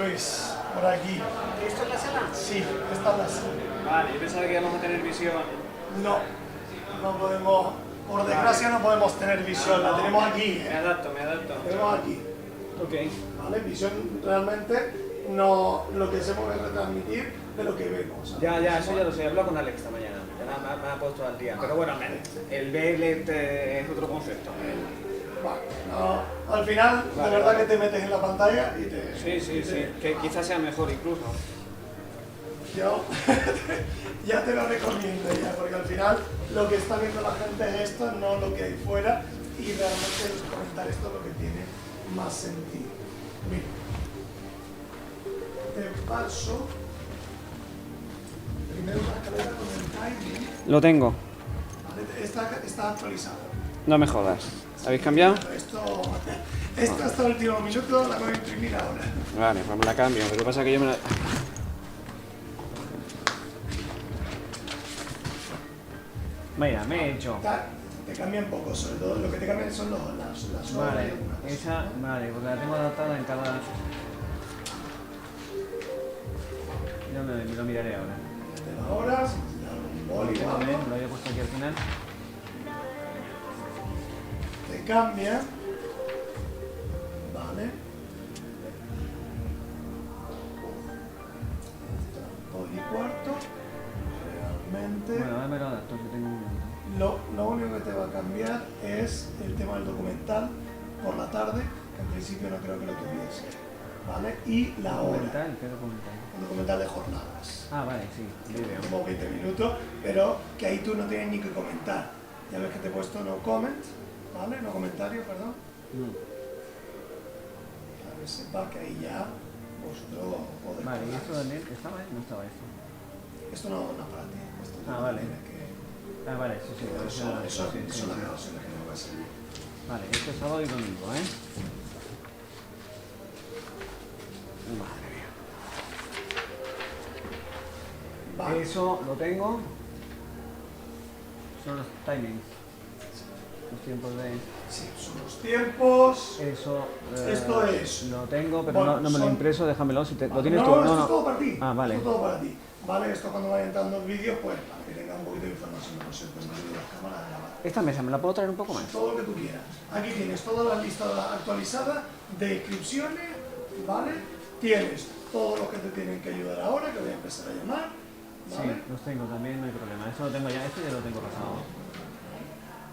Esto es por aquí. ¿Esto es la sala? Sí, esta es la sala. Vale, yo pensaba que íbamos a tener visión. No, no podemos, por desgracia no podemos tener visión, la tenemos aquí. Me adapto. La tenemos aquí. Ok. ¿Vale? Visión realmente no lo que hacemos es retransmitir de lo que vemos. Ya, eso ya lo sé. He hablado con Alex esta mañana. Ya me ha puesto al día. Pero bueno, el BLED es otro concepto. Vale, no, al final, de verdad que te metes en la pantalla y te... Sí. Que quizás sea mejor incluso. Yo ya te lo recomiendo ya, porque al final lo que está viendo la gente es esto, no lo que hay fuera, y realmente el comentar esto es lo que tiene más sentido. Mira, te paso primero una escalera con el timing. Lo tengo. Vale, está actualizado. No me jodas. ¿Habéis cambiado? Esto hasta el último minuto la voy a imprimir ahora. Vale, pues me la cambio. Lo que pasa es que yo me la... Mira, me he hecho. Te cambia un poco, sobre todo lo que te cambian son las horas. Vale, esa, vale, porque la tengo adaptada en cada... Yo me lo miraré ahora. Las horas, un boli o algo. Lo había puesto aquí al final. Te cambia. Vale. Dos y cuarto. Realmente. Bueno, ahora me lo adapto, que tengo un... Lo único que te va a cambiar es el tema del documental por la tarde, que en principio no creo que lo tuviese, ¿vale? Y la hora. ¿Documental? ¿Qué documental? Un documental de jornadas. Ah, vale, sí, vídeo. Como 20 minutos, pero que ahí tú no tienes ni que comentar. Ya ves que te he puesto no comment, ¿vale? No comentario, perdón. A ver, sepa que ahí ya vosotros podéis. Vale, ¿y esto también estaba? No estaba esto. Esto no es para ti. Esto Vale. que... Ah, vale, sí. Eso son las grabaciones que no va a salir. Vale, esto es sábado y domingo, ¿eh? Madre mía. Vale. Eso lo tengo. Son los timings. Los tiempos de... Sí, son los tiempos. Eso... Esto es... Lo tengo, pero bueno, no me lo he impreso, déjamelo. Si te, vale, ¿lo tienes tú? No, esto es todo para ti. Ah, vale. Esto es todo para ti. Vale, esto cuando vayan entrando el vídeo, pues para que tenga un poquito de información, no sé, pues de las cámaras grabadas. ¿Esta mesa me la puedo traer un poco más? Todo lo que tú quieras. Aquí tienes toda la lista actualizada de inscripciones, ¿vale? Tienes todos los que te tienen que ayudar ahora, que voy a empezar a llamar, ¿vale? Sí, los tengo también, no hay problema. Esto lo tengo ya, esto ya lo tengo pasado.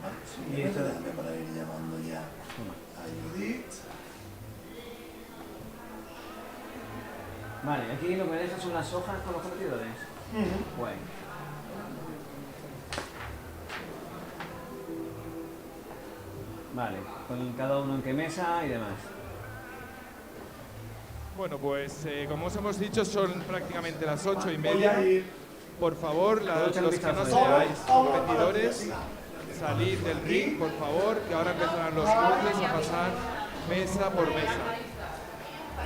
Vale, simplemente déjame para ir llamando ya a Judith. Vale, aquí lo que me dejas son las hojas con los competidores. Guay. Vale, con cada uno en qué mesa y demás. Bueno, pues como os hemos dicho, son prácticamente las 8:30. Por favor, los que no seáis competidores, salid del ring, por favor, que ahora empezarán los cruces a pasar mesa por mesa.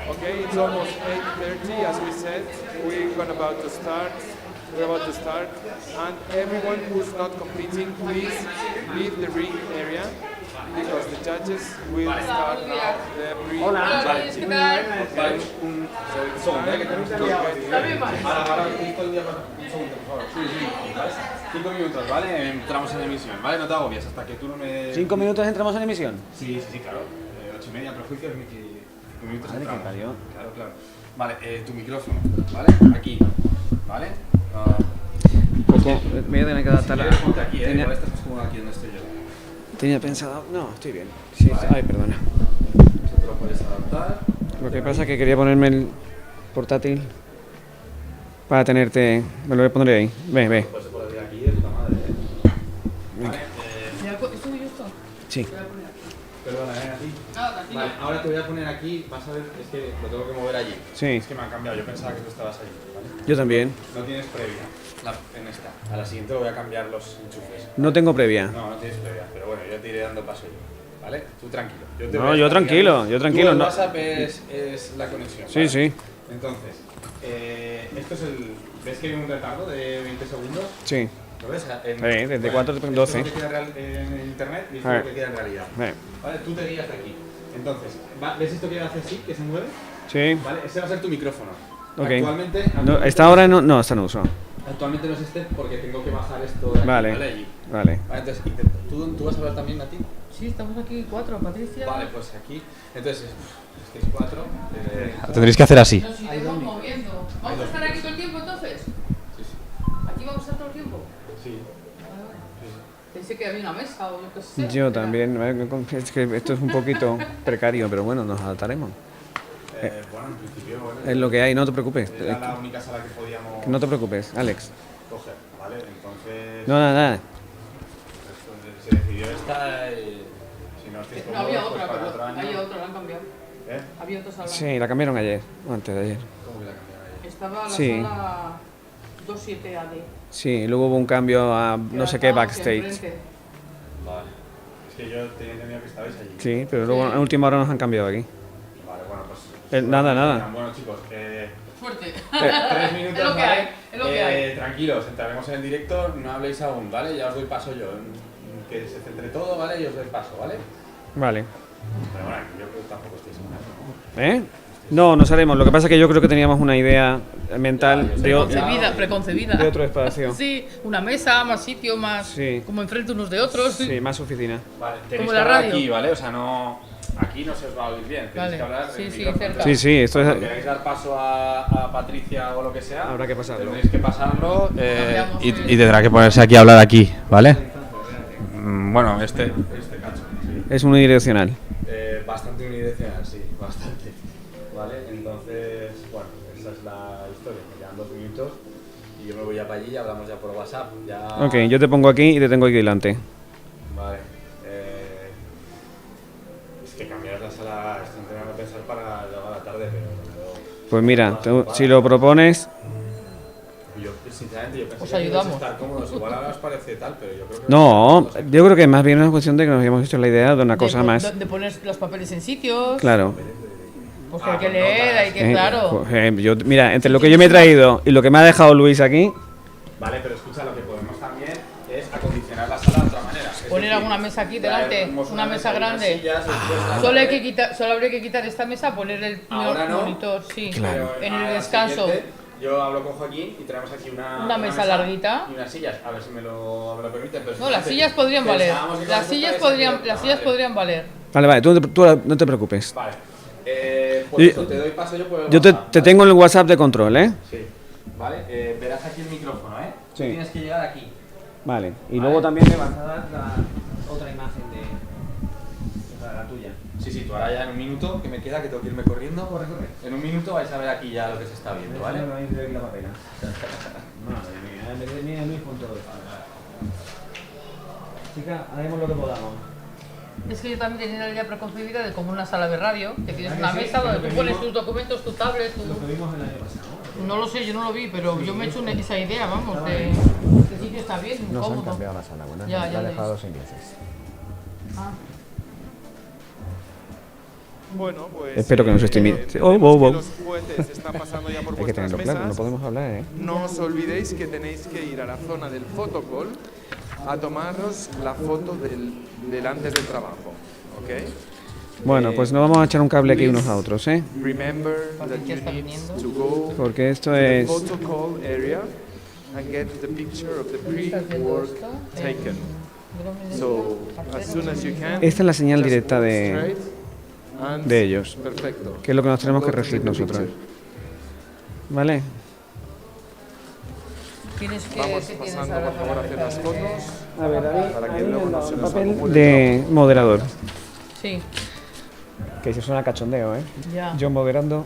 Okay, it's almost 8:30, as we said. We're about to start. And everyone who's not competing, please leave the ring area, because the judges will start now the ring. Hola. Judging. Okay. Ahora, un segundo, por favor. Sí. 5 minutos, ¿vale? Entramos en emisión, ¿vale? No te agobies hasta que tú no me... 5 minutos entramos en emisión. Sí, claro. 8:30, prejuicios, 5 minutos Madre que entramos. parió. Claro. Vale, tu micrófono, ¿vale? Aquí, ¿vale? Porque me voy a tener que adaptar Si quieres, ponte aquí, igual estás más cómodo aquí donde estoy yo. Tenía pensado... No, estoy bien. Sí, Vale. Ay, perdona. Eso te lo puedes adaptar. Lo que pasa es que quería ponerme el portátil para tenerte... Me lo pondré ahí. Ve. Puedes poner aquí de puta madre, Venga. Vale, ¿Esto y esto? Sí. perdona, aquí. No, tranquilo. Vale, ahora te voy a poner aquí, vas a ver, es que lo tengo que mover allí. Sí. Es que me han cambiado, yo pensaba que tú estabas allí, ¿vale? Yo también. No tienes previa en esta. A la siguiente voy a cambiar los enchufes. No tengo previa. No tienes previa, pero bueno, yo te iré dando paso yo, ¿vale? Tú tranquilo. No, yo tranquilo, yo tranquilo. Tú el No. WhatsApp es la conexión, Sí, ¿vale? sí. Entonces, esto es el... ¿Ves que hay un retardo de 20 segundos? Sí. ¿Lo ves? desde 4 a 12. Esto es lo que queda en internet y esto A es ver. lo que queda en realidad. Vale, tú te guías de aquí. Entonces, ¿ves esto que hace así, que se mueve? Sí. ¿Vale? Ese va a ser tu micrófono. Ok. Actualmente No, ¿está ahora no está en uso? Actualmente no es este porque tengo que bajar esto de aquí, Vale. Allí. Vale. Vale, entonces, ¿tú vas a hablar también, Nati? Sí, estamos aquí 4, Patricia. Vale, pues aquí. Entonces, es que es 4. Tendréis que hacer así. Nos iremos moviendo. ¿Vamos a estar aquí todo el tiempo entonces? Sí, sí. ¿Aquí vamos a estar todo el tiempo? Sí. Pensé que había una mesa o yo qué sé. Yo también. Es que esto es un poquito precario, pero bueno, nos adaptaremos. Bueno, en principio, bueno, Es lo que hay, no te preocupes. era la única sala que podíamos No te preocupes, Alex. coger, ¿vale? Entonces, No, nada. se decidió esta y si no estáis No había cómodos, pues otra, para pero otro año. había otra, la han cambiado. ¿Eh? Había otra sala. Sí, la cambiaron ayer, o antes de ayer. ¿Cómo que la cambiaron ahí? Estaba la Sí. sala 27AD. Sí, luego hubo un cambio a no sé qué backstage. Vale. Es que yo tenía entendido que estabais allí. Sí, pero luego a última hora nos han cambiado aquí. Vale, bueno, pues... Nada. Bueno, chicos, Suerte. 3 minutos, Es lo que ¿vale? hay, es lo que hay. Tranquilos, entraremos en el directo, no habléis aún, ¿vale? Ya os doy paso yo. Que se centre todo, ¿vale? Y os doy paso, ¿vale? Vale. Pero bueno, yo creo que tampoco estáis en una... ¿Eh? No, nos haremos. Lo que pasa es que yo creo que teníamos una idea mental de Preconcebida. de otro espacio. Sí, una mesa, más sitio, más Sí. como enfrente unos de otros. Sí, más oficina. Vale, tenéis Como que la hablar radio. aquí, ¿vale? O sea, no... Aquí no se os va a oír bien, tenéis Vale. que hablar Sí, en sí, micrófono. cerca. Sí, sí, esto Cuando es... queráis dar paso a Patricia o lo que sea, Habrá que pasarlo. tendréis que pasarlo Cambiamos y el- tendrá que ponerse aquí a hablar aquí, ¿vale? Bueno, este cacho, sí. Es unidireccional. Bastante unidireccional, sí, bastante. ¿Vale? Entonces, bueno, esa es la historia. Me quedan 2 minutos y yo me voy ya para allí y hablamos ya por WhatsApp. Ya... Ok, yo te pongo aquí y te tengo aquí delante. Vale. Es que cambiar la sala, estoy intentando pensar para luego a la tarde, pero... Pues mira, si lo propones... Yo, sinceramente, yo pensé Os que ibais a ayudamos. estar cómodos. Igual ahora os parece tal, pero yo creo que... No, yo creo que más bien es una cuestión de que nos habíamos hecho la idea de una cosa más. De poner los papeles en sitios. Claro. Porque hay que leer, hay que, claro. Mira, entre lo que yo me he traído y lo que me ha dejado Luis aquí, Vale, pero escucha, lo que podemos también es acondicionar la sala de otra manera. Es Poner decir, alguna mesa aquí delante, traemos una mesa y unas grande. sillas, después Solo, la- solo habría que quitar esta mesa, poner el Ahora no, monitor, sí, pero en a el la descanso. siguiente, yo hablo con Joaquín y traemos aquí Una mesa larguita. y unas sillas, a ver si me lo permiten. Pero No, las sinceramente, sillas podrían valer. pensábamos que con Las esto sillas estáis podrían, aquí, las no, sillas vale. podrían valer. vale, tú no te preocupes. Vale. Pues Yo- eso, te doy paso yo por el Yo te WhatsApp, ¿vale? tengo en el WhatsApp de control, ¿eh? Sí. Vale, verás aquí el micrófono, ¿eh? Sí. Tú tienes que llegar aquí. Vale, y Vale. luego también me vas a dar la otra imagen de la tuya. Sí, sí, tú ahora ya en un minuto, que me queda, que tengo que irme corriendo. En un minuto vais a ver aquí ya lo que se está viendo, ¿vale? Madre mía, Luis con todo esto. Chica, haremos lo que podamos. Es que yo también tenía la idea preconcebida de como una sala de radio, que tienes una sí? mesa Lo donde que tú pones vimos- tus documentos, tu tablet, tu... Lo que vimos el año pasado. No lo sé, yo no lo vi, pero yo me he hecho esa idea, vamos, de... El sitio está bien, cómodo. la sala, bueno, Ya, ya lo he 6 meses. Ah. Bueno, pues... Espero que no se esté entendemos oh. que los jueces están pasando ya por Hay que vuestras tenerlo mesas. claro, no podemos hablar, ¿eh? No os olvidéis que tenéis que ir a la zona del photocall a tomaros la foto del antes del trabajo, ¿ok? Bueno, pues nos vamos a echar un cable aquí unos a otros, ¿eh? Remember that Patricia you está need viniendo. to go Porque esto to the es... photocall area and get the picture of the pre-work taken. So, as soon as you can, Esta es la señal just directa walk de straight and ellos, Perfecto. que es lo que nos tenemos que Go to regir take the nosotros. picture. ¿Vale? Tienes que... Vamos ¿qué tienes pasando, ahora por favor, a hacer las fotos. A ver, Para que luego no se nos papel acumule de moderador, Sí, que se suena cachondeo, ¿eh? ya. Yo moderando.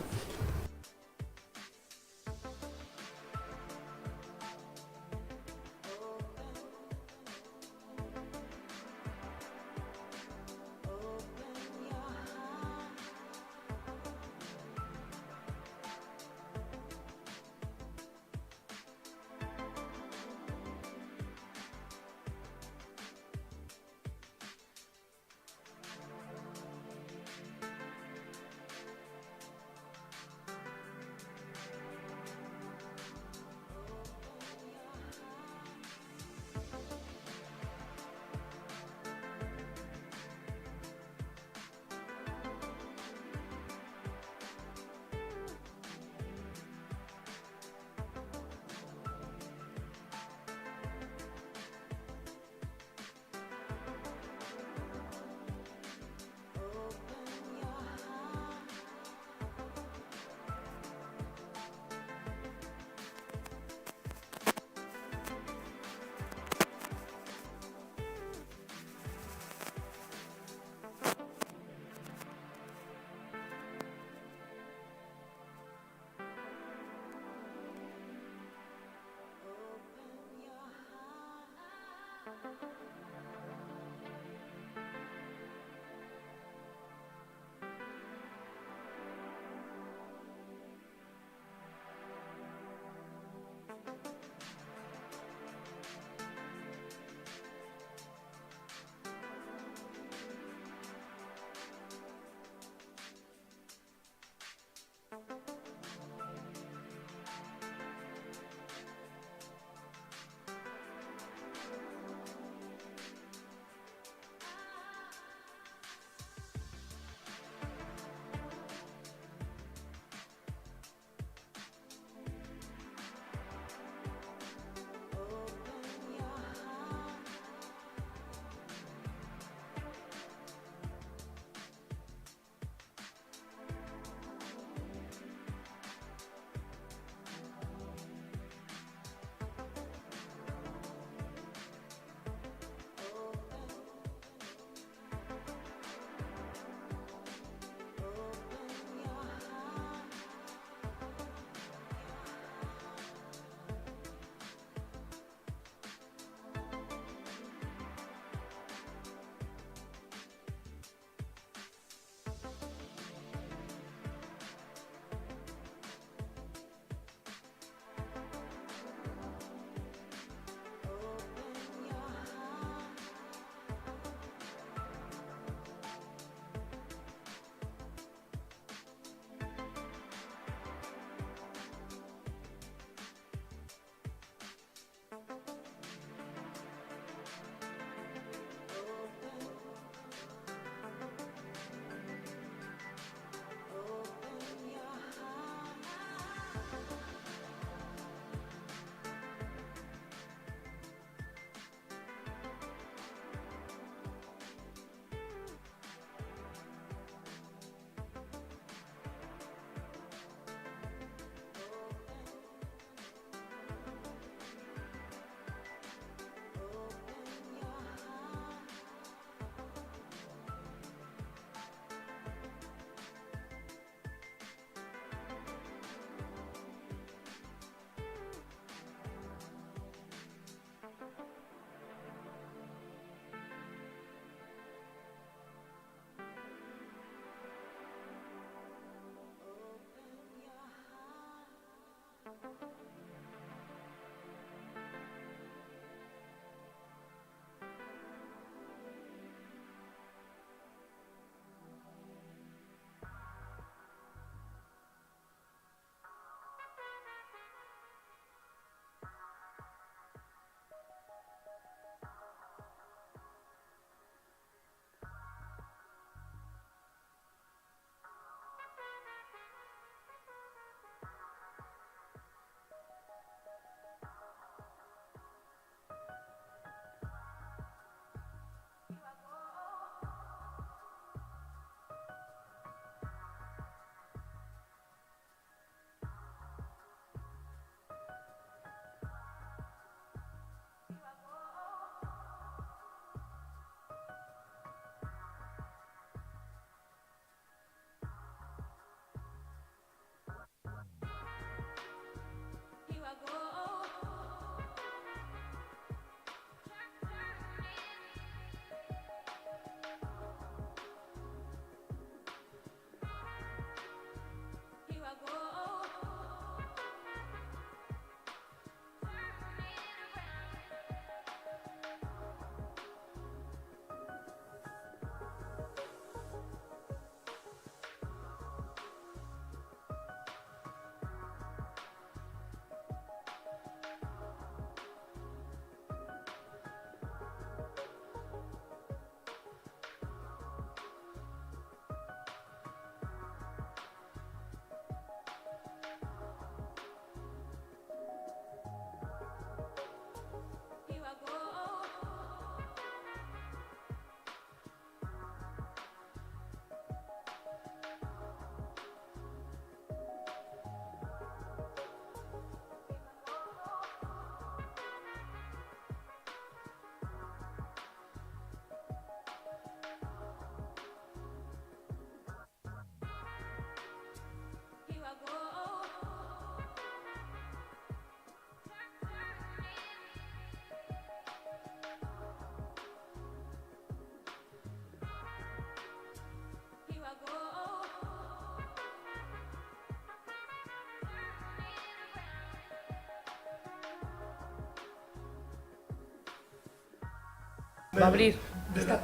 Va a abrir.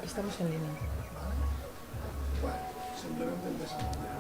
Estamos en línea. Bueno, simplemente empezamos ya.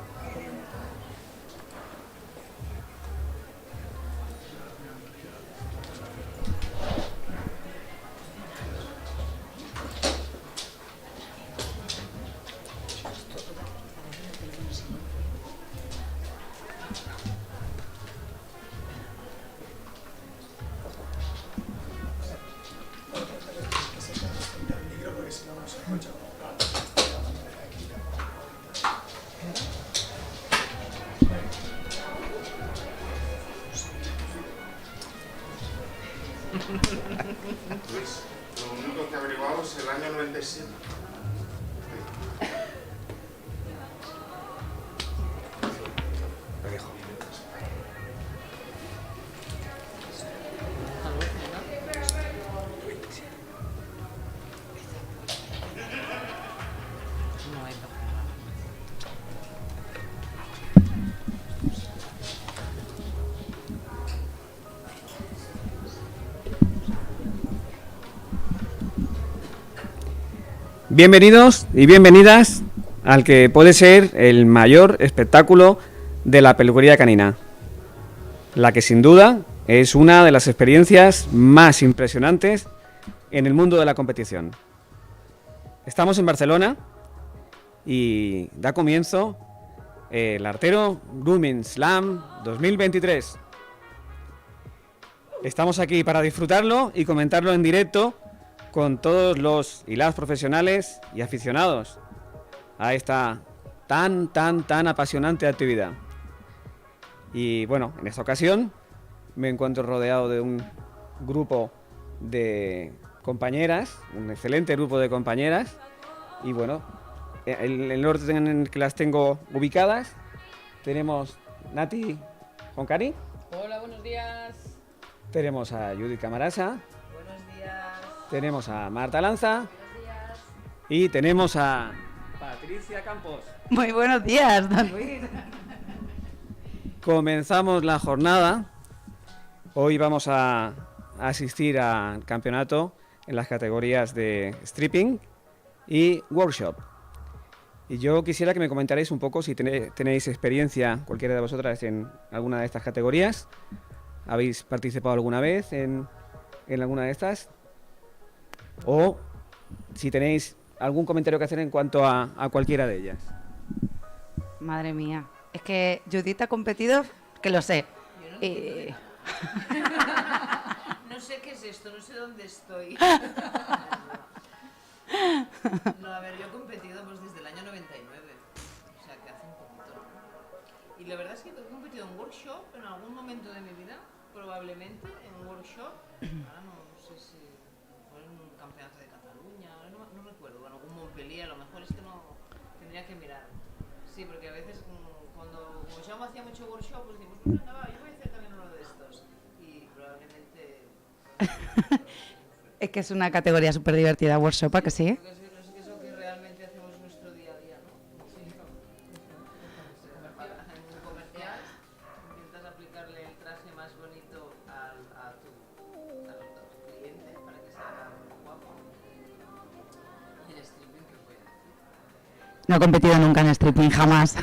Luis, lo único que he averiguado es el año 97. Lo dejo. Bienvenidos y bienvenidas al que puede ser el mayor espectáculo de la peluquería canina, la que sin duda es una de las experiencias más impresionantes en el mundo de la competición. Estamos en Barcelona y da comienzo el Artero Grooming Slam 2023. Estamos aquí para disfrutarlo y comentarlo en directo con todos los y las profesionales y aficionados a esta tan apasionante actividad. Y bueno, en esta ocasión me encuentro rodeado de un grupo de compañeras, un excelente grupo de compañeras, y bueno, el orden en el que las tengo ubicadas, tenemos Nati Joncari, Hola, buenos días. tenemos a Judith Camarasa, Buenos días. tenemos a Marta Lanza y tenemos a Patricia Campos. Muy buenos días, don Luis. Comenzamos la jornada. Hoy vamos a asistir al campeonato en las categorías de stripping y workshop. Y yo quisiera que me comentarais un poco si tenéis experiencia, cualquiera de vosotras, en alguna de estas categorías. ¿Habéis participado alguna vez en alguna de estas? O si tenéis algún comentario que hacer en cuanto a cualquiera de ellas. Madre mía, es que Judith ha competido, que lo sé. No sé qué es esto, no sé dónde estoy. No, a ver, yo he competido pues desde el año 99, o sea que hace un poquito. Y la verdad es que he competido en workshop en algún momento de mi vida, probablemente en workshop. Ahora no sé si fue en un campeonato de Cataluña, ahora no recuerdo, en algún Montpellier, a lo mejor es que no, tendría que mirar. Sí, porque a veces cuando como Jaume hacía mucho workshop, pues decimos, pues venga, va, yo voy a hacer también uno de estos. Y probablemente... Es que es una categoría súper divertida, workshop, ¿a que sí? Porque es lo que realmente hacemos nuestro día a día, ¿no? Sí. En un comercial intentas aplicarle el traje más bonito a tu cliente para que sea guapo. Y en stripping, ¿qué voy a decir? No he competido nunca en stripping, jamás.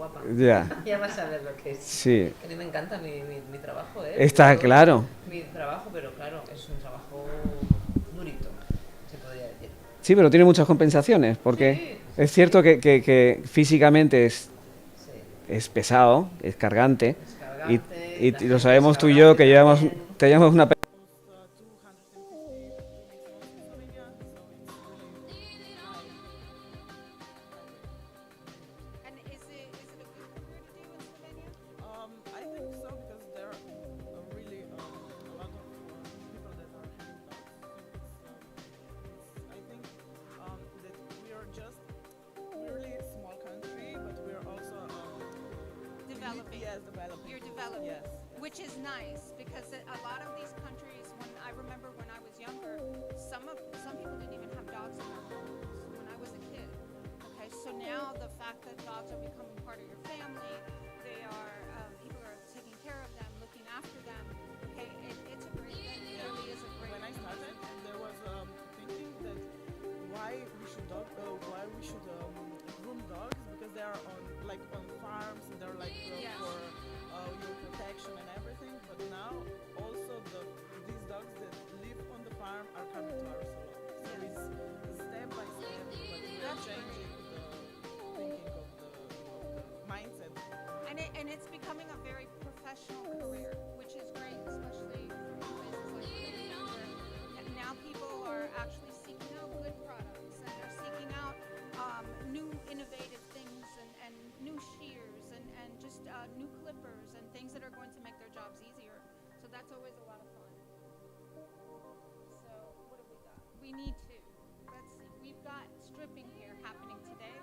guapa. Ya. Ya vas a ver lo que es. Sí. A mí me encanta mi trabajo, ¿eh? Está claro. Mi trabajo, pero claro, es un trabajo durito, se podría decir. Sí, pero tiene muchas compensaciones, porque Sí, es cierto que físicamente Sí. es pesado, es cargante, Descargante, y la lo gente sabemos tú y yo, que descargante también. teníamos una... And is it a good career to do in Slovenia? I think so because there are really a lot of people that are having dogs. I think that we are just we're really a small country, but we're also Developing. Yes, developing. You're developing. Yes. Which is nice because a lot of these countries, when I remember when I was younger, some people didn't even have dogs in their homes when I was a kid. Okay, so now the fact that dogs are becoming part of your family, they are people are taking care of them, looking after them. Okay, it's a great thing. It really is a great. When I started, there was thinking that why we should groom dogs because they are on farms and they're like Yes. for your protection and everything. But now also these dogs that live on the farm are coming to our salon. So Yes. it's step by step, but we are That's changing the thinking of the mindset. And it's becoming a very professional career, which is great, especially in places like Romania, where now people are actually seeking out good products and they're seeking out new innovative things and new shears and just new clippers and things that are going to make their jobs easier. So that's always a lot of fun. So what have we got? We need to. Let's see. We've got stripping here happening today.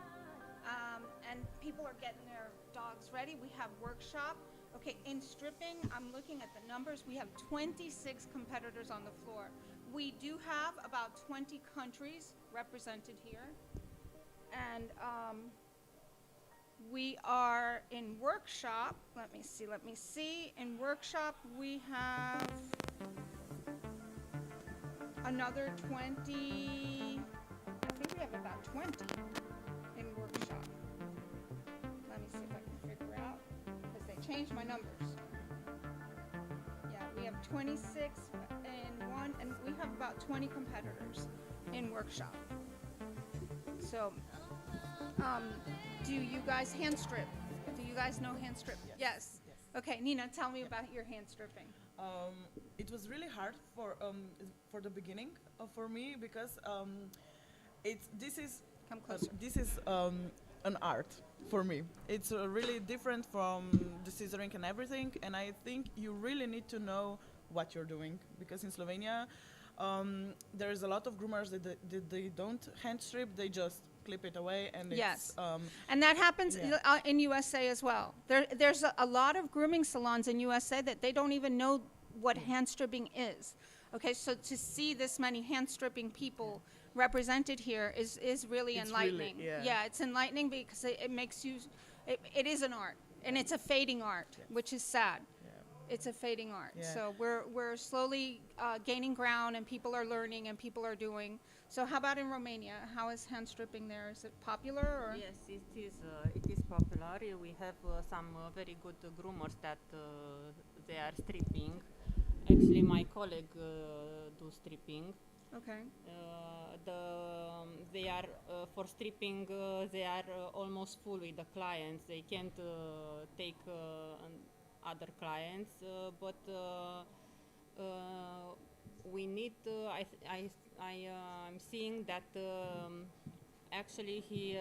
And people are getting their dogs ready. We have workshop. Okay, in stripping, I'm looking at the numbers. We have 26 competitors on the floor. We do have about 20 countries represented here. And we are in workshop. Let me see. In workshop, we have another 20. I think we have about 20 in workshop. Let me see if I can figure out, because they changed my numbers. Yeah, we have 26 in one, and we have about 20 competitors in workshop. So, do you guys hand strip? Do you guys know hand strip? Yes. Okay, Nina, tell me about your hand stripping. It was really hard for the beginning for me because this is Come closer. This is an art for me. It's really different from the scissoring and everything, and I think you really need to know what you're doing because in Slovenia there is a lot of groomers that they don't hand strip, they just clip it away and Yes. it's And that happens yeah. in USA as well. There's a lot of grooming salons in USA that they don't even know what hand stripping is. Okay, so to see this many hand stripping people represented here is really It's enlightening. really, Yeah, it's enlightening because it makes you, it is an art, and it's a fading art, which is sad. It's a fading art. Yeah. So we're slowly gaining ground, and people are learning, and people are doing. So how about in Romania? How is hand stripping there? Is it popular? Or? Yes, it is popular. We have some very good groomers that they are stripping. Actually, my colleague do stripping. Okay. They are for stripping. They are almost full with the clients. They can't take other clients, but we need. I'm seeing that actually he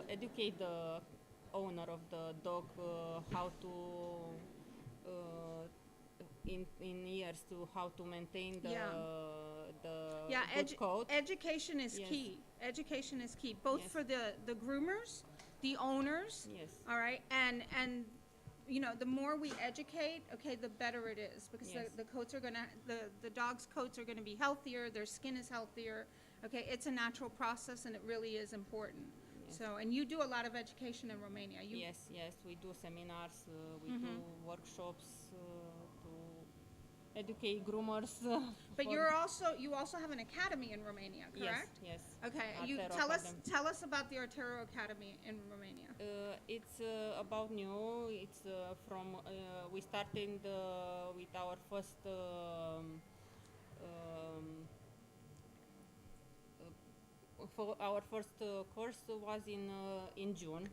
educate the owner of the dog how to in years to how to maintain the good coat. Education is Yes. key. Education is key, both Yes. for the groomers, the owners. Yes. All right, and you know, the more we educate, okay, the better it is because Yes. the coats are gonna the dog's coats are gonna be healthier. Their skin is healthier. Okay, it's a natural process, and it really is important. Yes. So, and you do a lot of education in Romania. Yes, we do seminars, we do workshops to educate groomers. But you also have an academy in Romania, correct? Yes. Okay. Artero Tell us about the Artero Academy in Romania. It's about new. It's from we started with our first for our first course was in June.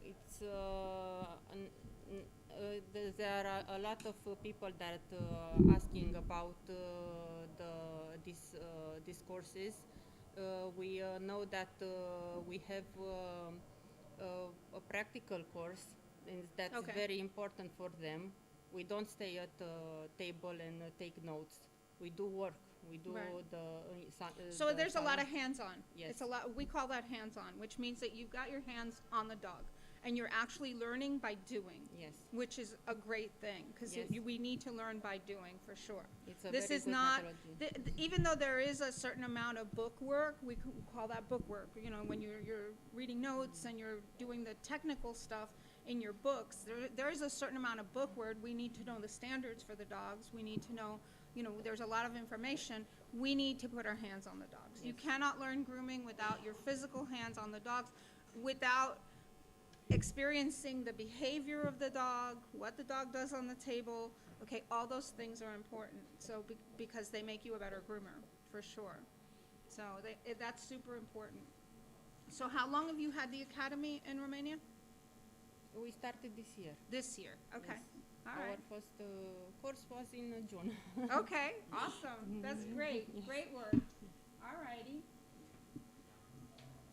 It's there are a lot of people that asking about these courses. We know that we have a practical course, and that's very important for them. We don't stay at the table and take notes. We do work. We do so there's a lot of hands-on. Yes. It's a lot. We call that hands-on, which means that you've got your hands on the dog, and you're actually learning by doing. Yes. Which is a great thing, because Yes. we need to learn by doing for sure. It's a This very is good not methodology. even though there is a certain amount of book work, we call that book work. You know, when you're reading notes and you're doing the technical stuff in your books, there is a certain amount of book work. We need to know the standards for the dogs. We need to know, you know, there's a lot of information. We need to put our hands on the dogs. You cannot learn grooming without your physical hands on the dogs, without experiencing the behavior of the dog, what the dog does on the table. Okay, all those things are important. So because they make you a better groomer, for sure. So that's super important. So how long have you had the academy in Romania? We started this year. This year, okay. Yes. All Our right. first course was in June. Okay, awesome. That's great. Great work. All righty.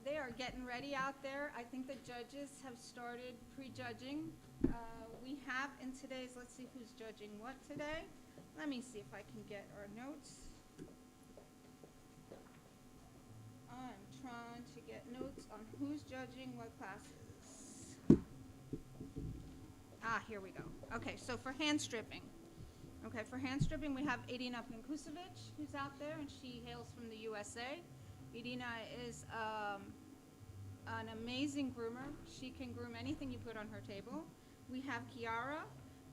They are getting ready out there. I think the judges have started prejudging. We have in today's, let's see who's judging what today. Let me see if I can get our notes. I'm trying to get notes on who's judging what classes. Here we go. Okay, so for hand stripping. Okay, for hand stripping, we have Irina Pinkusevic, who's out there, and she hails from the USA. Irina is an amazing groomer. She can groom anything you put on her table. We have Chiara.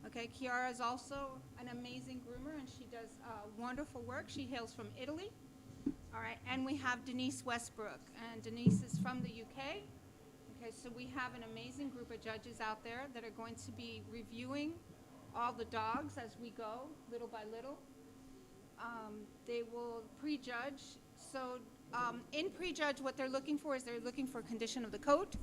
Okay, Chiara is also an amazing groomer, and she does wonderful work. She hails from Italy. All right, and we have Denise Westbrook, and Denise is from the UK. Okay, so we have an amazing group of judges out there that are going to be reviewing all the dogs as we go, little by little. They will prejudge. So in prejudge, what they're looking for is they're looking for condition of the coat.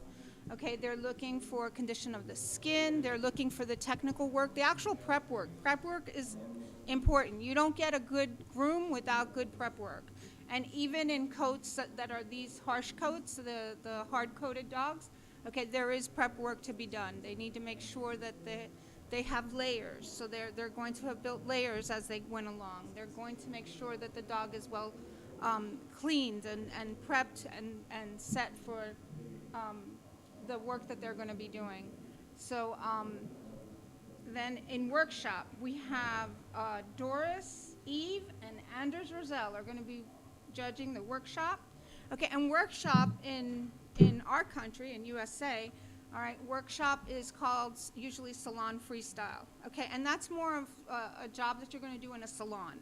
Okay, they're looking for condition of the skin. They're looking for the technical work, the actual prep work. Prep work is important. You don't get a good groom without good prep work. And even in coats that are these harsh coats, the hard-coated dogs, okay, there is prep work to be done. They need to make sure that they have layers. So they're going to have built layers as they went along. They're going to make sure that the dog is well cleaned and prepped and set for the work that they're going to be doing. So then in workshop, we have Doris, Eve, and Anders Roselle are going to be judging the workshop. Okay, and workshop in our country, in USA, all right, workshop is called usually salon freestyle. Okay, and that's more of a job that you're going to do in a salon.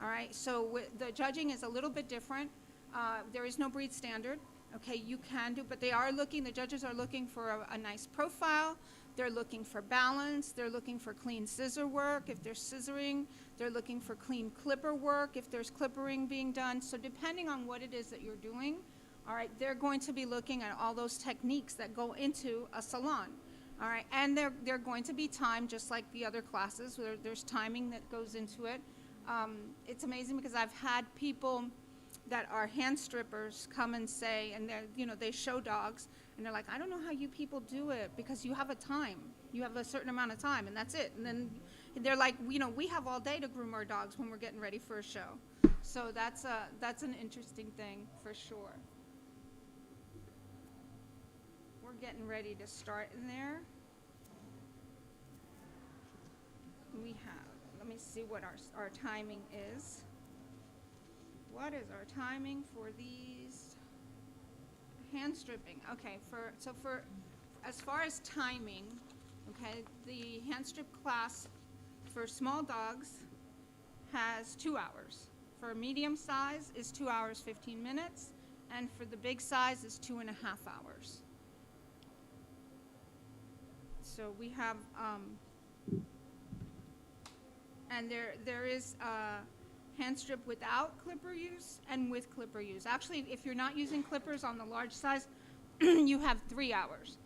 All right, so the judging is a little bit different. There is no breed standard. Okay, you can do, but the judges are looking for a nice profile. They're looking for balance. They're looking for clean scissor work. If they're scissoring, they're looking for clean clipper work if there's clippering being done. So depending on what it is that you're doing, all right, they're going to be looking at all those techniques that go into a salon. All right, and they're going to be timed just like the other classes. There's timing that goes into it. It's amazing because I've had people that are hand strippers come and say, and they show dogs, and they're like, I don't know how you people do it because you have a time. You have a certain amount of time, and that's it. And then they're like, we have all day to groom our dogs when we're getting ready for a show. So that's an interesting thing for sure. We're getting ready to start in there. We have, let me see what our timing is. What is our timing for these hand stripping? Okay, as far as timing, okay, the hand strip class for small dogs has 2 hours. For medium size is 2 hours 15 minutes, and for the big size is 2.5 hours. So we have, and there is hand strip without clipper use and with clipper use. Actually, if you're not using clippers on the large size, you have 3 hours.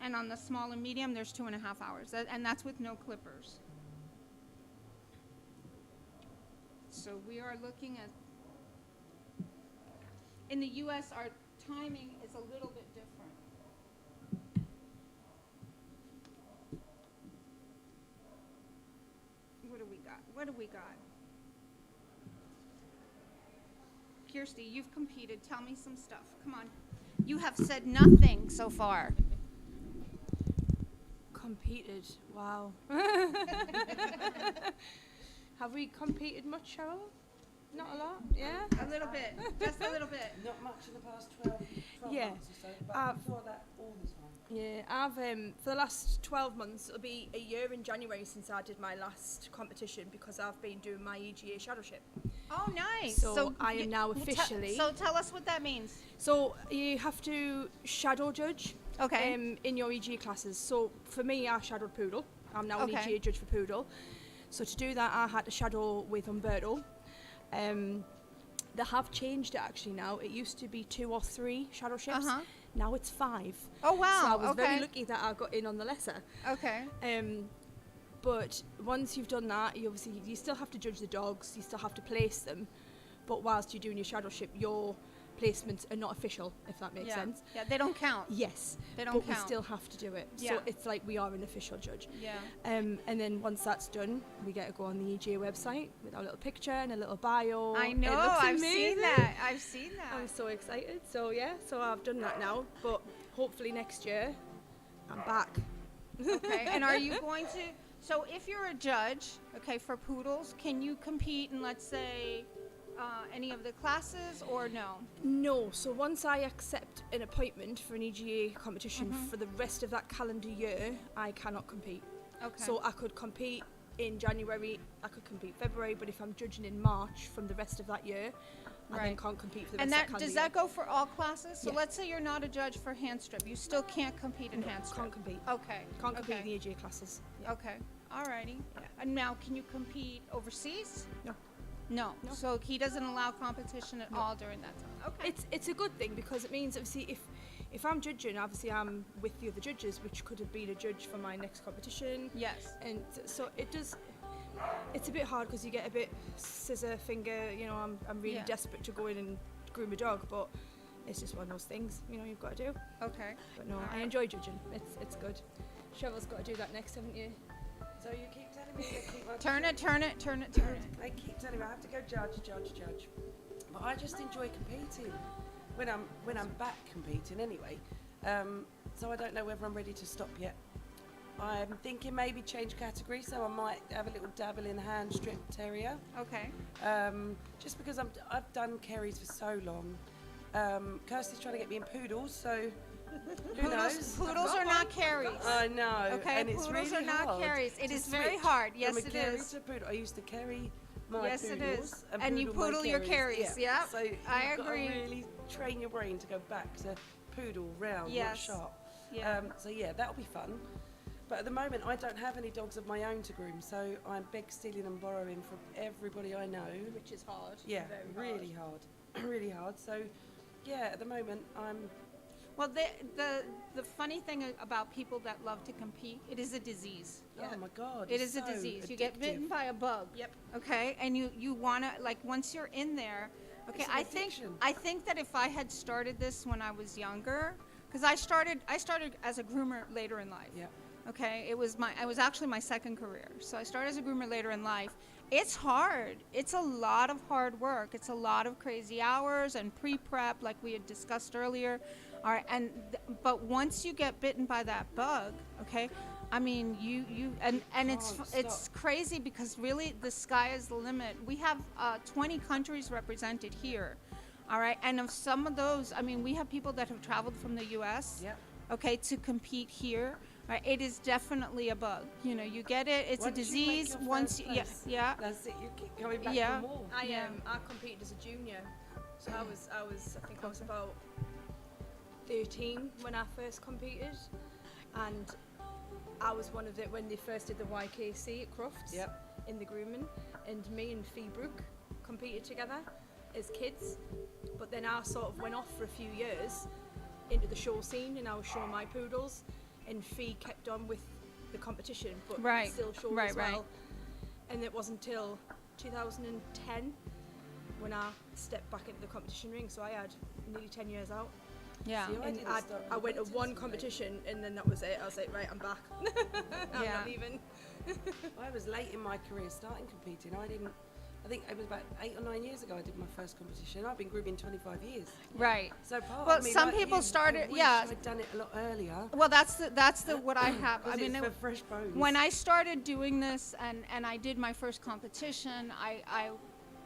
And on the small and medium, there's 2.5 hours. And that's with no clippers. So we are looking at, in the US, our timing is a little bit different. What do we got? Kirsty, you've competed. Tell me some stuff. Come on. You have said nothing so far. Competed. Wow. Have we competed much, Cheryl? Not a lot, yeah? A little bit. Just a little bit. Not much in the past 12 Yeah. months or so, but before that, all the time. Yeah, I've for the last 12 months, it'll be a year in January since I did my last competition because I've been doing my EGA shadowship. Oh, nice. So I am now officially. So tell us what that means. So you have to shadow judge in your EGA classes. So for me, I shadowed Poodle. I'm now an EGA judge for Poodle. So to do that, I had to shadow with Umberto. They have changed it actually now. It used to be 2 or 3 shadow ships. Now it's 5. Oh wow! So I was very lucky that I got in on the lesser. Okay. But once you've done that, you still have to judge the dogs. You still have to place them. But whilst you're doing your shadow ship, your placements are not official, if that makes sense. Yeah, they don't count. Yes, they don't but count. we still have to do it. Yeah. So it's like we are an official judge. Yeah. And then once that's done, we get to go on the EGA website with our little picture and a little bio. I know. I've seen that. I've seen that. I'm so excited. So yeah, so I've done that now. But hopefully next year, I'm back. Okay. And are you going to? So if you're a judge, for poodles, can you compete in, let's say, any of the classes or no? No. So once I accept an appointment for an EGA competition for the rest of that calendar year, I cannot compete. Okay. So I could compete in January, I could compete February, but if I'm judging in March from the rest of that year, I then can't compete for the rest of that calendar does year. that go for all classes? So Yeah. let's say you're not a judge for hand strip. You still can't compete in hand strip. Can't compete. Okay. Can't compete in the EGA classes. Yeah. Okay. Alrighty. Yeah. And now, can you compete overseas? No. No. So he doesn't allow competition at all during that time. Okay. It's a good thing because it means obviously if I'm judging, obviously I'm with the other judges, which could have been a judge for my next competition. Yes. And so it does. It's a bit hard because you get a bit scissor finger. You know, I'm really desperate to go in and groom a dog, but it's just one of those things. You know, you've got to do. Okay. But no, I enjoy judging. It's good. Cheryl's got to do that next, haven't you? So you keep telling me to keep on Turn it. They keep telling me I have to go judge. But I just enjoy competing when I'm back competing anyway. So I don't know whether I'm ready to stop yet. I'm thinking maybe change category, so I might have a little dabble in hand strip terrier. Okay. Just because I've done Kerry's for so long. Kirsty's trying to get me in poodles, so who knows? Poodles are not carries. I know. Okay, and it's poodles really are not hard carries. It to is very switch hard. Yes, from a it carry is. to poodle. I used to carry my Yes, it poodles is. And you my poodle your carries. Yeah. So I you've got to agree. really train your brain to go back to poodle round, not sharp. Yeah. So yeah, that'll be fun. But at the moment, I don't have any dogs of my own to groom, so I'm stealing and borrowing from everybody I know. Which is hard. Yeah, really hard. Really hard. So yeah, at the moment, I'm... Well, the funny thing about people that love to compete, it is a disease. Oh my God. It it's is a so disease. You get addictive. bitten by a bug. Yep. Okay, and you wanna, like, once you're in there. Okay, I think that if I had started this when I was younger, because I started as a groomer later in life. Yeah. Okay, it was actually my second career. So I started as a groomer later in life. It's hard. It's a lot of hard work. It's a lot of crazy hours and pre-prep, like we had discussed earlier. All right, but once you get bitten by that bug, okay, I mean it's crazy because really the sky is the limit. We have 20 countries represented here. All right, and of some of those, I mean, we have people that have traveled from the U.S. Yep. Okay, to compete here. Right, it is definitely a bug. You know, you get it. It's a disease. Once, yeah. That's it. You keep going back Yeah. for more. I competed as a junior, so I think I was about 13 when I first competed, and I was one of the when they first did the YKC at Crufts in the grooming, and me and Fee Brooke competed together as kids, but then I sort of went off for a few years into the show scene, and I was showing my poodles, and Fee kept on with the competition, but still showed as well. And it wasn't until 2010 when I stepped back into the competition ring, so I had nearly 10 years out. Yeah. See, and I went to one competition, and then that was it. I was like, right, I'm back. I'm not leaving. I was late in my career starting competing. I think it was about 8 or 9 years ago I did my first competition. I've been grooming 25 years. Right. So part well, of me, some like people you, started. I wish I'd done it a lot earlier. Well, that's the what I have. I mean, it's for fresh bones. when I started doing this, and I did my first competition, I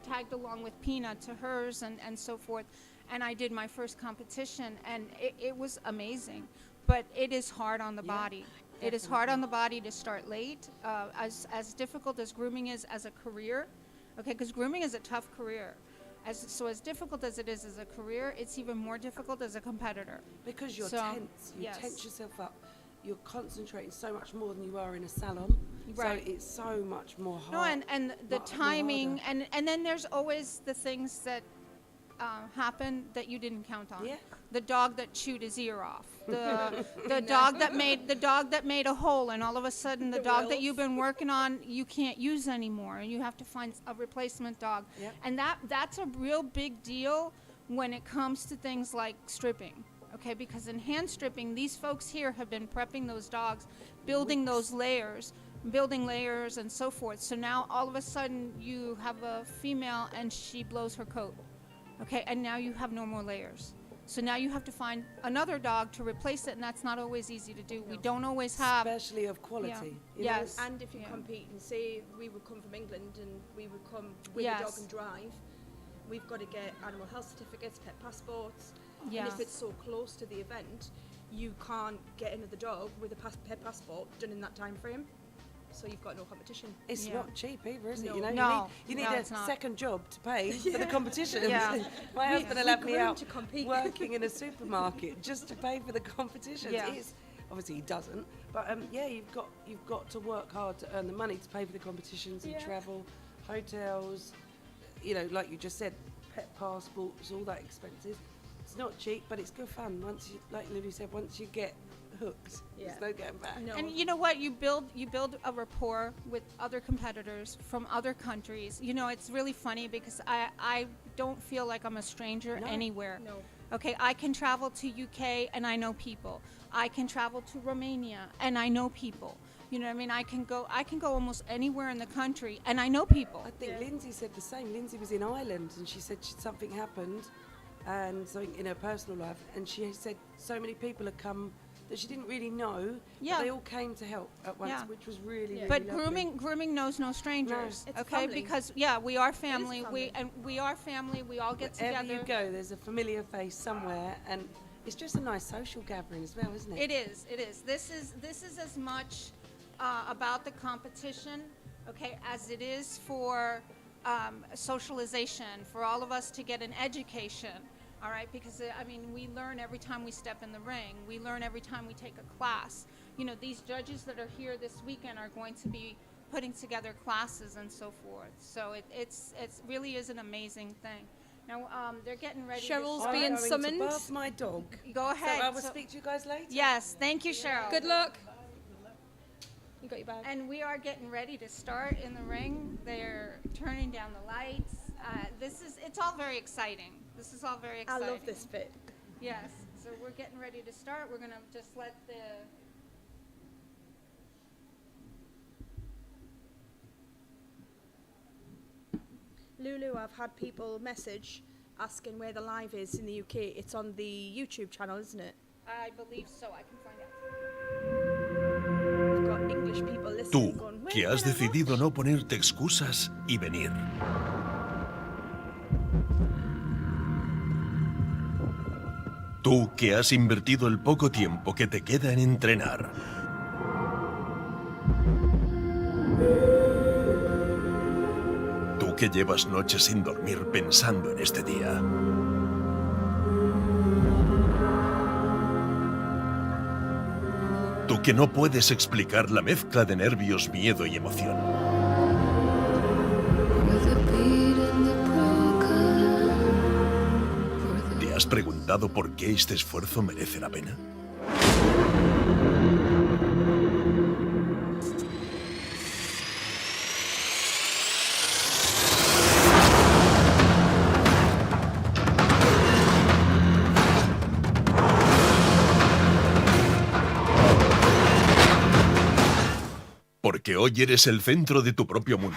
tagged along with Pina to hers and so forth, and I did my first competition, and it was amazing. But it is hard on the body. It is hard on the body to start late. As difficult as grooming is as a career. Okay, because grooming is a tough career. As difficult as it is as a career, it's even more difficult as a competitor. Because you're tense. You tense yourself up. You're concentrating so much more than you are in a salon. Right. So it's so much more hard. No, and the timing, and then there's always the things that happen that you didn't count on. Yeah. The dog that chewed his ear off. The dog that made a hole, and all of a sudden the dog that you've been working on you can't use anymore, and you have to find a replacement dog. Yep. And that's a real big deal when it comes to things like stripping. Okay, because in hand stripping, these folks here have been prepping those dogs, building those layers, and so forth. So now all of a sudden you have a female and she blows her coat. Okay, and now you have no more layers. So now you have to find another dog to replace it, and that's not always easy to do. No. We don't always have... Especially of quality. Yeah. Yes. And if you compete and say we would come from England and we would come with a dog and drive, we've got to get animal health certificates, pet passports. Yeah. And if it's so close to the event, you can't get another dog with a pet passport done in that time frame. So you've got no competition. It's not cheap either, is it? No. You know, No. you need a second job to pay for the competition. Yeah. My husband will have me out to compete. working in a supermarket just to pay for the competitions. Yeah. Obviously he doesn't, but you've got to work hard to earn the money to pay for the competitions and travel, hotels. You know, like you just said, pet passports, all that expensive. It's not cheap, but it's good fun. Once you, like Lily said, once you get hooked, there's no getting back. No. And you know what? You build a rapport with other competitors from other countries. You know, it's really funny because I don't feel like I'm a stranger anywhere. No. Okay, I can travel to UK and I know people. I can travel to Romania and I know people. You know what I mean? I can go almost anywhere in the country and I know people. I think Lindsay said the same. Lindsay was in Ireland and she said something happened, and something in her personal life, and she said so many people had come that she didn't really know. Yeah. They all came to help at once, which was really, really But lovely. grooming knows no strangers. No, it's okay, family. because we are family. We are family. We all get Wherever together. you go, there's a familiar face somewhere, and it's just a nice social gathering as well, isn't it? It is. It is. This is as much about the competition, okay, as it is for socialization, for all of us to get an education. All right, because I mean, we learn every time we step in the ring. We learn every time we take a class. You know, these judges that are here this weekend are going to be putting together classes and so forth. So it's really is an amazing thing. Now they're getting ready. Cheryl's to being summoned. To bath my dog. Go ahead. So I will speak to you guys later. Yes, thank you, Cheryl. Good luck. You got your bag. And we are getting ready to start in the ring. They're turning down the lights. It's all very exciting. This is all very exciting. I love this bit. Yes. So we're getting ready to start. We're going to just let the... Lulu, I've had people message asking where the live is in the UK. It's on the YouTube channel, isn't it? I believe so. I can find out. We've got English people listening. Tú, going, que has decidido no ponerte excusas y venir. Tú, que has invertido el poco tiempo que te queda en entrenar. que llevas noches sin dormir pensando en este día. Tú que no puedes explicar la mezcla de nervios, miedo y emoción. ¿Te has preguntado por qué este esfuerzo merece la pena? Porque hoy eres el centro de tu propio mundo.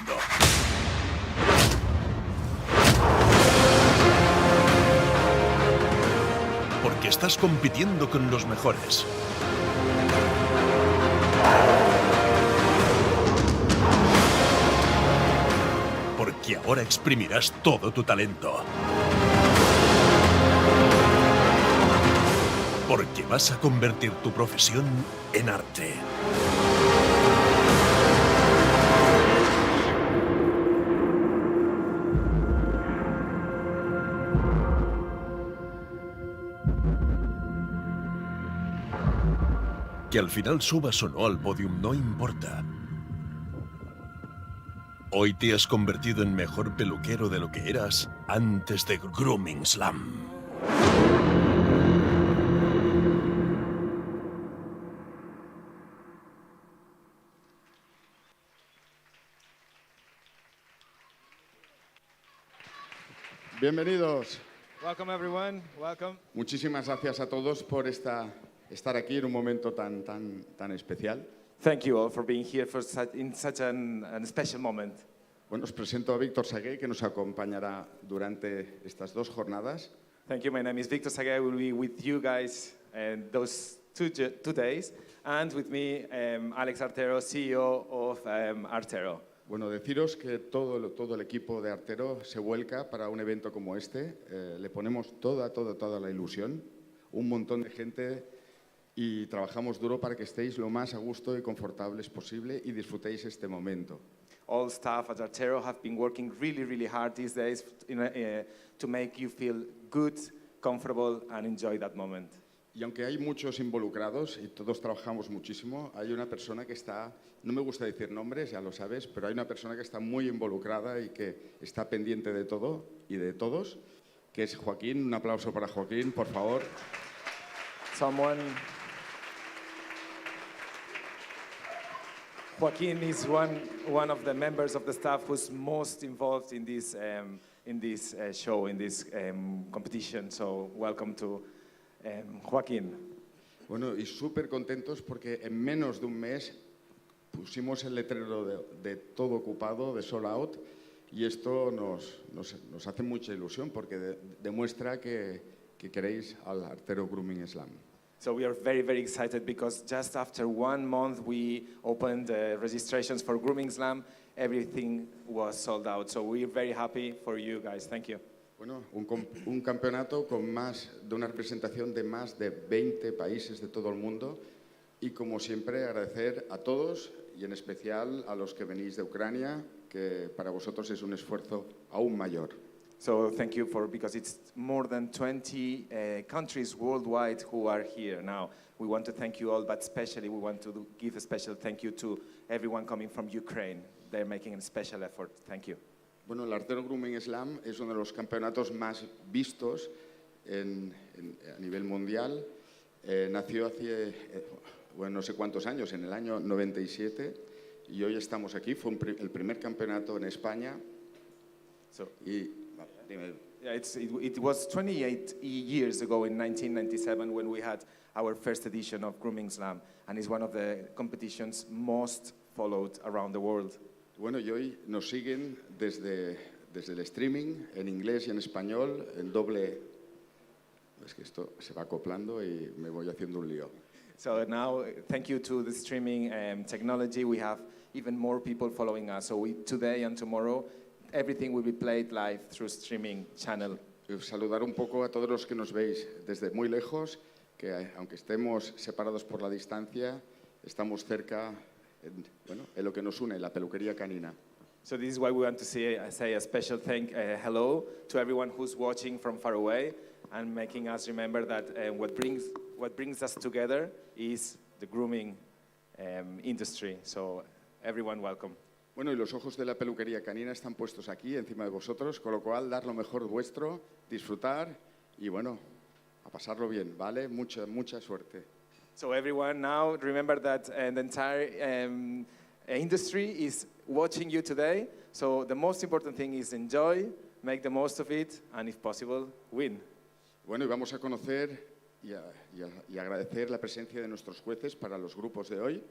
Porque estás compitiendo con los mejores. Porque ahora exprimirás todo tu talento. Porque vas a convertir tu profesión en arte. Que al final subas o no al podium no importa. Hoy te has convertido en mejor peluquero de lo que eras antes de Grooming Slam. Bienvenidos. Welcome everyone. Welcome. Muchísimas gracias a todos por estar aquí en un momento tan especial. Thank you all for being here in such an special moment. Bueno, os presento a Víctor Sagué, que nos acompañará durante estas 2 jornadas. Thank you. My name is Víctor Sagué. I will be with you guys those two days. And with me, Alex Artero, CEO of Artero. Bueno, deciros que todo el equipo de Artero se vuelca para un evento como este. Le ponemos toda la ilusión, un montón de gente y trabajamos duro para que estéis lo más a gusto y confortables posible y disfrutéis este momento. All staff at Artero have been working really hard these days to make you feel good, comfortable and enjoy that moment. Y aunque hay muchos involucrados y todos trabajamos muchísimo, hay una persona que está, no me gusta decir nombres, ya lo sabes, pero hay una persona que está muy involucrada y que está pendiente de todo y de todos, que es Joaquín. Un aplauso para Joaquín, por favor. Joaquin is one of the members of the staff who's most involved in this show, in this competition. So welcome to Joaquín. Bueno, y súper contentos porque en menos de un mes pusimos el letrero de todo ocupado, de sold out, y esto nos hace mucha ilusión porque demuestra que queréis al Artero Grooming Slam. So we are very excited because just after 1 month we opened registrations for Grooming Slam. Everything was sold out. So we're very happy for you guys. Thank you. Bueno, un campeonato con de una representación de más de 20 países de todo el mundo y como siempre agradecer a todos y en especial a los que venís de Ucrania, que para vosotros es un esfuerzo aún mayor. So thank you because it's more than 20 countries worldwide who are here now. We want to thank you all, but especially we want to give a special thank you to everyone coming from Ukraine. They're making a special effort. Thank you. Bueno, el Artero Grooming Slam es uno de los campeonatos más vistos a nivel mundial. Nació hace, no sé cuántos años, en el año 97, y hoy estamos aquí. Fue el primer campeonato en España. It was 28 years ago in 1997 when we had our first edition of Grooming Slam, and it's one of the competitions most followed around the world. Bueno, y hoy nos siguen desde el streaming, en inglés y en español, en doble. Es que esto se va acoplando y me voy haciendo un lío. So now, thank you to the streaming technology, we have even more people following us. So today and tomorrow, everything will be played live through streaming channel. Saludar un poco a todos los que nos veis desde muy lejos, que aunque estemos separados por la distancia, estamos cerca en lo que nos une, la peluquería canina. So this is why we want to say a special hello to everyone who's watching from far away and making us remember that what brings us together is the grooming industry. So everyone welcome. Bueno, y los ojos de la peluquería canina están puestos aquí, encima de vosotros, con lo cual, dar lo mejor vuestro, disfrutar y, bueno, a pasarlo bien, ¿vale? Mucha, mucha suerte. So everyone now, remember that the entire industry is watching you today. So the most important thing is enjoy, make the most of it, and if possible, win. Bueno, y vamos a conocer y agradecer la presencia de nuestros jueces para los grupos de hoy.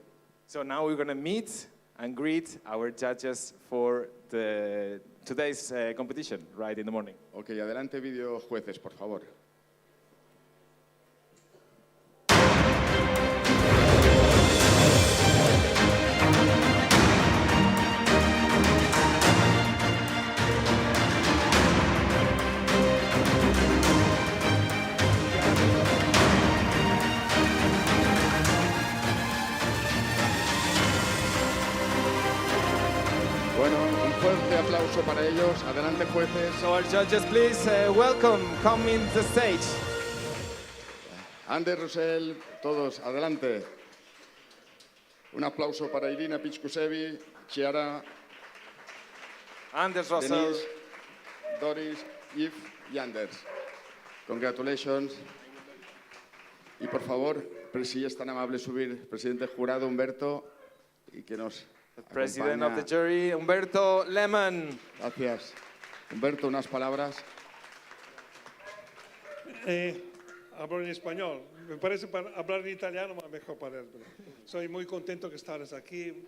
So now we're going to meet and greet our judges for today's competition, right in the morning. Ok, adelante vídeo jueces, por favor. Fuerte aplauso para ellos. Adelante, jueces. So our judges, please welcome, come in the stage. Ander, Rosel, todos, adelante. Un aplauso para Irina Pichkusevi, Chiara, Anders, Rosel, Denise, Doris, Yves y Anders. Congratulations. Y por favor, si es tan amable subir, presidente jurado Humberto, y que nos President of the jury, Humberto Lemon. Gracias. Humberto, unas palabras. Hablo en español. Me parece para hablar en italiano más mejor para él. Soy muy contento que estés aquí.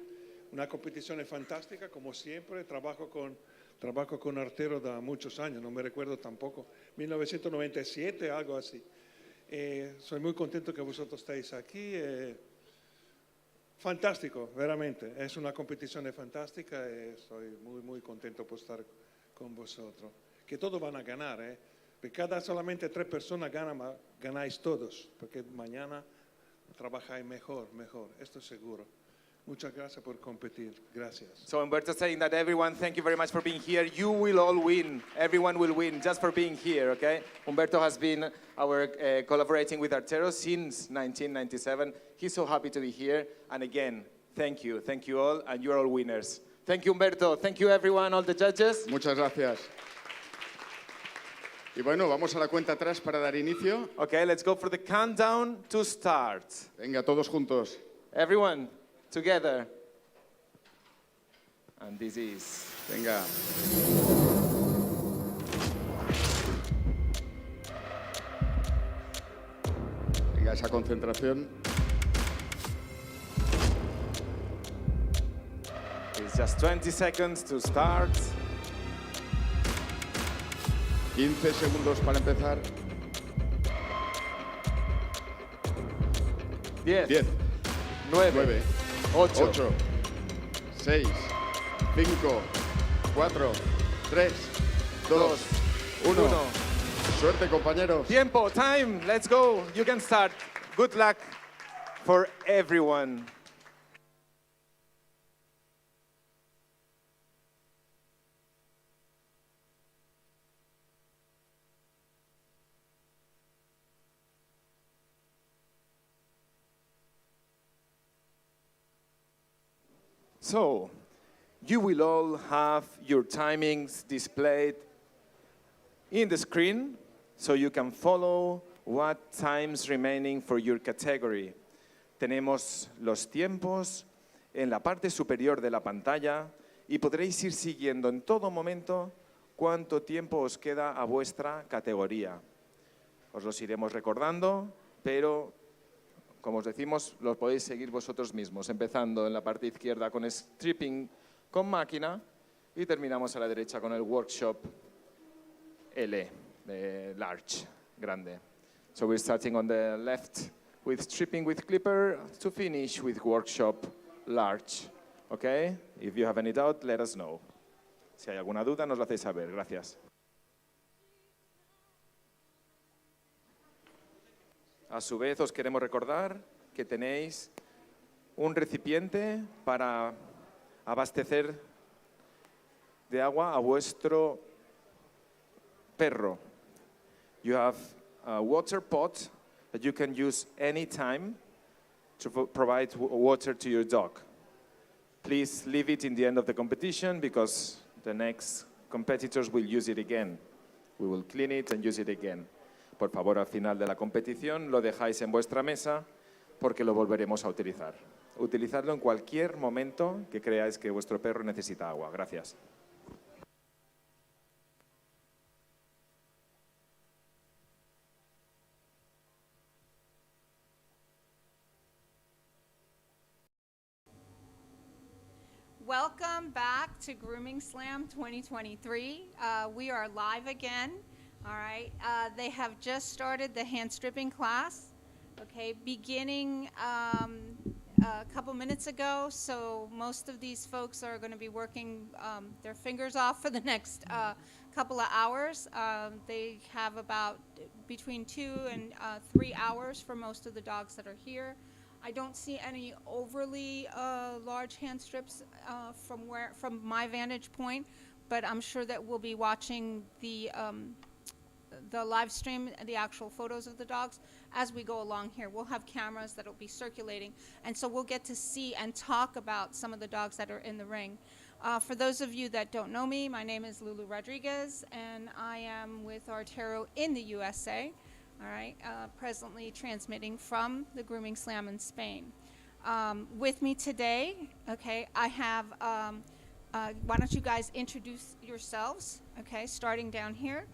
Una competición fantástica, como siempre. Trabajo con Artero de muchos años, no me recuerdo tampoco. 1997, algo así. Soy muy contento que vosotros estéis aquí. Fantástico, veramente. Es una competición fantástica y estoy muy, muy contento por estar con vosotros. Que todos van a ganar, ¿eh? Porque solamente 3 personas ganan, ganáis todos, porque mañana trabajáis mejor, esto es seguro. Muchas gracias por competir. Gracias. So Humberto saying that everyone, thank you very much for being here. You will all win. Everyone will win just for being here, okay? Humberto has been collaborating with Artero since 1997. He's so happy to be here. And again, thank you all, and you're all winners. Thank you, Humberto. Thank you, everyone, all the judges. Muchas gracias. Y bueno, vamos a la cuenta atrás para dar inicio. Okay, let's go for the countdown to start. Venga, todos juntos. Everyone, together. And this is... Venga. Venga, esa concentración. It's just 20 seconds to start. 15 segundos para empezar. 10, 9, 8, 6, 5, 4, 3, 2, 1. Suerte, compañeros. Tiempo, time, let's go. You can start. Good luck for everyone. So, you will all have your timings displayed in the screen so you can follow what time's remaining for your category. Tenemos los tiempos en la parte superior de la pantalla y podréis ir siguiendo en todo momento cuánto tiempo os queda a vuestra categoría. Os los iremos recordando, pero como os decimos, los podéis seguir vosotros mismos, empezando en la parte izquierda con stripping con máquina y terminamos a la derecha con el workshop L, large, grande. So we're starting on the left with stripping with clipper to finish with workshop large. Okay? If you have any doubt, let us know. Si hay alguna duda, nos lo hacéis saber. Gracias. A su vez, os queremos recordar que tenéis un recipiente para abastecer de agua a vuestro perro. You have a water pot that you can use anytime to provide water to your dog. Please leave it in the end of the competition because the next competitors will use it again. We will clean it and use it again. Por favor, al final de la competición lo dejáis en vuestra mesa porque lo volveremos a utilizar. Utilizadlo en cualquier momento que creáis que vuestro perro necesita agua. Gracias. Welcome back to Grooming Slam 2023. We are live again. All right. They have just started the hand stripping class. Okay, beginning a couple minutes ago. So most of these folks are going to be working their fingers off for the next couple of hours. They have about between 2 and 3 hours for most of the dogs that are here. I don't see any overly large hand strips from my vantage point, but I'm sure that we'll be watching the live stream, the actual photos of the dogs as we go along here. We'll have cameras that will be circulating, and so we'll get to see and talk about some of the dogs that are in the ring. For those of you that don't know me, my name is Lulu Rodriguez, and I am with Artero in the USA. All right, presently transmitting from the Grooming Slam in Spain. With me today, okay, I have, why don't you guys introduce yourselves, okay, starting down here.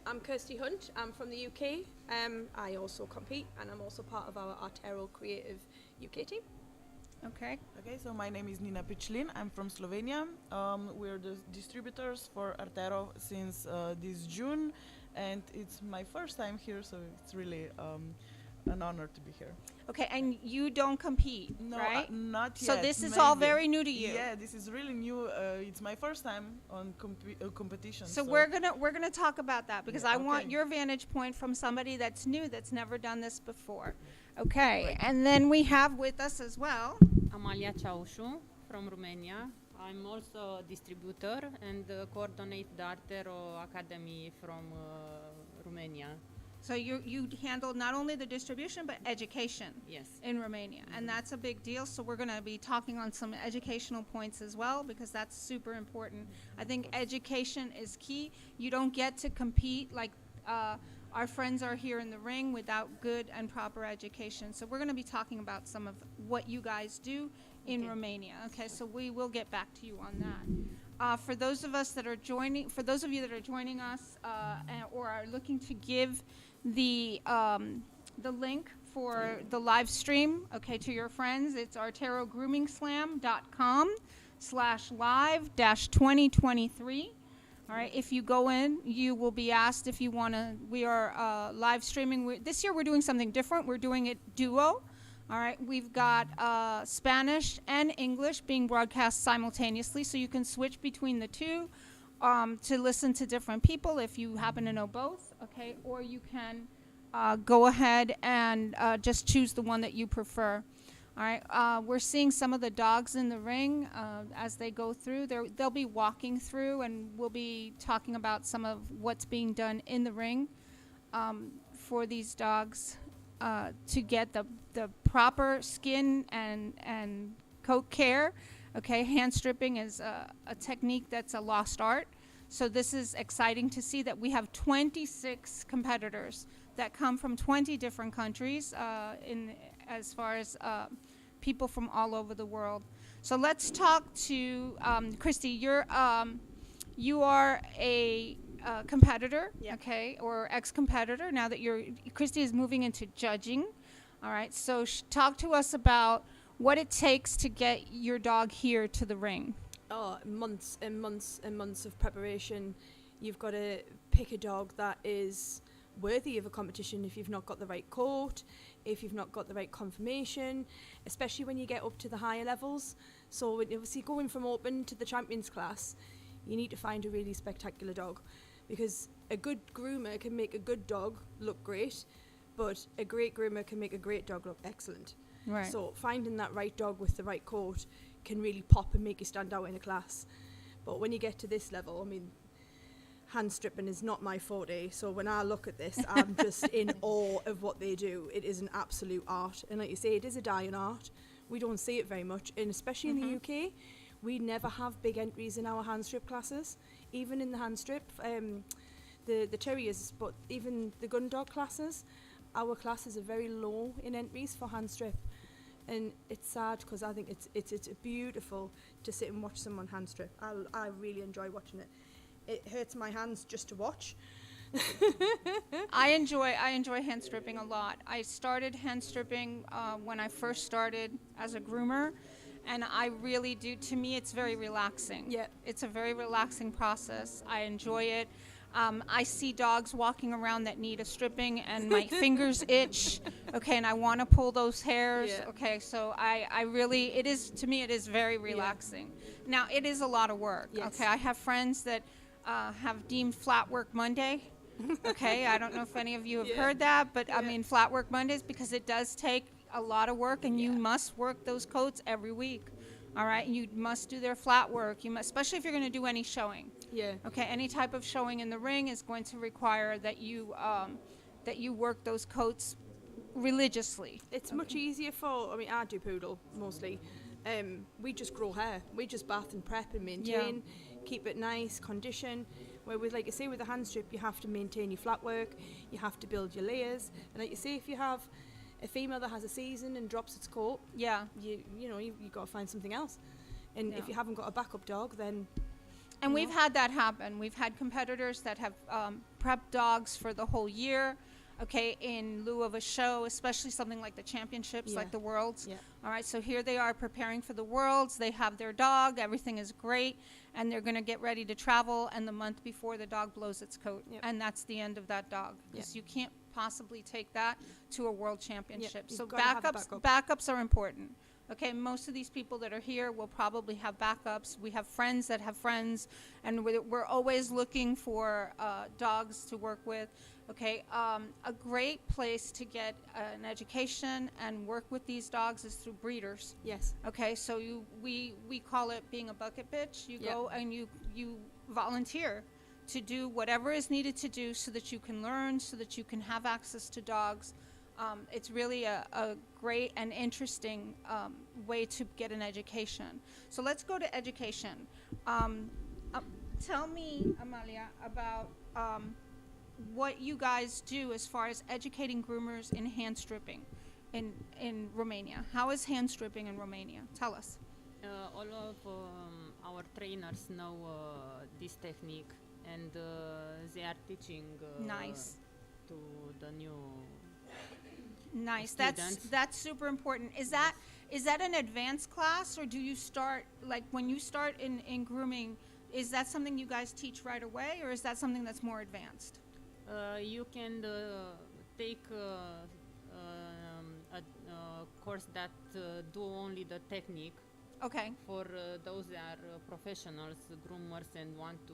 I'm Kirsty Hunt, I'm from the UK. I also compete and I'm also part of our Artero Creative UK team. Okay. Okay, so my name is Nina Pichlin, I'm from Slovenia. We're the distributors for Artero since this June. And it's my first time here, so it's really an honor to be here. Okay, and you don't compete, no, right? Not yet. So this is all very new to you. Yeah, this is really new. It's my first time on competition. So we're gonna talk about that because I want your vantage point from somebody that's new, that's never done this before. Okay, and then we have with us as well Amalia Ceaușu from Romania. I'm also a distributor and coordinate the Artero Academy from Romania. So you handle not only the distribution but education in Romania, and that's a big deal. So we're going to be talking on some educational points as well because that's super important. I think education is key. You don't get to compete like our friends are here in the ring without good and proper education. So we're going to be talking about some of what you guys do in Romania. Okay, so we will get back to you on that. For those of us that are joining, for those of you that are joining us or are looking to give the link for the live stream, okay, to your friends, it's arterogrooming.com/live-2023. All right, if you go in, you will be asked if you want to, we are live streaming. This year we're doing something different. We're doing it duo. All right, we've got Spanish and English being broadcast simultaneously, so you can switch between the two to listen to different people if you happen to know both, okay? Or you can go ahead and just choose the one that you prefer. All right, we're seeing some of the dogs in the ring as they go through. They'll be walking through, and we'll be talking about some of what's being done in the ring for these dogs to get the proper skin and coat care. Okay, hand stripping is a technique that's a lost art. So this is exciting to see that we have 26 competitors that come from 20 different countries as far as people from all over the world. So let's talk to Christy. You are a competitor, okay, or ex-competitor. Now that Christy is moving into judging. All right. So talk to us about what it takes to get your dog here to the ring. Oh, months and months and months of preparation. You've got to pick a dog that is worthy of a competition if you've not got the right coat, if you've not got the right conformation, especially when you get up to the higher levels. So obviously going from open to the champions class, you need to find a really spectacular dog, because a good groomer can make a good dog look great, but a great groomer can make a great dog look excellent. Right. So finding that right dog with the right coat can really pop and make you stand out in a class. But when you get to this level, I mean, hand stripping is not my forte, so when I look at this, I'm just in awe of what they do. It is an absolute art, and like you say, it is a dying art. We don't see it very much, and especially in the UK, we never have big entries in our hand strip classes. Even in the hand strip, the terriers, but even the gun dog classes, our classes are very low in entries for hand strip. And it's sad because I think it's beautiful to sit and watch someone hand strip. I really enjoy watching it. It hurts my hands just to watch. I enjoy hand stripping a lot. I started hand stripping when I first started as a groomer, and I really do. To me, it's very relaxing. Yeah, it's a very relaxing process. I enjoy it. I see dogs walking around that need a stripping, and my fingers itch. Okay, and I want to pull those hairs. Yeah. Okay, so I really, it is, to me, it is very relaxing. Now, it is a lot of work. Yes. Okay, I have friends that have deemed Flat Work Monday. Okay, I don't know if any of you have heard that, but I mean Flat Work Mondays, because it does take a lot of work, and you must work those coats every week. All right, you must do their flat work. You must, especially if you're going to do any showing. Yeah. Okay, any type of showing in the ring is going to require that you work those coats religiously. It's much easier for, I mean, I do poodle mostly. We just grow hair. We just bath and prep and maintain, keep it nice, condition. Where with, like you say, with the hand strip, you have to maintain your flat work, you have to build your layers. And like you say, if you have a female that has a season and drops its coat, you know, you've got to find something else. And if you haven't got a backup dog, then... And we've had that happen. We've had competitors that have prepped dogs for the whole year, okay, in lieu of a show, especially something like the championships, like the Worlds. Yeah. All right, so here they are preparing for the Worlds. They have their dog. Everything is great. And they're going to get ready to travel. And the month before, the dog blows its coat. Yep. And that's the end of that dog. Because you can't possibly take that to a world championship. You've So gotta have a backups are important. Okay, most of these people that are here will probably have backups. We have friends that have friends, and we're always looking for dogs to work with. Okay, a great place to get an education and work with these dogs is through breeders. Yes. Okay, so we call it being a bucket bitch. You go and you volunteer to do whatever is needed to do so that you can learn, so that you can have access to dogs. It's really a great and interesting way to get an education. So let's go to education. Tell me, Amalia, about what you guys do as far as educating groomers in hand stripping in Romania. How is hand stripping in Romania? Tell us. All of our trainers know this technique, and they are teaching nice to the new nice students. That's super important. Is that an advanced class, or do you start, like when you start in grooming, is that something you guys teach right away, or is that something that's more advanced? You can take a course that do only the technique. Okay. For those that are professionals, groomers, and want to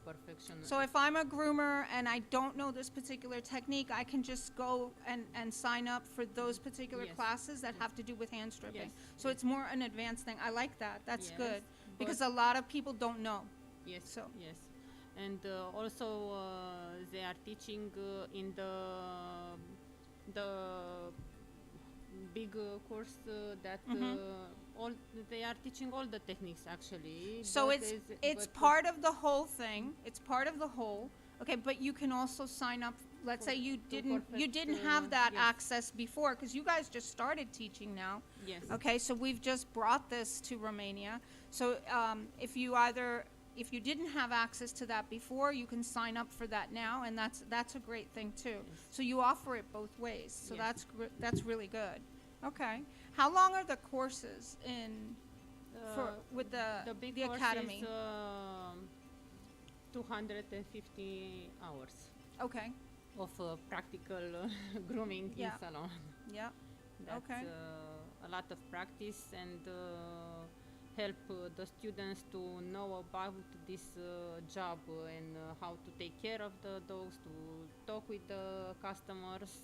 perfection. So if I'm a groomer and I don't know this particular technique, I can just go and sign up for those particular classes that have to do with hand stripping. So it's more an advanced thing. I like that. That's good. Because a lot of people don't know. Yes. So. Yes. And also they are teaching in the big course that all they are teaching all the techniques actually. So it's part of the whole thing. It's part of the whole. Okay, but you can also sign up. Let's say you didn't have that access before, because you guys just started teaching now. Yes. Okay, so we've just brought this to Romania. So if you didn't have access to that before, you can sign up for that now, and that's a great thing too. Yes. So you offer it both ways. So that's really good. Okay. How long are the courses with the academy? Is, 250 hours. Okay. Of practical grooming in salon. Yeah. That's a lot of practice and help the students to know about this job and how to take care of the dogs, to talk with the customers,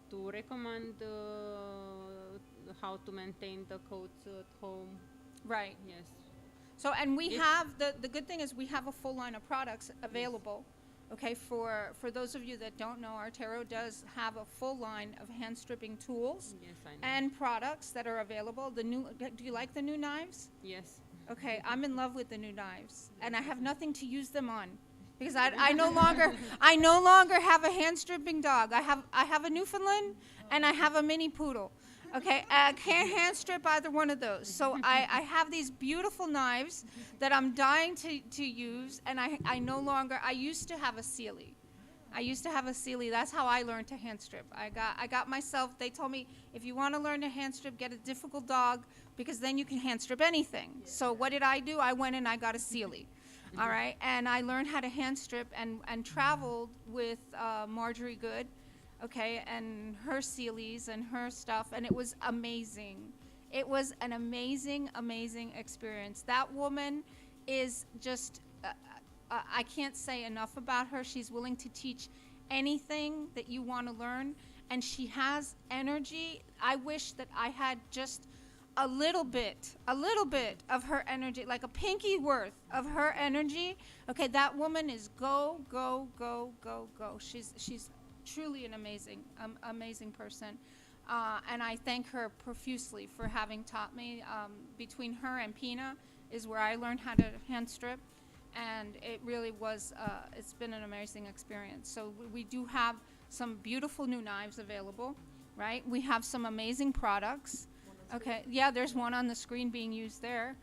to recommend how to maintain the coats at home. Right. Yes. So, and we If- have, the good thing is we have a full line of products available. Okay, for those of you that don't know, Artero does have a full line of hand stripping tools Yes, I know. and products that are available. Do you like the new knives? Yes. Okay, I'm in love with the new knives, and I have nothing to use them on, because I no longer have a hand stripping dog. I have a Newfoundland and I have a mini poodle. Okay, I can't hand strip either one of those. So I have these beautiful knives that I'm dying to use, and I used to have a Sealy. That's how I learned to hand strip. I got myself, they told me, if you want to learn to hand strip, get a difficult dog, because then you can hand strip anything. So what did I do? I went and I got a Sealy. All right, and I learned how to hand strip and traveled with Marjorie Good, okay, and her Sealies and her stuff, and it was amazing. It was an amazing, amazing experience. That woman is just, I can't say enough about her. She's willing to teach anything that you want to learn, and she has energy. I wish that I had just a little bit of her energy, like a pinky worth of her energy. Okay, that woman is go, go, go, go, go. She's truly an amazing person. And I thank her profusely for having taught me. Between her and Pina is where I learned how to hand strip. And it really was, it's been an amazing experience. So we do have some beautiful new knives available, right? We have some amazing products. Okay, yeah, there's one on the screen being used there.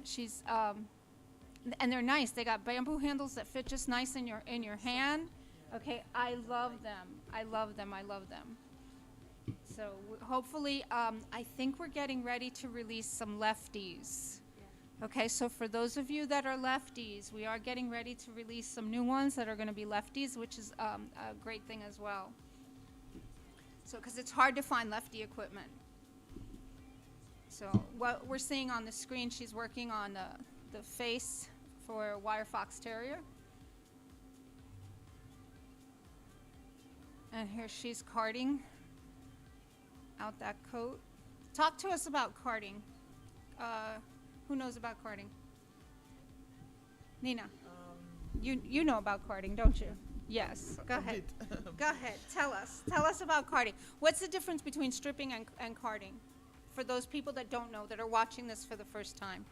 She's, and they're nice. They got bamboo handles that fit just nice in your hand. Okay, I love them. I love them. So hopefully, I think we're getting ready to release some lefties. Okay, so for those of you that are lefties, we are getting ready to release some new ones that are going to be lefties, which is a great thing as well. So, because it's hard to find lefty equipment. So what we're seeing on the screen, she's working on the face for Wire Fox Terrier. And here she's carding out that coat. Talk to us about carding. Who knows about carding? Nina, you know about carding, don't you? Yes, go ahead. Go ahead, tell us about carding. What's the difference between stripping and carding? For those people that don't know, that are watching this for the first time.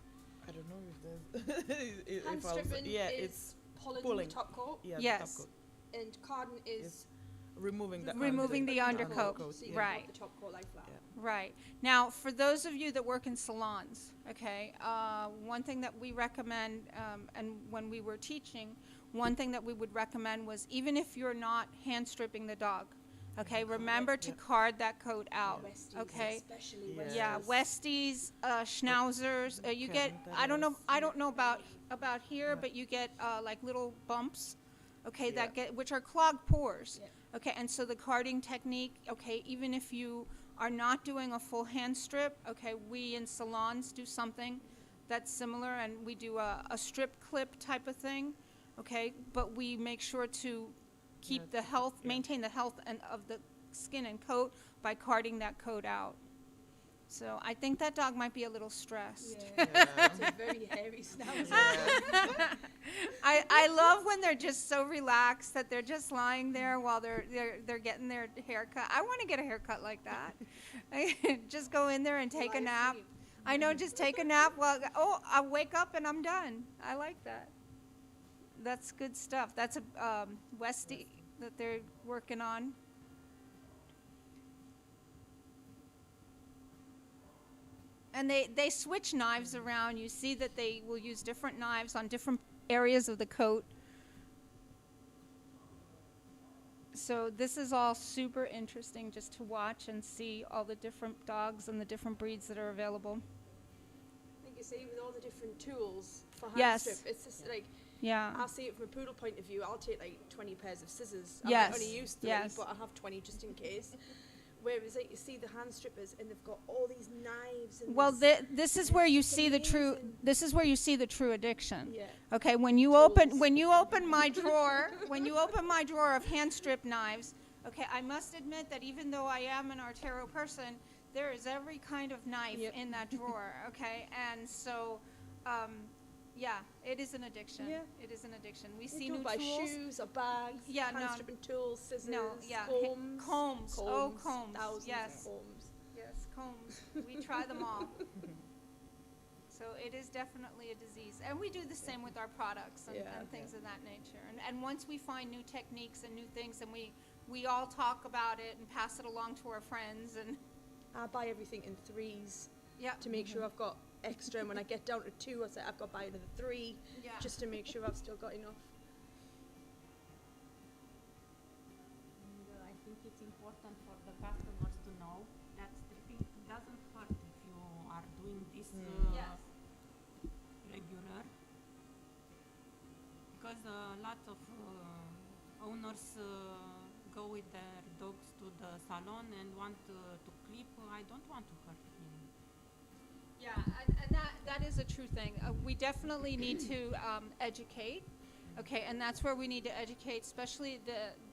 I don't know if there's... Hand stripping it's pulling the top coat. Yeah, yes. the top coat. And carding is removing the undercoat. So you right. put the top coat like that. Yeah. Right. Now, for those of you that work in salons, okay, one thing that we recommend, and when we were teaching, one thing that we would recommend was, even if you're not hand stripping the dog, okay, remember to card that coat out. Westies, okay. especially Yeah, Westies, Schnauzers. You get, I don't know about here, but you get like little bumps, okay, that get, which are clogged pores. Okay, and so the carding technique, okay, even if you are not doing a full hand strip, okay, we in salons do something that's similar, and we do a strip clip type of thing, okay, but we make sure to keep the health, maintain the health of the skin and coat by carding that coat out. So I think that dog might be a little stressed. Yeah. It's a very hairy schnauzer. I love when they're just so relaxed that they're just lying there while they're getting their haircut. I want to get a haircut like that. Just go in there and take a nap. I know, just take a nap while, I wake up and I'm done. I like that. That's good stuff. That's a Westie that they're working on. And they switch knives around. You see that they will use different knives on different areas of the coat. So this is all super interesting just to watch and see all the different dogs and the different breeds that are available. I think you see with all the different tools for hand Yes. strip, it's just like, Yeah. I'll see it from a poodle point of view. I'll take like 20 pairs of scissors. I Yes. might only use 3, Yes. but I'll have 20 just in case. Whereas like, you see the hand strippers and they've got all these knives. And Well, this is where you see the true. This is where you see the true addiction. Yeah. Okay, when you open my drawer, when you open my drawer of hand strip knives, okay, I must admit that even though I am an Artero person, there is every kind of knife in that drawer, okay? And so, yeah, it is an addiction. Yeah. It is an addiction. We You see don't new buy tools. shoes or bags, Yeah, hand stripping tools, scissors, combs. combs. Oh, combs. Thousands Yes. of combs. Yes, combs. We try them all. So it is definitely a disease. And we do the same with our products and things of that nature. And once we find new techniques and new things, and we all talk about it and pass it along to our friends. And I buy everything in threes to make sure I've got extra. And when I get down to 2, I say I've got to buy another 3 just to make sure I've still got enough. And I think it's important for the customers to know that stripping doesn't hurt if you are doing this regular. Because lots of owners go with their dogs to the salon and want to clip. I don't want to hurt him. Yeah, and that is a true thing. We definitely need to educate, okay, and that's where we need to educate, especially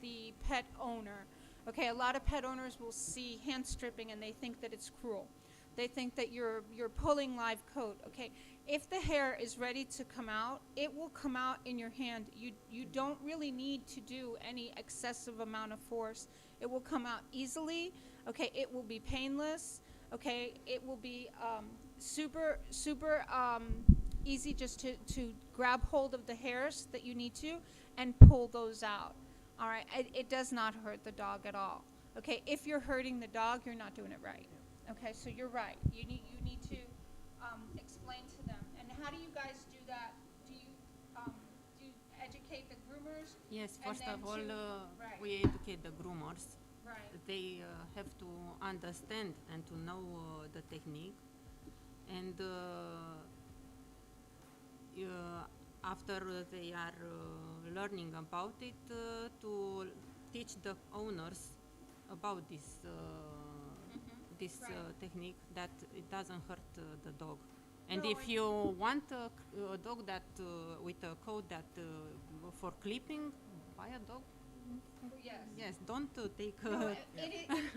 the pet owner. Okay, a lot of pet owners will see hand stripping and they think that it's cruel. They think that you're pulling live coat. Okay, if the hair is ready to come out, it will come out in your hand. You don't really need to do any excessive amount of force. It will come out easily. Okay, it will be painless. Okay, it will be super easy just to grab hold of the hairs that you need to and pull those out. All right, it does not hurt the dog at all. Okay, if you're hurting the dog, you're not doing it right. Okay, so you're right. You need to explain to them. And how do you guys do that? Do you educate the groomers? Yes, And first then of all, right. we educate the groomers. Right. They have to understand and to know the technique. And after they are learning about it, to teach the owners about this technique, that it doesn't hurt the dog. And No, if you want a dog that with a coat that for clipping, buy a dog. Yes. Yes, don't take. No,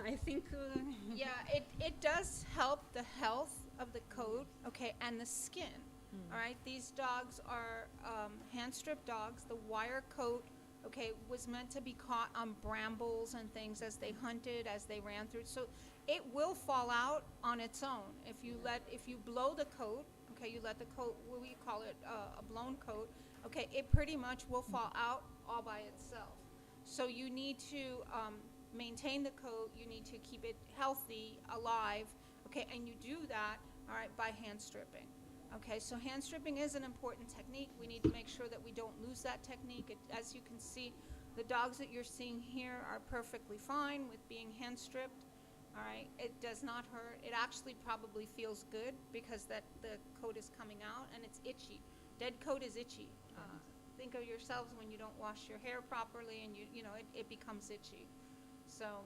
I think. It does help the health of the coat, okay, and the skin. All right, these dogs are hand strip dogs. The wire coat, okay, was meant to be caught on brambles and things as they hunted, as they ran through. So it will fall out on its own if you blow the coat. Okay, you let the coat, we call it a blown coat. Okay, it pretty much will fall out all by itself. So you need to maintain the coat. You need to keep it healthy, alive. Okay, and you do that, all right, by hand stripping. Okay, so hand stripping is an important technique. We need to make sure that we don't lose that technique. As you can see, the dogs that you're seeing here are perfectly fine with being hand stripped. All right, it does not hurt. It actually probably feels good because the coat is coming out and it's itchy. Dead coat is itchy. Think of yourselves when you don't wash your hair properly and it becomes itchy. So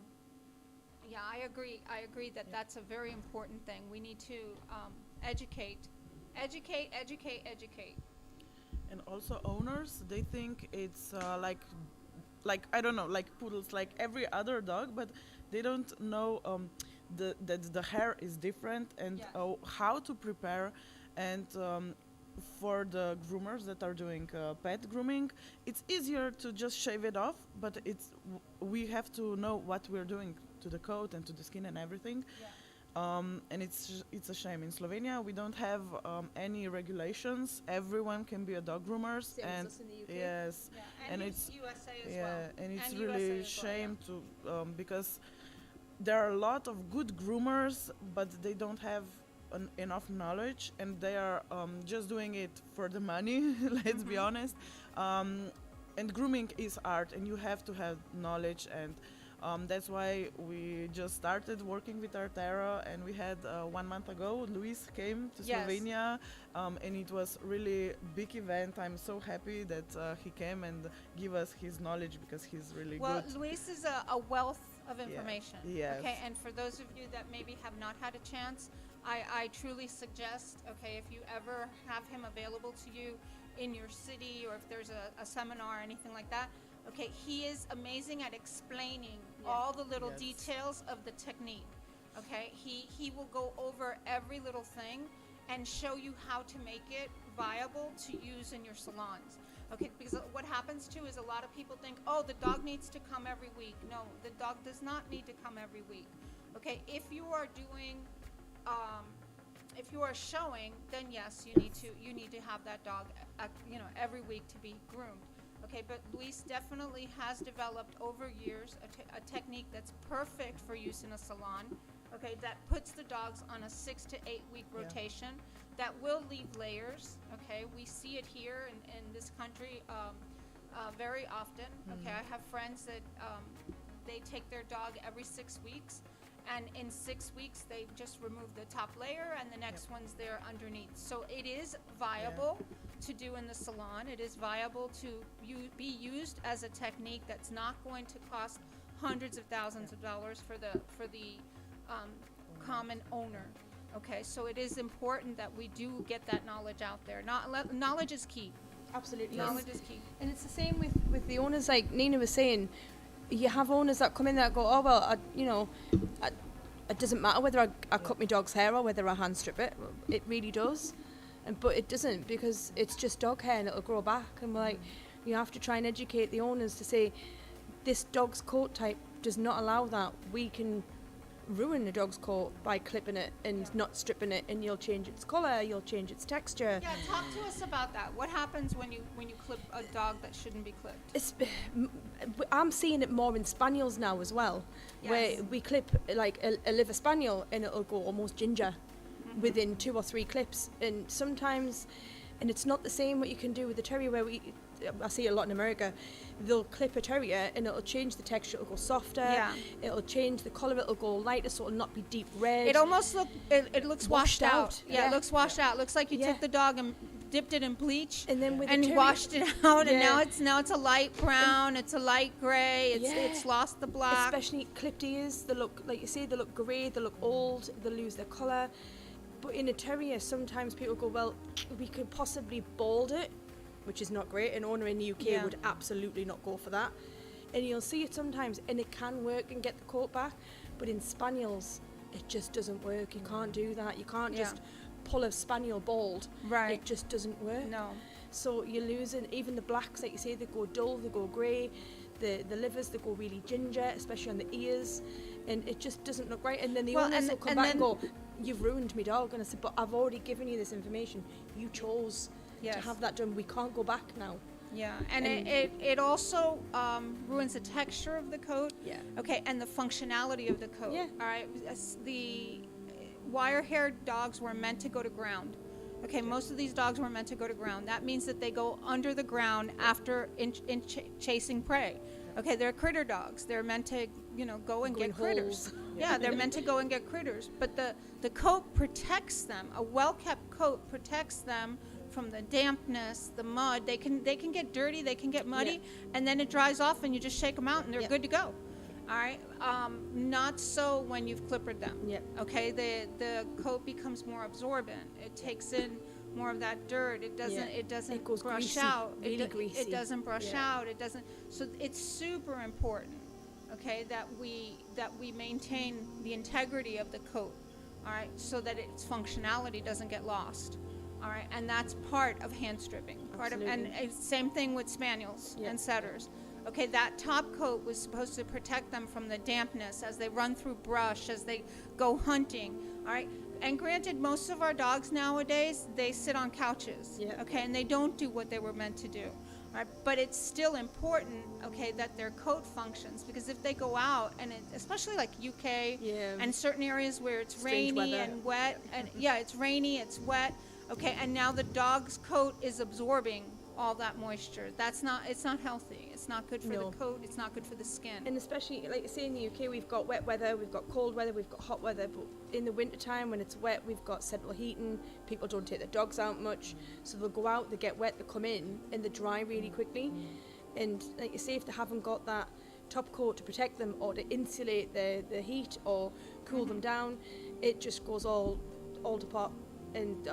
yeah, I agree that that's a very important thing. We need to educate. And also owners, they think it's like I don't know, like poodles, like every other dog, but they don't know that the hair is different and how to prepare. And for the groomers that are doing pet grooming, it's easier to just shave it off, but we have to know what we're doing to the coat and to the skin and everything. And it's a shame. In Slovenia, we don't have any regulations. Everyone can be a dog groomer, and us in the UK. yes, and it's USA as well. and it's And really USA as well, shame to because there are a lot of good groomers, but they don't have enough knowledge, and they are just doing it for the money. Let's be honest. And grooming is art, and you have to have knowledge and. That's why we just started working with Artero, and we had 1 month ago, Luis came to Slovenia, and it was really big event. I'm so happy that he came and give us his knowledge because he's really good. Well, Luis is a wealth of information. Yes. Okay, and for those of you that maybe have not had a chance, I truly suggest, okay, if you ever have him available to you in your city or if there's a seminar or anything like that, okay, he is amazing at explaining all the little details of the technique. Okay, he will go over every little thing and show you how to make it viable to use in your salons. Okay, because what happens too is a lot of people think, oh, the dog needs to come every week. No, the dog does not need to come every week. Okay, if you are doing, if you are showing, then yes, you need to have that dog, every week to be groomed. Okay, but Luis definitely has developed over years a technique that's perfect for use in a salon. Okay, that puts the dogs on a 6 to 8 week rotation. That will leave layers. Okay, we see it here in this country very often. Okay, I have friends that they take their dog every 6 weeks, and in 6 weeks they just remove the top layer, and the next one's there underneath. So it is viable to do in the salon. It is viable to be used as a technique that's not going to cost hundreds of thousands of dollars for the common owner. Okay, so it is important that we do get that knowledge out there. Knowledge is key. Absolutely. Knowledge is key. And it's the same with the owners, like Nina was saying. You have owners that come in that go, oh, well, it doesn't matter whether I cut my dog's hair or whether I hand strip it. It really does. But it doesn't, because it's just dog hair and it'll grow back. And we're like, you have to try and educate the owners to say, this dog's coat type does not allow that. We can ruin a dog's coat by clipping it and not stripping it, and you'll change its colour, you'll change its texture. Yeah, talk to us about that. What happens when you clip a dog that shouldn't be clipped? I'm seeing it more in spaniels now as well, where we clip like a liver spaniel and it'll go almost ginger within 2 or 3 clips, and sometimes, and it's not the same what you can do with the terrier, where I see it a lot in America. They'll clip a terrier and it'll change the texture, it'll go softer, it'll change the colour, it'll go lighter, so it'll not be deep red. It almost looks washed out. Yeah, it looks washed out. It looks like you took the dog and dipped it in bleach and then washed it out, and now it's a light brown, it's a light grey, it's lost the black. Especially clipped ears, they look, like you say, they look grey, they look old, they lose their colour. But in a terrier, sometimes people go, well, we could possibly bald it, which is not great. An owner in the UK would absolutely not go for that. And you'll see it sometimes, and it can work and get the coat back. But in spaniels, it just doesn't work. You can't do that. You can't just pull a spaniel bald. Right. It just doesn't work. No. So you're losing, even the blacks, like you say, they go dull, they go grey. The livers, they go really ginger, especially on the ears. And it just doesn't look right. And then the owners will come back and go, you've ruined me dog. And I said, but I've already given you this information. You chose to have that done. We can't go back now. Yeah, and it also ruins the texture of the coat. Yeah. Okay, and the functionality of the coat. Yeah. All right. The wire-haired dogs were meant to go to ground. Okay, most of these dogs were meant to go to ground. That means that they go under the ground after chasing prey. Okay, they're critter dogs. They're meant to, go and get critters. Yeah, they're meant to go and get critters. But the coat protects them. A well-kept coat protects them from the dampness, the mud. They can get dirty, they can get muddy, and then it dries off and you just shake them out and they're good to go. All right, not so when you've clippered them. Okay, the coat becomes more absorbent. It takes in more of that dirt. It doesn't brush greasy, out. really greasy. It doesn't brush out. It doesn't. So it's super important. Okay, that we maintain the integrity of the coat. All right, so that its functionality doesn't get lost. All right, and that's part of hand stripping. And same thing with spaniels and setters. Okay, that top coat was supposed to protect them from the dampness as they run through brush, as they go hunting. All right, and granted, most of our dogs nowadays, they sit on couches. Okay, and they don't do what they were meant to do. All right, but it's still important, okay, that their coat functions, because if they go out, and especially like UK and certain areas where it's rainy and wet, and it's rainy, it's wet. Okay, and now the dog's coat is absorbing all that moisture. It's not healthy. It's not good for the coat. It's not good for the skin. And especially, like you say, in the UK, we've got wet weather, we've got cold weather, we've got hot weather. But in the winter time, when it's wet, we've got central heating. People don't take their dogs out much, so they'll go out, they get wet, they come in, and they dry really quickly. And like you say, if they haven't got that top coat to protect them or to insulate the heat or cool them down, it just goes all to pot. And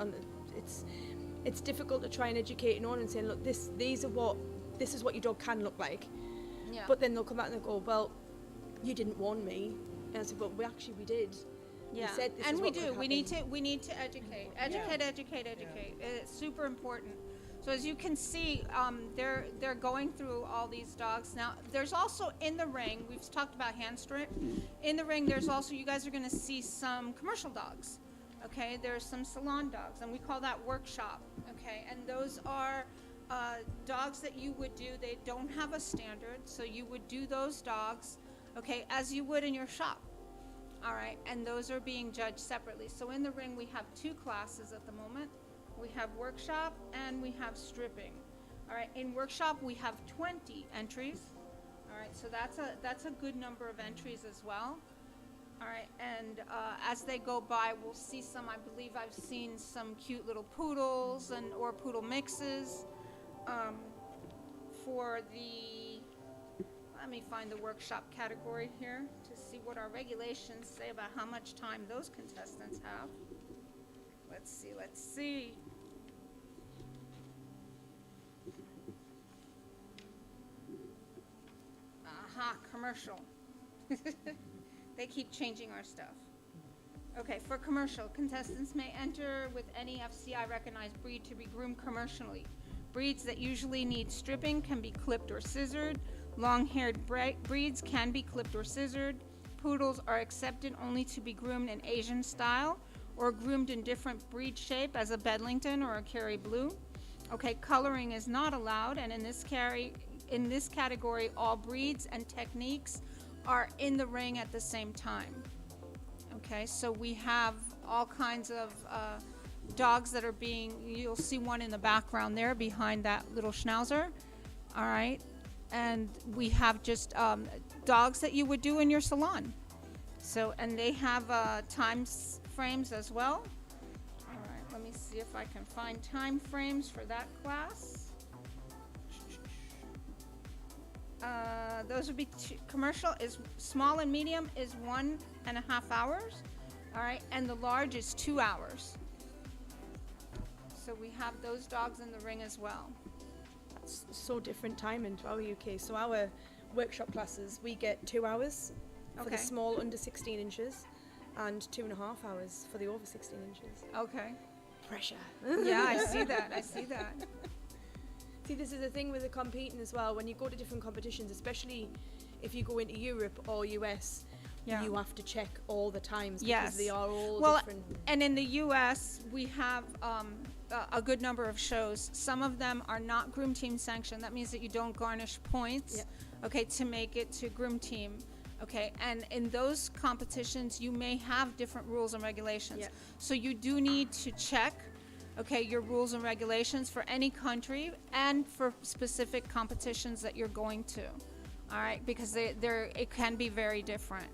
it's difficult to try and educate an owner and saying, look, this is what your dog can look like. But then they'll come back and they'll go, well, you didn't warn me. And I said, well, we did. Yeah, We said this and is we what do. could We need to educate. It's super important. So as you can see, they're going through all these dogs. Now, there's also in the ring, we've talked about hand strip. In the ring, there's also, you guys are going to see some commercial dogs. Okay, there's some salon dogs, and we call that workshop. Okay, and those are dogs that you would do. They don't have a standard, so you would do those dogs, okay, as you would in your shop. All right, and those are being judged separately. So in the ring, we have 2 classes at the moment. We have workshop and we have stripping. All right, in workshop, we have 20 entries. All right, so that's a good number of entries as well. All right, and as they go by, we'll see some, I believe I've seen some cute little poodles or poodle mixes. For the, let me find the workshop category here to see what our regulations say about how much time those contestants have. Let's see. Aha, commercial. They keep changing our stuff. Okay, for commercial, contestants may enter with any FCI recognized breed to be groomed commercially. Breeds that usually need stripping can be clipped or scissored. Long-haired breeds can be clipped or scissored. Poodles are accepted only to be groomed in Asian style or groomed in different breed shape as a Bedlington or a Kerry Blue. Okay, coloring is not allowed, and in this category, all breeds and techniques are in the ring at the same time. Okay, so we have all kinds of dogs that are being, you'll see one in the background there behind that little schnauzer. All right, and we have just dogs that you would do in your salon. So, and they have time frames as well. All right, let me see if I can find time frames for that class. Those would be commercial is small and medium is 1.5 hours. All right, and the large is 2 hours. So we have those dogs in the ring as well. That's so different timing to our UK. So our workshop classes, we get 2 hours for Okay. the small under 16 inches and 2.5 hours for the over 16 inches. Okay. Pressure. Yeah, I see that. See, this is the thing with the competing as well. When you go to different competitions, especially if you go into Europe or US, Yeah. you have to check all the times Yes. because they are all well, different. and in the U.S., we have a good number of shows. Some of them are not groom team sanctioned. That means that you don't garnish points, okay, to make it to groom team. Okay, and in those competitions, you may have different rules and regulations. So you do need to check, okay, your rules and regulations for any country and for specific competitions that you're going to. All right, because it can be very different.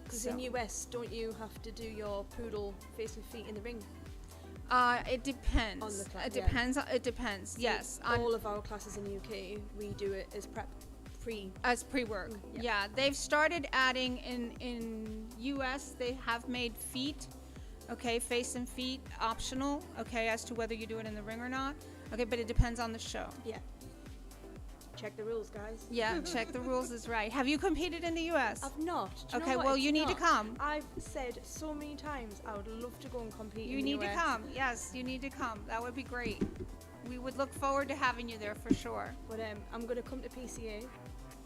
Because in US, don't you have to do your poodle face and feet in the ring? It depends. On the class, It depends. It depends. Yes. All of our classes in UK, we do it as pre-work. Yeah, they've started adding in US. They have made feet, okay, face and feet optional, okay, as to whether you do it in the ring or not. Okay, but it depends on the show. Yeah. Check the rules, guys. Yeah, check the rules is right. Have you competed in the US? I've not. Do you know Okay, what? well, It's you need to not. come. I've said so many times I would love to go and compete You in the need to US. come. Yes, you need to come. That would be great. We would look forward to having you there for sure. But I'm going to come to PCA.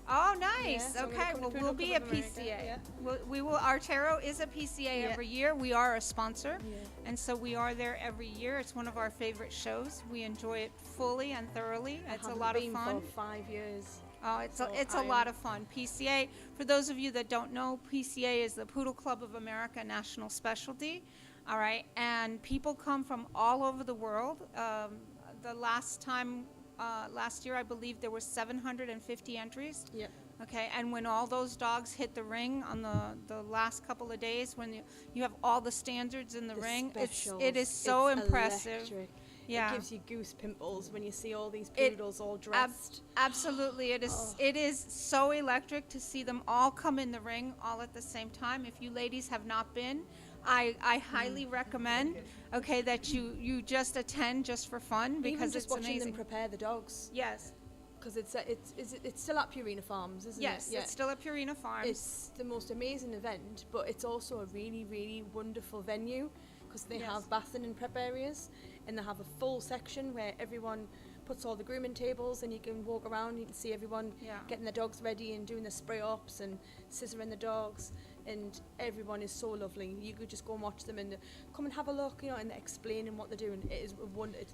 Oh, nice. Yeah, so I'm gonna okay, come well, to we'll Poodle be Club at of America, PCA. yeah. We will. Artero is a PCA every year. We are a sponsor, and so we are there every year. It's one of our favorite shows. We enjoy it fully and thoroughly. It's a lot of fun. For 5 years. Oh, it's a lot of fun. PCA, for those of you that don't know, PCA is the Poodle Club of America National Specialty. All right, and people come from all over the world. The last year, I believe there were 750 entries. Yep. Okay, and when all those dogs hit the ring on the last couple of days, when you have all the standards in the ring, it is so impressive. Electric. Yeah. It gives you goose pimples when you see all these poodles all dressed. Absolutely, it is. It is so electric to see them all come in the ring all at the same time. If you ladies have not been, I highly recommend. Okay, that you just attend just for fun because Even just it's watching amazing. them prepare the dogs. Yes. because it's still at Purina Farms, isn't Yes, it? Yeah. it's still at Purina Farms. It's the most amazing event, but it's also a really, really wonderful venue because they have bathing and prep areas, and they have a full section where everyone puts all the grooming tables, and you can walk around, you can see everyone getting their dogs ready and doing the spray ops and scissoring the dogs, and everyone is so lovely. You could just go and watch them and come and have a look, you know, and explaining what they're doing. It's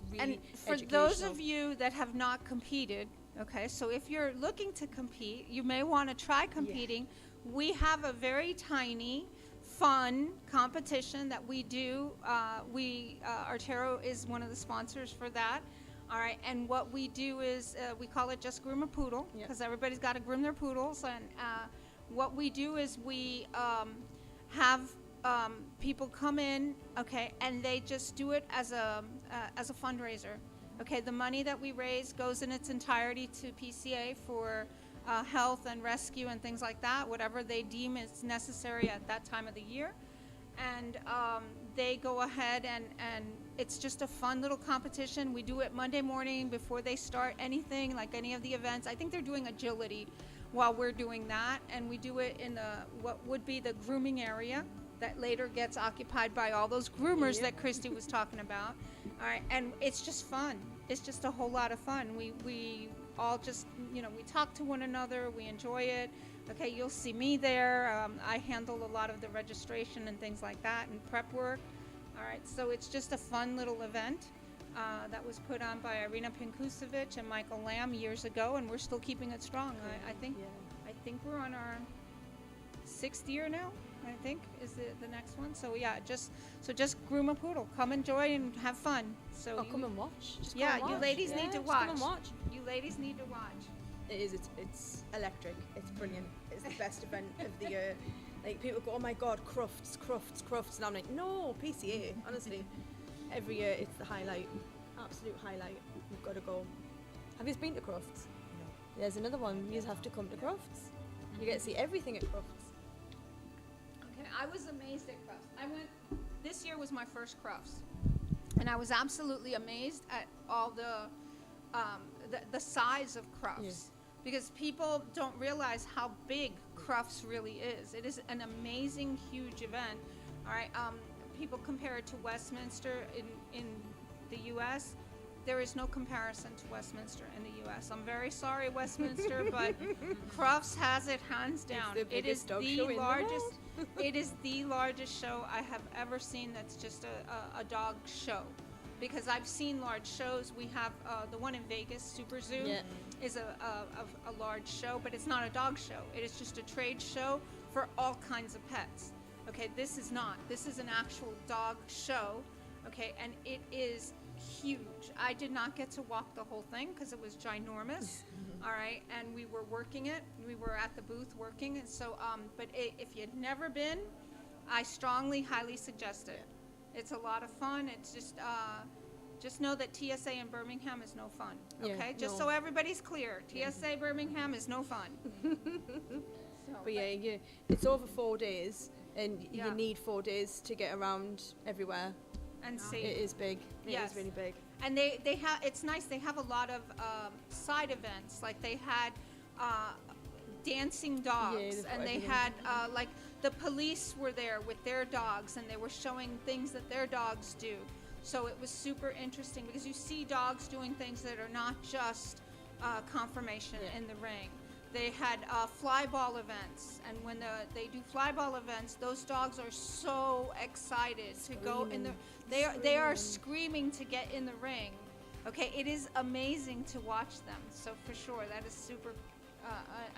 really And for those of you that have not competed, okay, so if you're looking to compete, you may want to try competing. We have a very tiny, fun competition that we do. Artero is one of the sponsors for that. All right, and what we do is we call it Just Groom a Poodle, because everybody's got to groom their poodles. And what we do is we have people come in, okay, and they just do it as a fundraiser. Okay, the money that we raise goes in its entirety to PCA for health and rescue and things like that, whatever they deem is necessary at that time of the year. And they go ahead and it's just a fun little competition. We do it Monday morning before they start anything, like any of the events. I think they're doing agility while we're doing that, and we do it in what would be the grooming area that later gets occupied by all those groomers that Christy was talking about. All right, and it's just fun. It's just a whole lot of fun. We all just, you know, we talk to one another, we enjoy it. Okay, you'll see me there. I handle a lot of the registration and things like that and prep work. All right, so it's just a fun little event that was put on by Irina Pinkusevich and Michael Lamb years ago, and we're still keeping it strong. I think we're on our 6th year now, I think, is the next one. So yeah, just groom a poodle. Come enjoy and have fun. So come and watch. Just yeah, come and you watch. ladies need to just watch. Come and watch. You ladies need to watch. It is. It's electric. It's brilliant. It's the best event of the year. Like, people go, oh my God, Crufts, and I'm like, no, PCA. Honestly, every year it's the highlight, absolute highlight. You've got to go. Have you been to Crufts? No. There's another one. You just have to come to Crufts. You get to see everything at Crufts. Okay, I was amazed at Crufts. This year was my first Crufts, and I was absolutely amazed at all the size of Crufts. Because people don't realize how big Crufts really is. It is an amazing, huge event. All right, people compare it to Westminster in the U.S. There is no comparison to Westminster in the U.S. I'm very sorry, Westminster, but Crufts has it hands down. It is the largest. It is the largest show I have ever seen. That's just a dog show. Because I've seen large shows. We have the one in Vegas, Super Zoo, is a large show, but it's not a dog show. It is just a trade show for all kinds of pets. Okay, this is not. This is an actual dog show. Okay, and it is huge. I did not get to walk the whole thing because it was ginormous. All right, and we were working it. We were at the booth working, and so. But if you'd never been, I strongly, highly suggest it. It's a lot of fun. It's just know that TSA in Birmingham is no fun. Okay, so everybody's clear. TSA Birmingham is no fun. But yeah, it's over 4 days, and you need 4 days to get around everywhere. And see, it is big. It is really big. And they have. It's nice. They have a lot of side events. Like they had dancing dogs, and they had like the police were there with their dogs, and they were showing things that their dogs do. So it was super interesting because you see dogs doing things that are not just conformation in the ring. They had fly ball events, and when they do fly ball events, those dogs are so excited to go in the. They are screaming to get in the ring. Okay, it is amazing to watch them. So for sure, that is super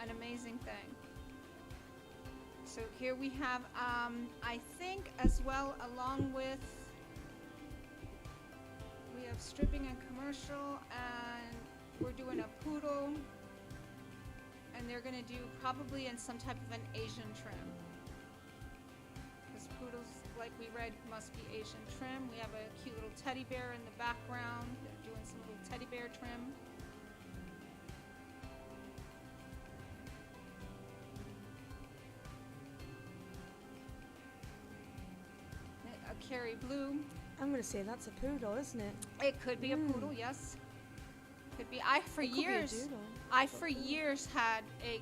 an amazing thing. So here we have, I think, as well, along with, we have stripping and commercial, and we're doing a poodle, and they're going to do probably in some type of an Asian trim. Because poodles, like we read, must be Asian trim. We have a cute little teddy bear in the background. They're doing some little teddy bear trim. Carry blue. I'm going to say that's a poodle, isn't it? It could be a poodle, yes. Could be. For years, I for years had a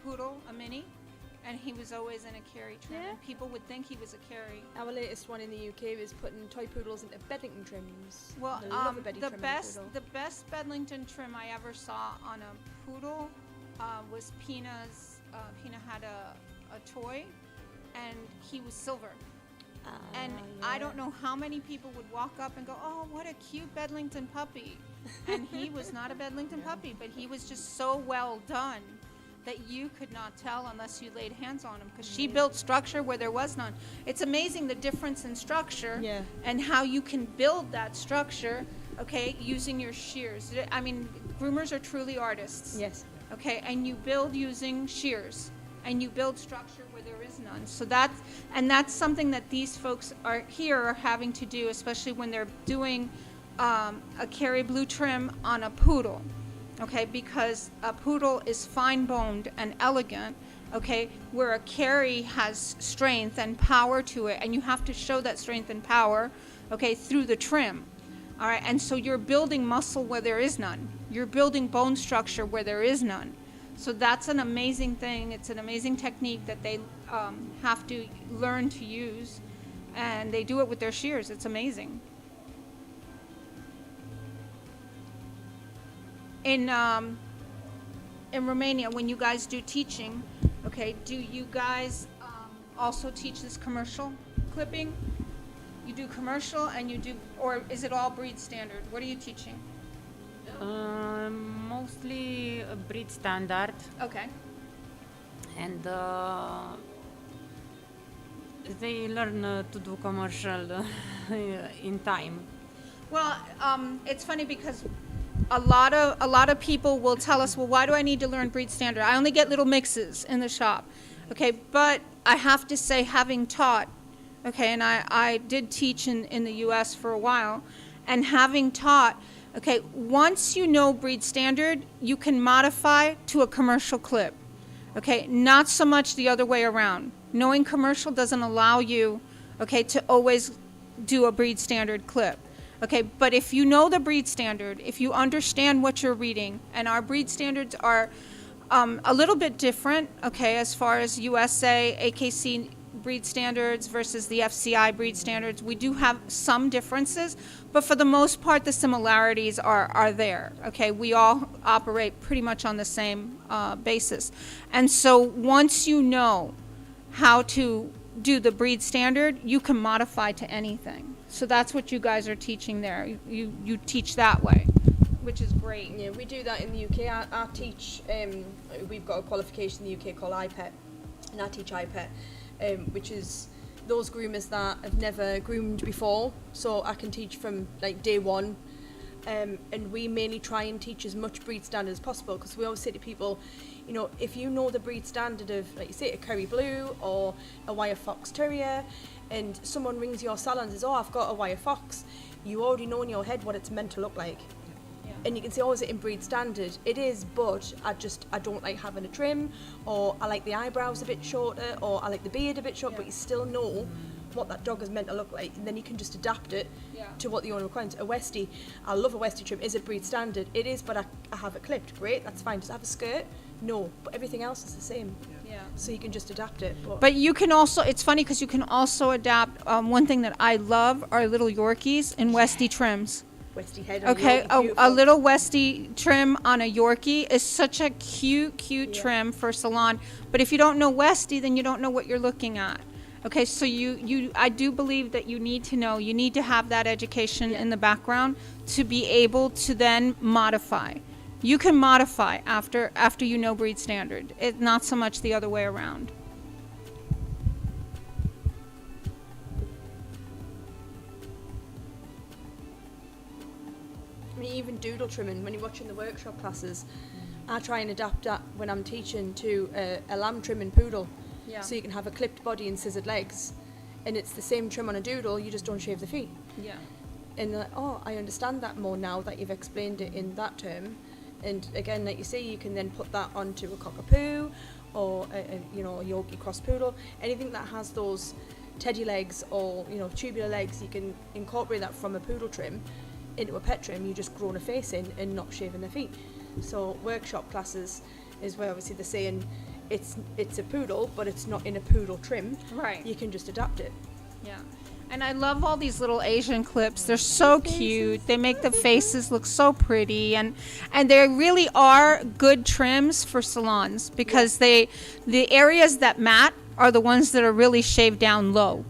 poodle, a mini, and he was always in a Kerry trim. Yeah. And people would think he was a Kerry. Our latest one in the UK is putting toy poodles into Bedlington trims. Well, I love a Beddy trim in a poodle. the best Bedlington trim I ever saw on a poodle was Pina's. Pina had a toy, and he was silver. And I don't know how many people would walk up and go, "Oh, what a cute Bedlington puppy," and he was not a Bedlington puppy, but he was just so well done that you could not tell unless you laid hands on him, because she built structure where there was none. It's amazing the difference in structure and how you can build that structure, okay, using your shears. I mean, groomers are truly artists. Yes. Okay, and you build using shears, and you build structure where there is none. So that's something that these folks are having to do, especially when they're doing a Kerry blue trim on a poodle. Okay, because a poodle is fine-boned and elegant, okay, where a Kerry has strength and power to it, and you have to show that strength and power, okay, through the trim. All right, and so you're building muscle where there is none. You're building bone structure where there is none. So that's an amazing thing. It's an amazing technique that they have to learn to use, and they do it with their shears. It's amazing. In Romania, when you guys do teaching, okay, do you guys also teach this commercial clipping? You do commercial and you do, or is it all breed standard? What are you teaching? Mostly breed standard. Okay. And they learn to do commercial in time. Well, it's funny because a lot of people will tell us, well, why do I need to learn breed standard? I only get little mixes in the shop. Okay, but I have to say, having taught, okay, and I did teach in the US for a while, and having taught, okay, once you know breed standard, you can modify to a commercial clip. Okay, not so much the other way around. Knowing commercial doesn't allow you, okay, to always do a breed standard clip. Okay, but if you know the breed standard, if you understand what you're reading, and our breed standards are a little bit different, okay, as far as USA, AKC breed standards versus the FCI breed standards, we do have some differences, but for the most part, the similarities are there, okay? We all operate pretty much on the same basis. And so once you know how to do the breed standard, you can modify to anything. So that's what you guys are teaching there. You teach that way, which is great. Yeah, we do that in the UK. I teach, we've got a qualification in the UK called IPET, and I teach IPET, which is those groomers that have never groomed before. So I can teach from like day one, and we mainly try and teach as much breed standard as possible, because we always say to people, you know, if you know the breed standard of, like you say, a Kerry Blue or a Wire Fox Terrier, and someone rings your salon and says, oh, I've got a Wire Fox, you already know in your head what it's meant to look like. Yeah. And you can say, oh, is it in breed standard? It is, but I don't like having a trim, or I like the eyebrows a bit shorter, or I like the beard a bit short, but you still know what that dog is meant to look like, and then you can just adapt it to what the owner requires. A Westie, I love a Westie trim. Is it breed standard? It is, but I have it clipped. Great, that's fine. Does it have a skirt? No, but everything else is the same. Yeah. So you can just adapt it. But you can also, it's funny because you can also adapt, one thing that I love are little Yorkies in Westie trims. Westie head. Okay, a little Westie trim on a Yorkie is such a cute trim for salon. But if you don't know Westie, then you don't know what you're looking at. Okay, so I do believe that you need to have that education in the background to be able to then modify. You can modify after you know breed standard. It's not so much the other way around. I mean, even doodle trimming, when you're watching the workshop classes, I try and adapt that when I'm teaching to a lamb trimming poodle. Yeah. So you can have a clipped body and scissored legs, and it's the same trim on a doodle, you just don't shave the feet. Yeah. And they're like, oh, I understand that more now that you've explained it in that term. And again, like you say, you can then put that onto a cockapoo or a Yorkie cross poodle. Anything that has those teddy legs or tubular legs, you can incorporate that from a poodle trim into a pet trim. You just grown a face in and not shaving their feet. So workshop classes is where obviously they're saying it's a poodle, but it's not in a poodle trim. Right. You can just adapt it. Yeah. And I love all these little Asian clips. They're so cute. They make the faces look so pretty, and they really are good trims for salons because the areas that mat are the ones that are really shaved down low.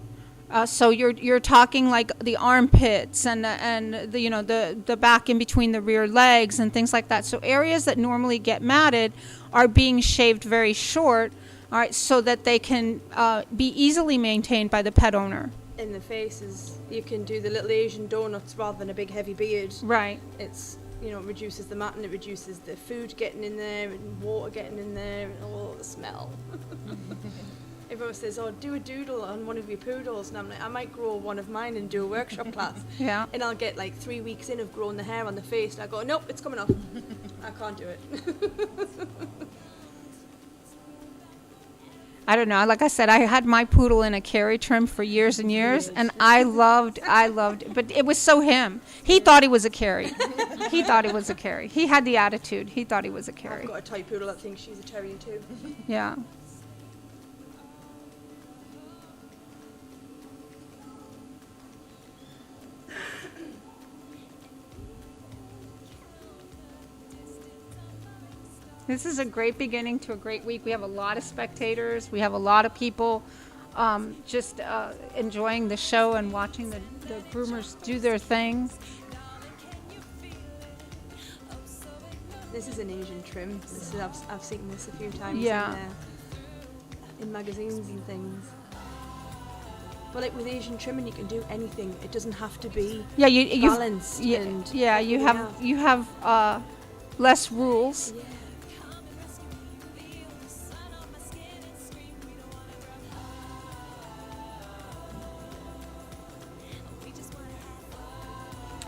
So you're talking like the armpits and the back in between the rear legs and things like that. So areas that normally get matted are being shaved very short, all right, so that they can be easily maintained by the pet owner. In the faces, you can do the little Asian donuts rather than a big heavy beard. Right. It's, it reduces the matting, it reduces the food getting in there and water getting in there and all the smell. Everyone says, oh, do a doodle on one of your poodles. And I'm like, I might grow one of mine and do a workshop class. Yeah. And I'll get like 3 weeks in of growing the hair on the face. And I go, nope, it's coming off. I can't do it. I don't know. Like I said, I had my poodle in a carry trim for years and years, and I loved, but it was so him. He thought he was a carry. He thought he was a carry. He had the attitude. He thought he was a carry. I've got a toy poodle that thinks she's a terrier too. Yeah. This is a great beginning to a great week. We have a lot of spectators. We have a lot of people just enjoying the show and watching the groomers do their thing. This is an Asian trim. I've seen this a few times in magazines and things. But like with Asian trimming, you can do anything. It doesn't have to be balanced. You have less rules. Yeah.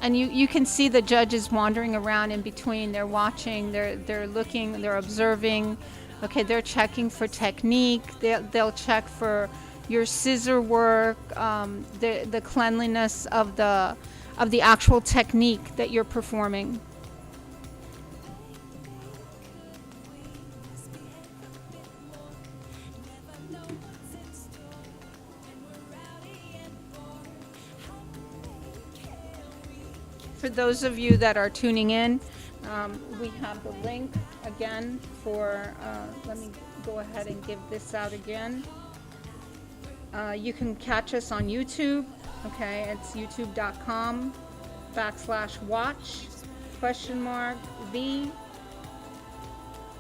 And you can see the judges wandering around in between. They're watching, they're looking, they're observing. Okay, they're checking for technique. They'll check for your scissor work, the cleanliness of the actual technique that you're performing. For those of you that are tuning in, we have the link again for, let me go ahead and give this out again. You can catch us on YouTube, okay, it's youtube.com/watch?V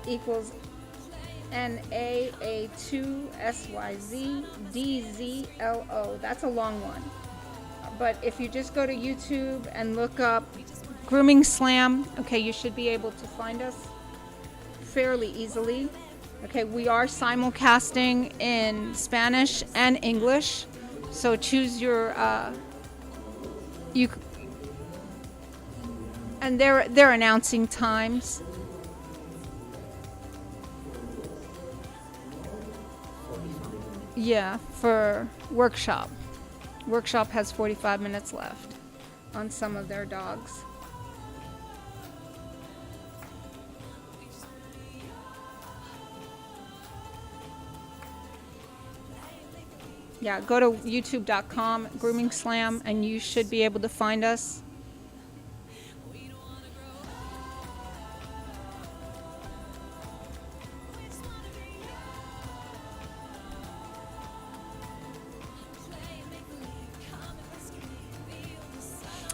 equals NAA2SYZDZLO. That's a long one. But if you just go to YouTube and look up Grooming Slam, okay, you should be able to find us fairly easily. Okay, we are simulcasting in Spanish and English, so choose your and they're announcing times. Yeah, for workshop. Workshop has 45 minutes left on some of their dogs. Yeah, go to youtube.com, Grooming Slam, and you should be able to find us.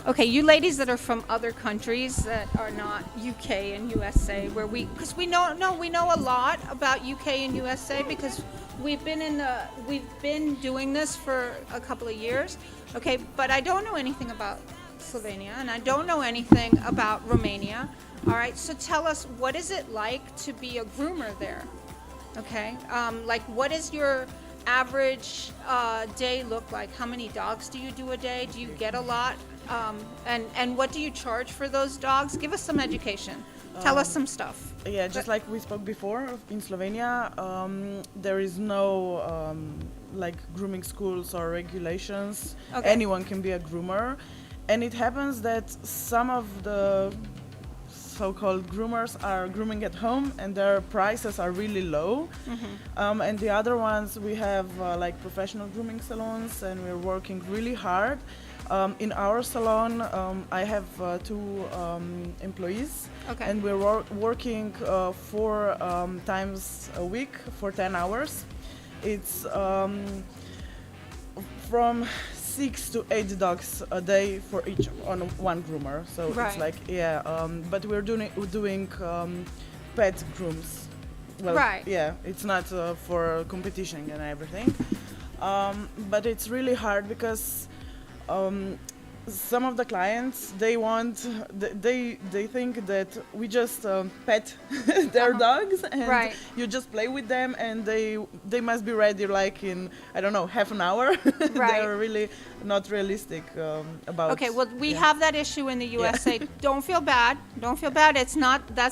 Okay, you ladies that are from other countries that are not UK and USA, because we know a lot about UK and USA because we've been doing this for a couple of years. Okay, but I don't know anything about Slovenia and I don't know anything about Romania. All right, so tell us, what is it like to be a groomer there? Okay, like what is your average day look like? How many dogs do you do a day? Do you get a lot? And what do you charge for those dogs? Give us some education. Tell us some stuff. Yeah, just like we spoke before, in Slovenia, there is no like grooming schools or regulations. Okay. Anyone can be a groomer, and it happens that some so-called groomers are grooming at home, and their prices are really low. And the other ones, we have like professional grooming salons, and we're working really hard. In our salon, I have 2 employees, and we're working 4 times a week for 10 hours. It's from 6 to 8 dogs a day for each on one groomer. So it's like but we're doing pet grooms. Well, it's not for competition and everything, but it's really hard because some of the clients, they think that we just pet their dogs and you just play with them, and they must be ready like in, I don't know, half an hour. They're really not realistic about. Okay, well, we have that issue in the USA. Don't feel bad. That's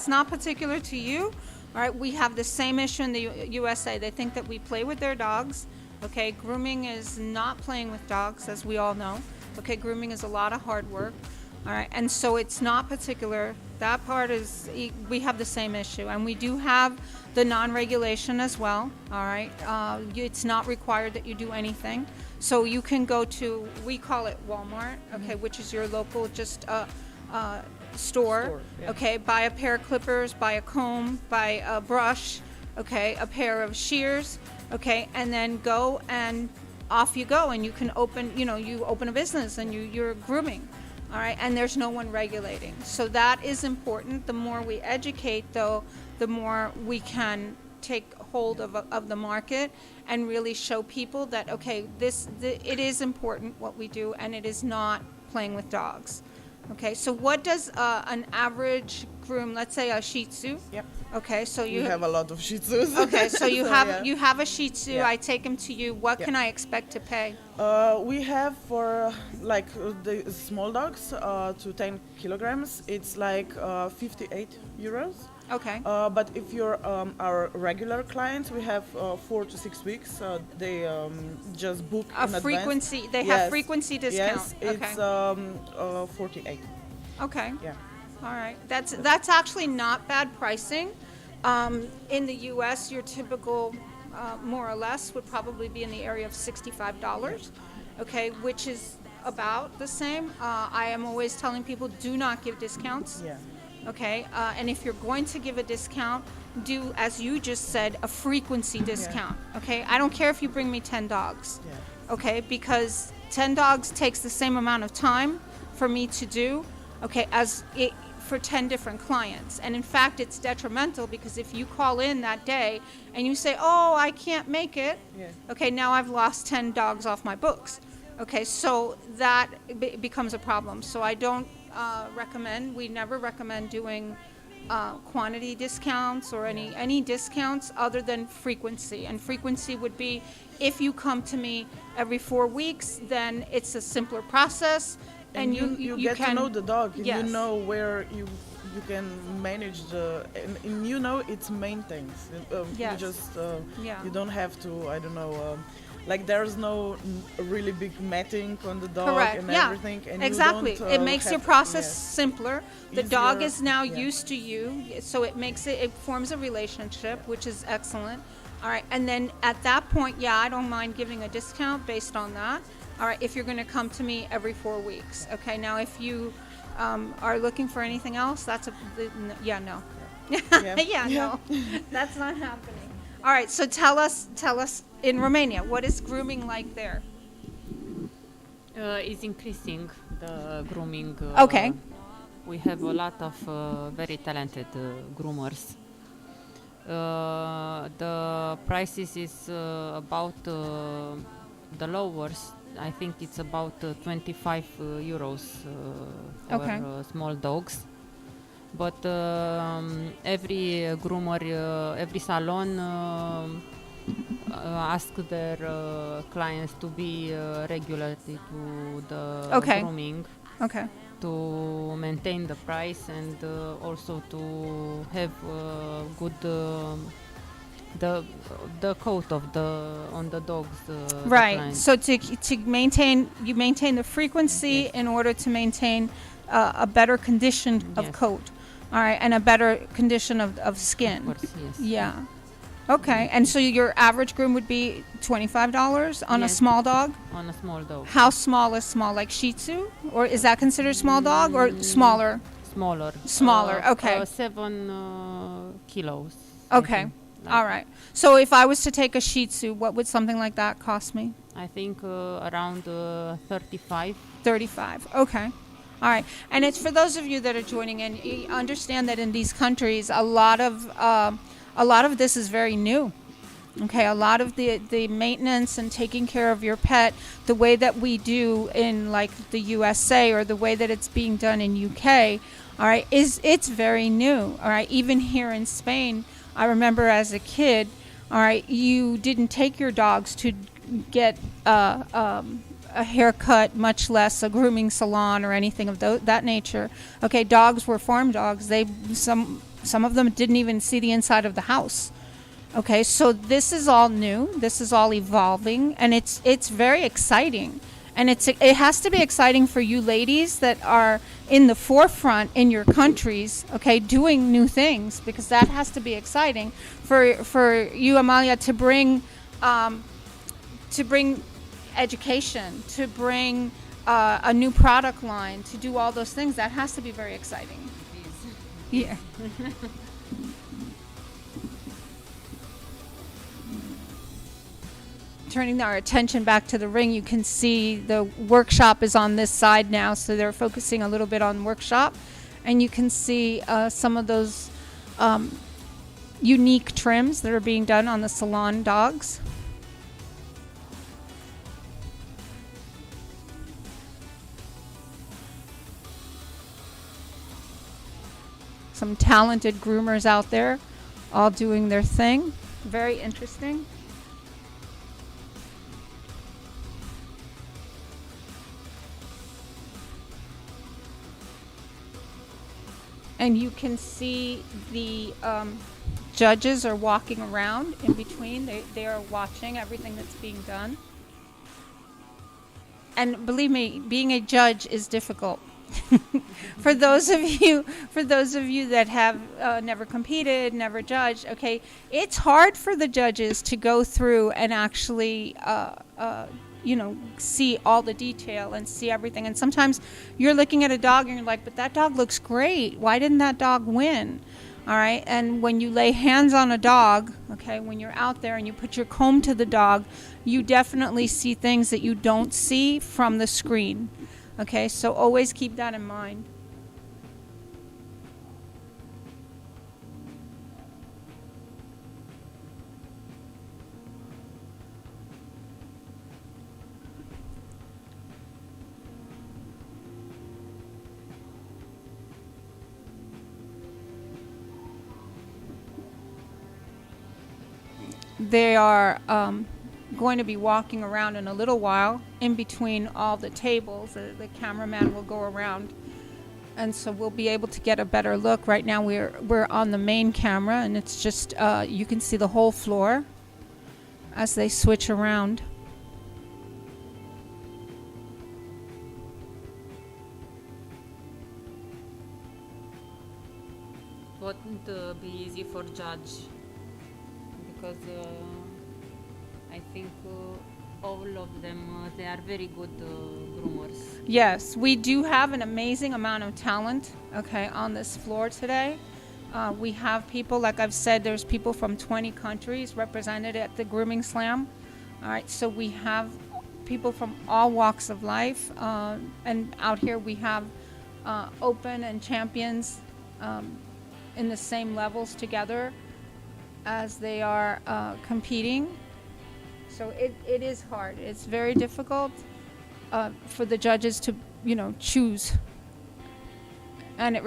not particular to you. All right, we have the same issue in the USA. They think that we play with their dogs. Okay, grooming is not playing with dogs, as we all know. Okay, grooming is a lot of hard work. All right, and so it's not particular. That part is, we have the same issue. And we do have the non-regulation as well. All right, it's not required that you do anything. So you can go to, we call it Walmart, okay, which is your local store. Okay, buy a pair of clippers, buy a comb, buy a brush, okay, a pair of shears, okay, and then go and off you go, and you can open, you open a business and you're grooming, all right, and there's no one regulating. So that is important. The more we educate, though, the more we can take hold of the market and really show people that, okay, it is important what we do, and it is not playing with dogs. Okay, so what does an average groom, let's say a Shih Tzu? Yep. Okay, so we have a lot of Shih Tzus. Okay, so you have a Shih Tzu. I take him to you. What can I expect to pay? We have for like the small dogs to 10 kilograms. It's like 58 euros. Okay. But if you're our regular clients, we have 4 to 6 weeks. They just book in frequency. Advance. They have frequency discount. Yes, it's 48. Okay. Yeah. All right. That's actually not bad pricing. In the U.S., your typical, more or less, would probably be in the area of $65. Okay, which is about the same. I am always telling people, do not give discounts. Yeah. Okay, and if you're going to give a discount, do, as you just said, a frequency discount. Okay, I don't care if you bring me 10 dogs. Okay, because 10 dogs takes the same amount of time for me to do, okay, as it for 10 different clients. And in fact, it's detrimental, because if you call in that day and you say, oh, I can't make it, okay, now I've lost 10 dogs off my books. Okay, so that becomes a problem. So I don't recommend, we never recommend doing quantity discounts or any discounts other than frequency. And frequency would be, if you come to me every 4 weeks, then it's a simpler process. And you get can, to know the dog, and yes. you know where you can manage the, and you know its main things. Yes. You just you don't have to, I don't know, like there's no really big matting on the dog. Correct. And Yeah. everything. And exactly. You don't, it makes your process yes. simpler. The Easier, dog is now yeah. used to you, so it makes it forms a relationship, which is excellent. All right, and then at that point, yeah, I don't mind giving a discount based on that. All right, if you're going to come to me every 4 weeks. Okay, now if you are looking for anything else, that's no. Yeah. No, that's not happening. All right, so tell us in Romania, what is grooming like there? It's increasing, the grooming. Okay. We have a lot of very talented groomers. The prices is about the lowest. I think it's about 25 euros for small dogs. But every groomer, every salon ask their clients to be regular to the grooming. Okay. To maintain the price and also to have good the coat of on the dogs. Right. So to maintain the frequency in order to maintain a better condition of coat. All right, and a better condition of skin. Of course, yes. Yeah. Okay, and so your average groom would be $25 on a Yes. small dog? On a small dog. How small is small? Like Shih Tzu? Or is that considered small dog or smaller? Smaller. Smaller, okay. 7 kilos. I Okay, think. all right. So if I was to take a Shih Tzu, what would something like that cost me? I think around 35. 35, okay. All right, and it's for those of you that are joining in, you understand that in these countries, a lot of this is very new. Okay, a lot of the maintenance and taking care of your pet, the way that we do in like the USA or the way that it's being done in UK, all right, it's very new. All right, even here in Spain, I remember as a kid, all right, you didn't take your dogs to get a haircut, much less a grooming salon or anything of that nature. Okay, dogs were farm dogs. Some of them didn't even see the inside of the house. Okay, so this is all new. This is all evolving, and it's very exciting. And it has to be exciting for you ladies that are in the forefront in your countries, okay, doing new things, because that has to be exciting for you, Amalia, to bring education, to bring a new product line, to do all those things. That has to be very exciting. Yeah. Turning our attention back to the ring, you can see the workshop is on this side now, so they're focusing a little bit on workshop, and you can see some of those unique trims that are being done on the salon dogs. Some talented groomers out there all doing their thing. Very interesting. And you can see the judges are walking around in between. They are watching everything that's being done. And believe me, being a judge is difficult. For those of you that have never competed, never judged, okay, it's hard for the judges to go through and actually see all the detail and see everything. And sometimes you're looking at a dog and you're like, but that dog looks great. Why didn't that dog win? All right. And when you lay hands on a dog, okay, when you're out there and you put your comb to the dog, you definitely see things that you don't see from the screen. Okay. So always keep that in mind. They are going to be walking around in a little while in between all the tables. The cameraman will go around, and so we'll be able to get a better look. Right now we're on the main camera, and it's just you can see the whole floor as they switch around. Wouldn't be easy for judge, because I think all of them, they are very good groomers. Yes, we do have an amazing amount of talent, okay, on this floor today. We have people, like I've said, there's people from 20 countries represented at the Grooming Slam. All right, so we have people from all walks of life, and out here we have open and champions in the same levels together as they are competing. So it is hard. It's very difficult for the judges to, choose. And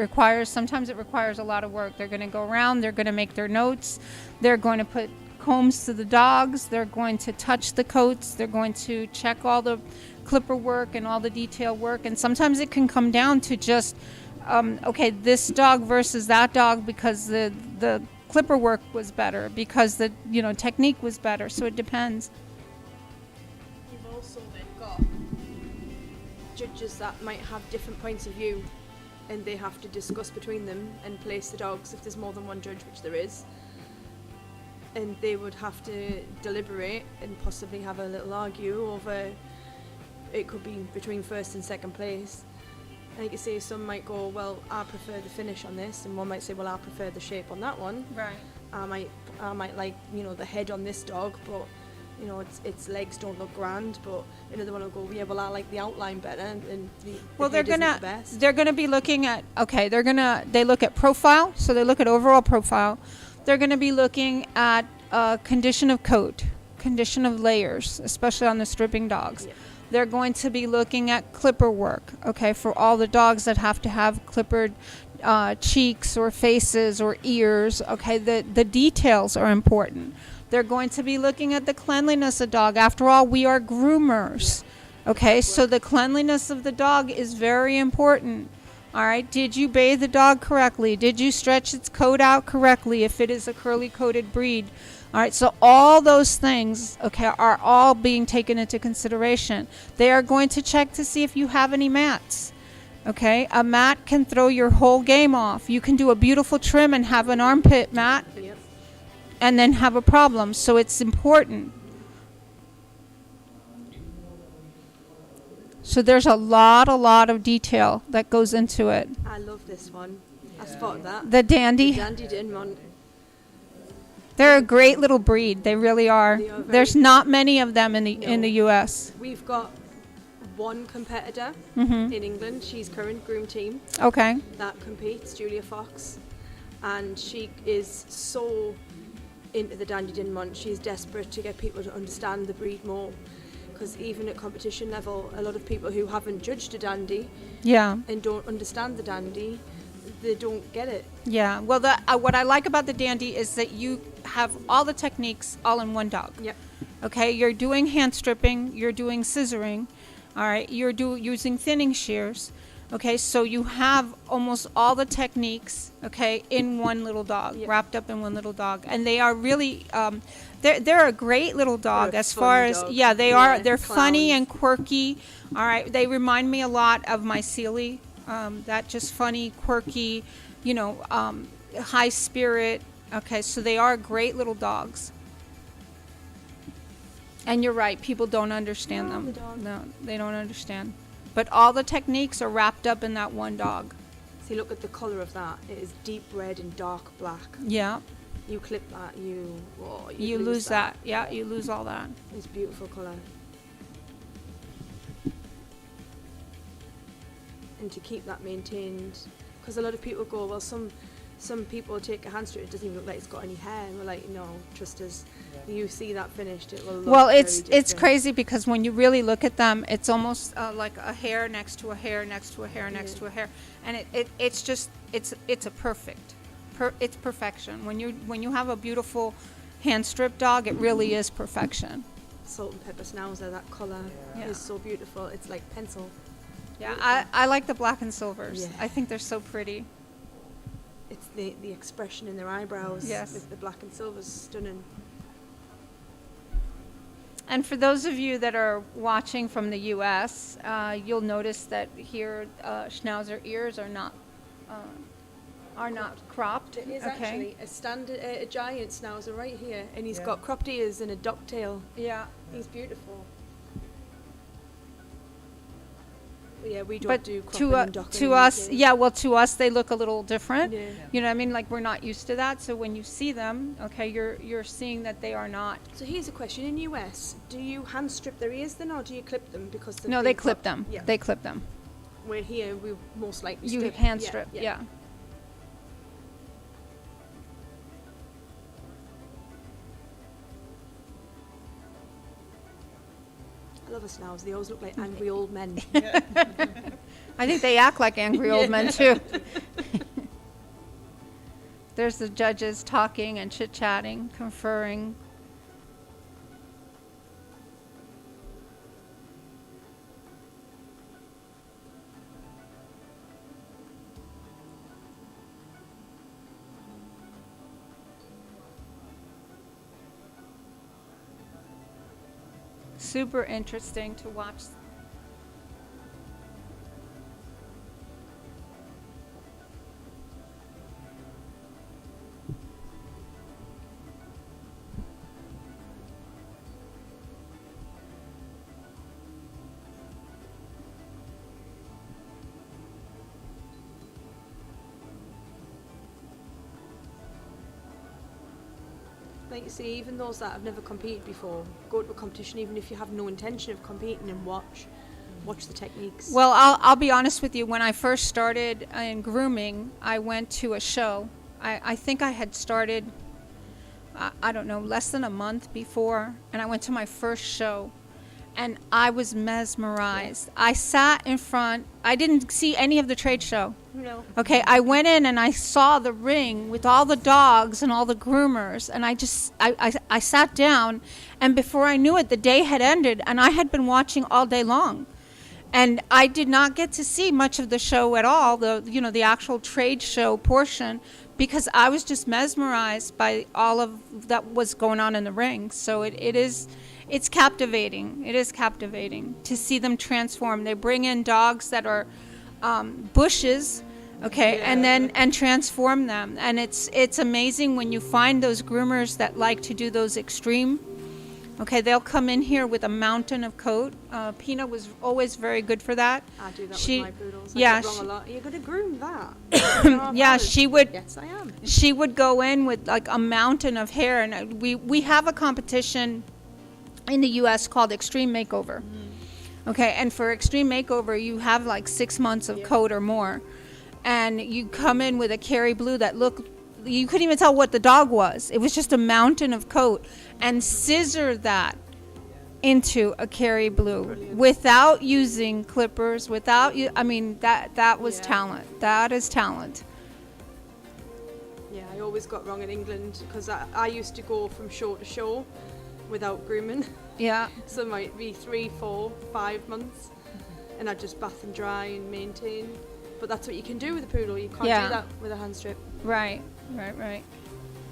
sometimes it requires a lot of work. They're going to go around, they're going to make their notes, they're going to put combs to the dogs, they're going to touch the coats, they're going to check all the clipper work and all the detail work. And sometimes it can come down to just, okay, this dog versus that dog because the clipper work was better, because the technique was better. So it depends. You've also then got judges that might have different points of view and they have to discuss between them and place the dogs if there's more than one judge, which there is. And they would have to deliberate and possibly have a little argue over, it could be between first and second place. And like you say, some might go, well, I prefer the finish on this, and one might say, well, I prefer the shape on that one. Right. I might like, you know, the head on this dog, but you know, its legs don't look grand. But another one will go, yeah, well, I like the outline better, and Well, the head isn't the best. they're gonna be looking at, they look at profile, so they look at overall profile. They're gonna be looking at condition of coat, condition of layers, especially on the stripping dogs. Yeah. They're going to be looking at clipper work, for all the dogs that have to have clippered cheeks or faces or ears, the details are important. They're going to be looking at the cleanliness of dog. After all, we are groomers, so the cleanliness of the dog is very important. All right, did you bathe the dog correctly? Did you stretch its coat out correctly if it is a curly coated breed? All right, so all those things, are all being taken into consideration. They are going to check to see if you have any mats. A mat can throw your whole game off. You can do a beautiful trim and have an armpit mat and then have a problem. So it's important. So there's a lot of detail that goes into it. I love this one. I spotted that. The Dandy? The Dandy Dinmont. They're a great little breed. They really are. There's not many of them in the U.S. We've got one competitor Mhm. in England. She's current groom team. Okay. That competes, Julia Fox, and she is so into the Dandy Dinmont. She's desperate to get people to understand the breed more, because even at competition level, a lot of people who haven't judged a Dandy, and don't understand the Dandy, they don't get it. Yeah. Well, what I like about the Dandy is that you have all the techniques all in one dog. Yep. You're doing hand stripping, you're doing scissoring, all right, you're using thinning shears. So you have almost all the techniques, in one little dog, wrapped up in one little dog. And they are really, they're a great little dog as far as, they are, they're funny and quirky. All right, they remind me a lot of my Sealy, that just funny, quirky, high spirit. So they are great little dogs. And you're right, people don't understand them. No, they don't understand. But all the techniques are wrapped up in that one dog. See, look at the colour of that. It is deep red and dark black. Yeah. You clip that, you lose that. Yeah, you lose all that. It's beautiful colour. And to keep that maintained, because a lot of people go, well, some people take a hand strip, it doesn't even look like it's got any hair, and we're like, no, trust us. You see that finished, it will look well, very it's different. crazy, because when you really look at them, it's almost like a hair next to a hair next to a hair next to a hair, and it's just it's a perfect, it's perfection. When you have a beautiful hand strip dog, it really is perfection. Salt and pepper schnauzer, that colour is so beautiful. It's like pencil. Yeah, I like the black and silvers. Yeah. I think they're so pretty. It's the expression in their eyebrows. Yes. With the black and silver's stunning. And for those of you that are watching from the U.S., you'll notice that here Schnauzer ears are not cropped. It is actually a standard, a giant Schnauzer right here, and he's got cropped ears and a ducktail. Yeah, he's beautiful. But yeah, we don't But do cropping to and docking in to the us, UK. yeah, well, to us they look a little different. Yeah. You know what I mean? Like, we're not used to that. So when you see them, you're seeing that they are not. So here's a question: in US, do you hand strip their ears then, or do you clip them? Because No, they clip them. Yeah. They clip them. Where here we most likely You strip. hand strip, yeah. I love a Schnauzer. They always look like angry old men. I think they act like angry old men too. There's the judges talking and chit-chatting, conferring. Super interesting to watch. like you say, even those that have never competed before, go to a competition even if you have no intention of competing and watch the techniques. Well, I'll be honest with you. When I first started in grooming, I went to a show. I think I had started, I don't know, less than a month before, and I went to my first show, and I was mesmerized. I sat in front. I didn't see any of the trade show. No. Okay, I went in and I saw the ring with all the dogs and all the groomers, and I sat down, and before I knew it, the day had ended, and I had been watching all day long. And I did not get to see much of the show at all, the actual trade show portion, because I was just mesmerized by all of that was going on in the ring. So it's captivating. It is captivating to see them transform. They bring in dogs that are bushes, okay, and transform them. And it's amazing when you find those groomers that like to do those extreme. Okay, they'll come in here with a mountain of coat. Pina was always very good for that. I do that with my poodles. I Yeah, get wrong a lot. You're going to groom that. yeah, she would. Yes, I am. She would go in with like a mountain of hair, and we have a competition in the U.S. called Extreme Makeover. Okay, and for Extreme Makeover, you have like 6 months of coat or more, and you come in with a Kerry Blue that looked. You couldn't even tell what the dog was. It was just a mountain of coat, and scissor that into a Kerry Blue without using clippers, that was talent. That is talent. Yeah, I always got wrong in England because I used to go from show to show without grooming. Yeah. So it might be 3, 4, 5 months, and I'd just bath and dry and maintain. But that's what you can do with a poodle. You can't do that with a hand strip. Right. At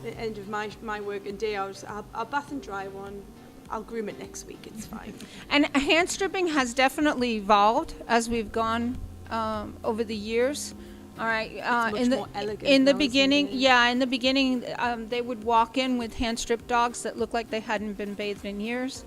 the end of my working day, I'll bath and dry one. I'll groom it next week. It's fine. And hand stripping has definitely evolved as we've gone over the years. All right. It's much more elegant in the now, beginning, isn't it? in the beginning, they would walk in with hand stripped dogs that looked like they hadn't been bathed in years.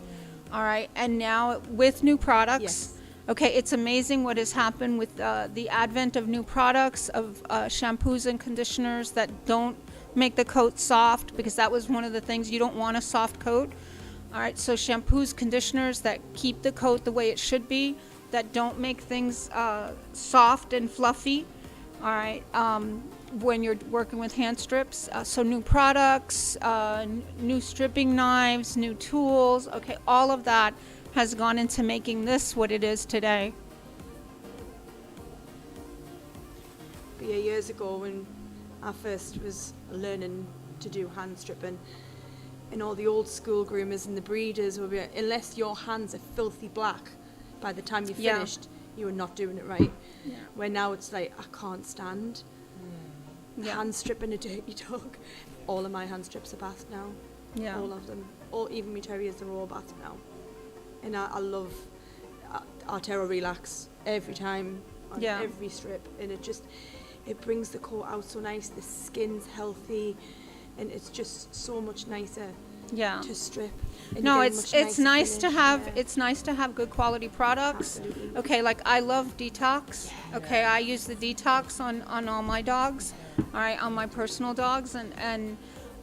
All right. And now with new products. Yes. Okay, it's amazing what has happened with the advent of new products, of shampoos and conditioners that don't make the coat soft, because that was one of the things. You don't want a soft coat. All right, so shampoos, conditioners that keep the coat the way it should be, that don't make things soft and fluffy. All right, when you're working with hand strips. So new products, new stripping knives, new tools. Okay, all of that has gone into making this what it is today. But yeah, years ago when I first was learning to do hand stripping, and all the old school groomers and the breeders would be, unless your hands are filthy black by the time you finished, you were not doing it right. Yeah. Where now it's like, I can't stand hand stripping a dirty dog. All of my hand strips are bathed now. Yeah. All of them. Even my terriers are all bathed now. And I love Artero Relax every time on every strip, and it brings the coat out so nice. The skin's healthy, and it's just so much nicer to strip. And No, you get a it's much nicer nice to finish, have it's nice to have good quality products. Absolutely. Okay, like I love Detox. Okay, I use the Detox on all my dogs. All right, on my personal dogs, and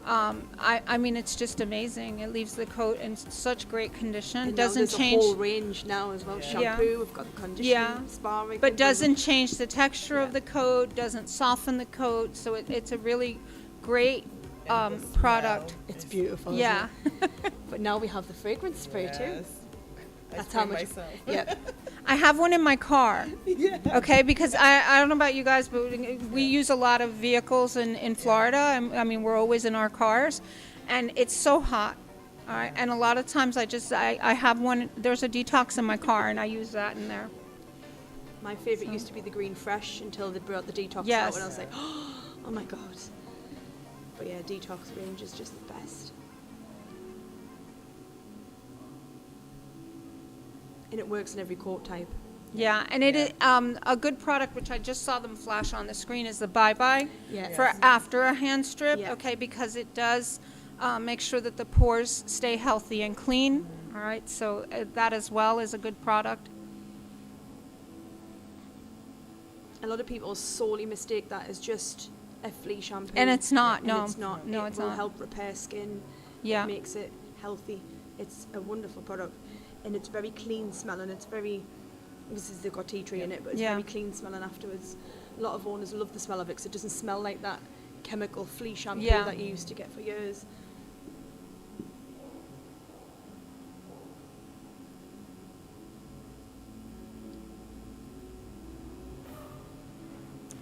I mean, it's just amazing. It leaves the coat in such great condition. And It doesn't now there's change. a whole range now as well. Shampoo, we've got conditioning, spa. But doesn't change the texture of the coat. Doesn't soften the coat. So it's a really great product. It's beautiful. Yeah. Isn't it? But now we have the fragrance spray too. That's how much. Yeah. I have one in my car. Okay, because I don't know about you guys, but we use a lot of vehicles in Florida. I mean, we're always in our cars, and it's so hot. All right, and a lot of times I have one. There's a Detox in my car, and I use that in there. My favorite used to be the Green Fresh until they brought the Detox Yes. out, and I was like, oh my god. But yeah, Detox range is just the best. And it works in every coat type. Yeah, and it is a good product, which I just saw them flash on the screen, is the Bye Bye Yes. for after a hand strip. Yeah. Okay, because it does make sure that the pores stay healthy and clean. All right, so that as well is a good product. A lot of people solely mistake that as just a flea shampoo. And it's not, And no. it's not. No, it it's will not. help repair skin. It makes it healthy. It's a wonderful product, and it's very clean smelling. It's very, obviously they've got tea tree in it, but it's very clean smelling afterwards. A lot of owners love the smell of it because it doesn't smell like that chemical flea shampoo that you used to get for years.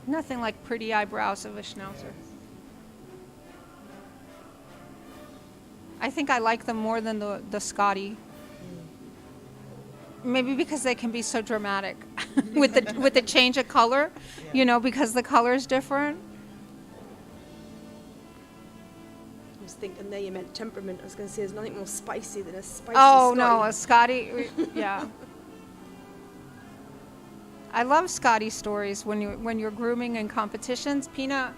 Nothing like pretty eyebrows of a Schnauzer. I think I like them more than the Scotty. Maybe because they can be so dramatic with the change of color, you know, because the color is different. I was thinking there you meant temperament. I was going to say there's nothing more spicy than a spicy Oh Scotty. no, a Scotty, yeah. I love Scotty stories when you're grooming in competitions. Pina,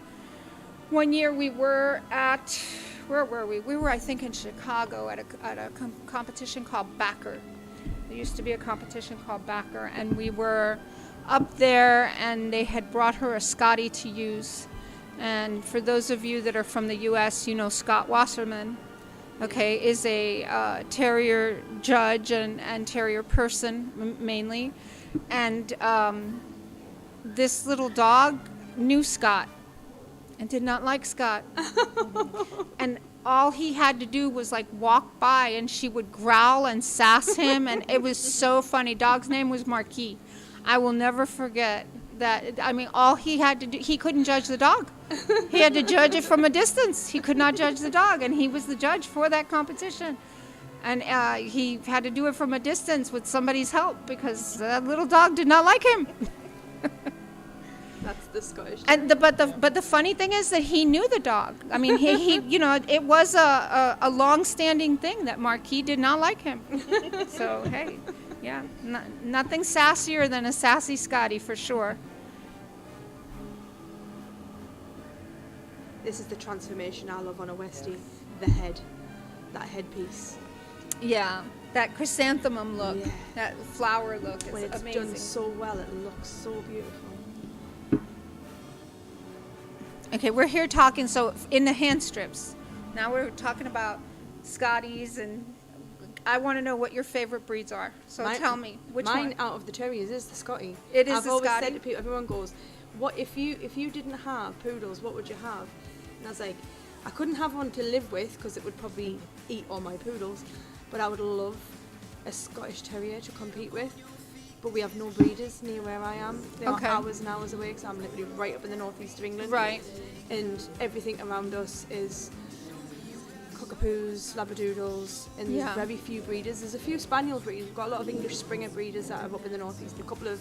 one year we were at, where were we? We were, I think, in Chicago at a competition called Backer. There used to be a competition called Backer, and we were up there, and they had brought her a Scotty to use. And for those of you that are from the U.S., you know Scott Wasserman, okay, is a terrier judge and terrier person mainly. And this little dog knew Scott and did not like Scott. And all he had to do was like walk by and she would growl and sass him, and it was so funny. Dog's name was Marquis. I will never forget that. I mean, all he had to do, he couldn't judge the dog. He had to judge it from a distance. He could not judge the dog, and he was the judge for that competition. And he had to do it from a distance with somebody's help because that little dog did not like him. That's the Scottish. And but the funny thing is that he knew the dog. I mean, he you know, it was a long-standing thing that Marquis did not like him. So hey, yeah, nothing sassier than a sassy Scotty for sure. This is the transformation I love on a Westie. The head, that headpiece. Yeah, that chrysanthemum look, that flower look is when it's amazing. done so well, it looks so beautiful. Okay, we're here talking, so in the hand strips. Now we're talking about Scotties, and I want to know what your favorite breeds are. So tell me, which one? Mine out of the terriers is the Scotty. It is I've the always Scotty? said to people, everyone goes, "What if you didn't have poodles? What would you have?" And I was like, I couldn't have one to live with because it would probably eat all my poodles, but I would love a Scottish Terrier to compete with. But we have no breeders near where I am. They are hours and hours away because I'm literally right up in the northeast of England. Right. And everything around us is cockapoos, labradoodles, and there's very few breeders. There's a few spaniel breeders. We've got a lot of English Springer breeders that are up in the northeast. A couple of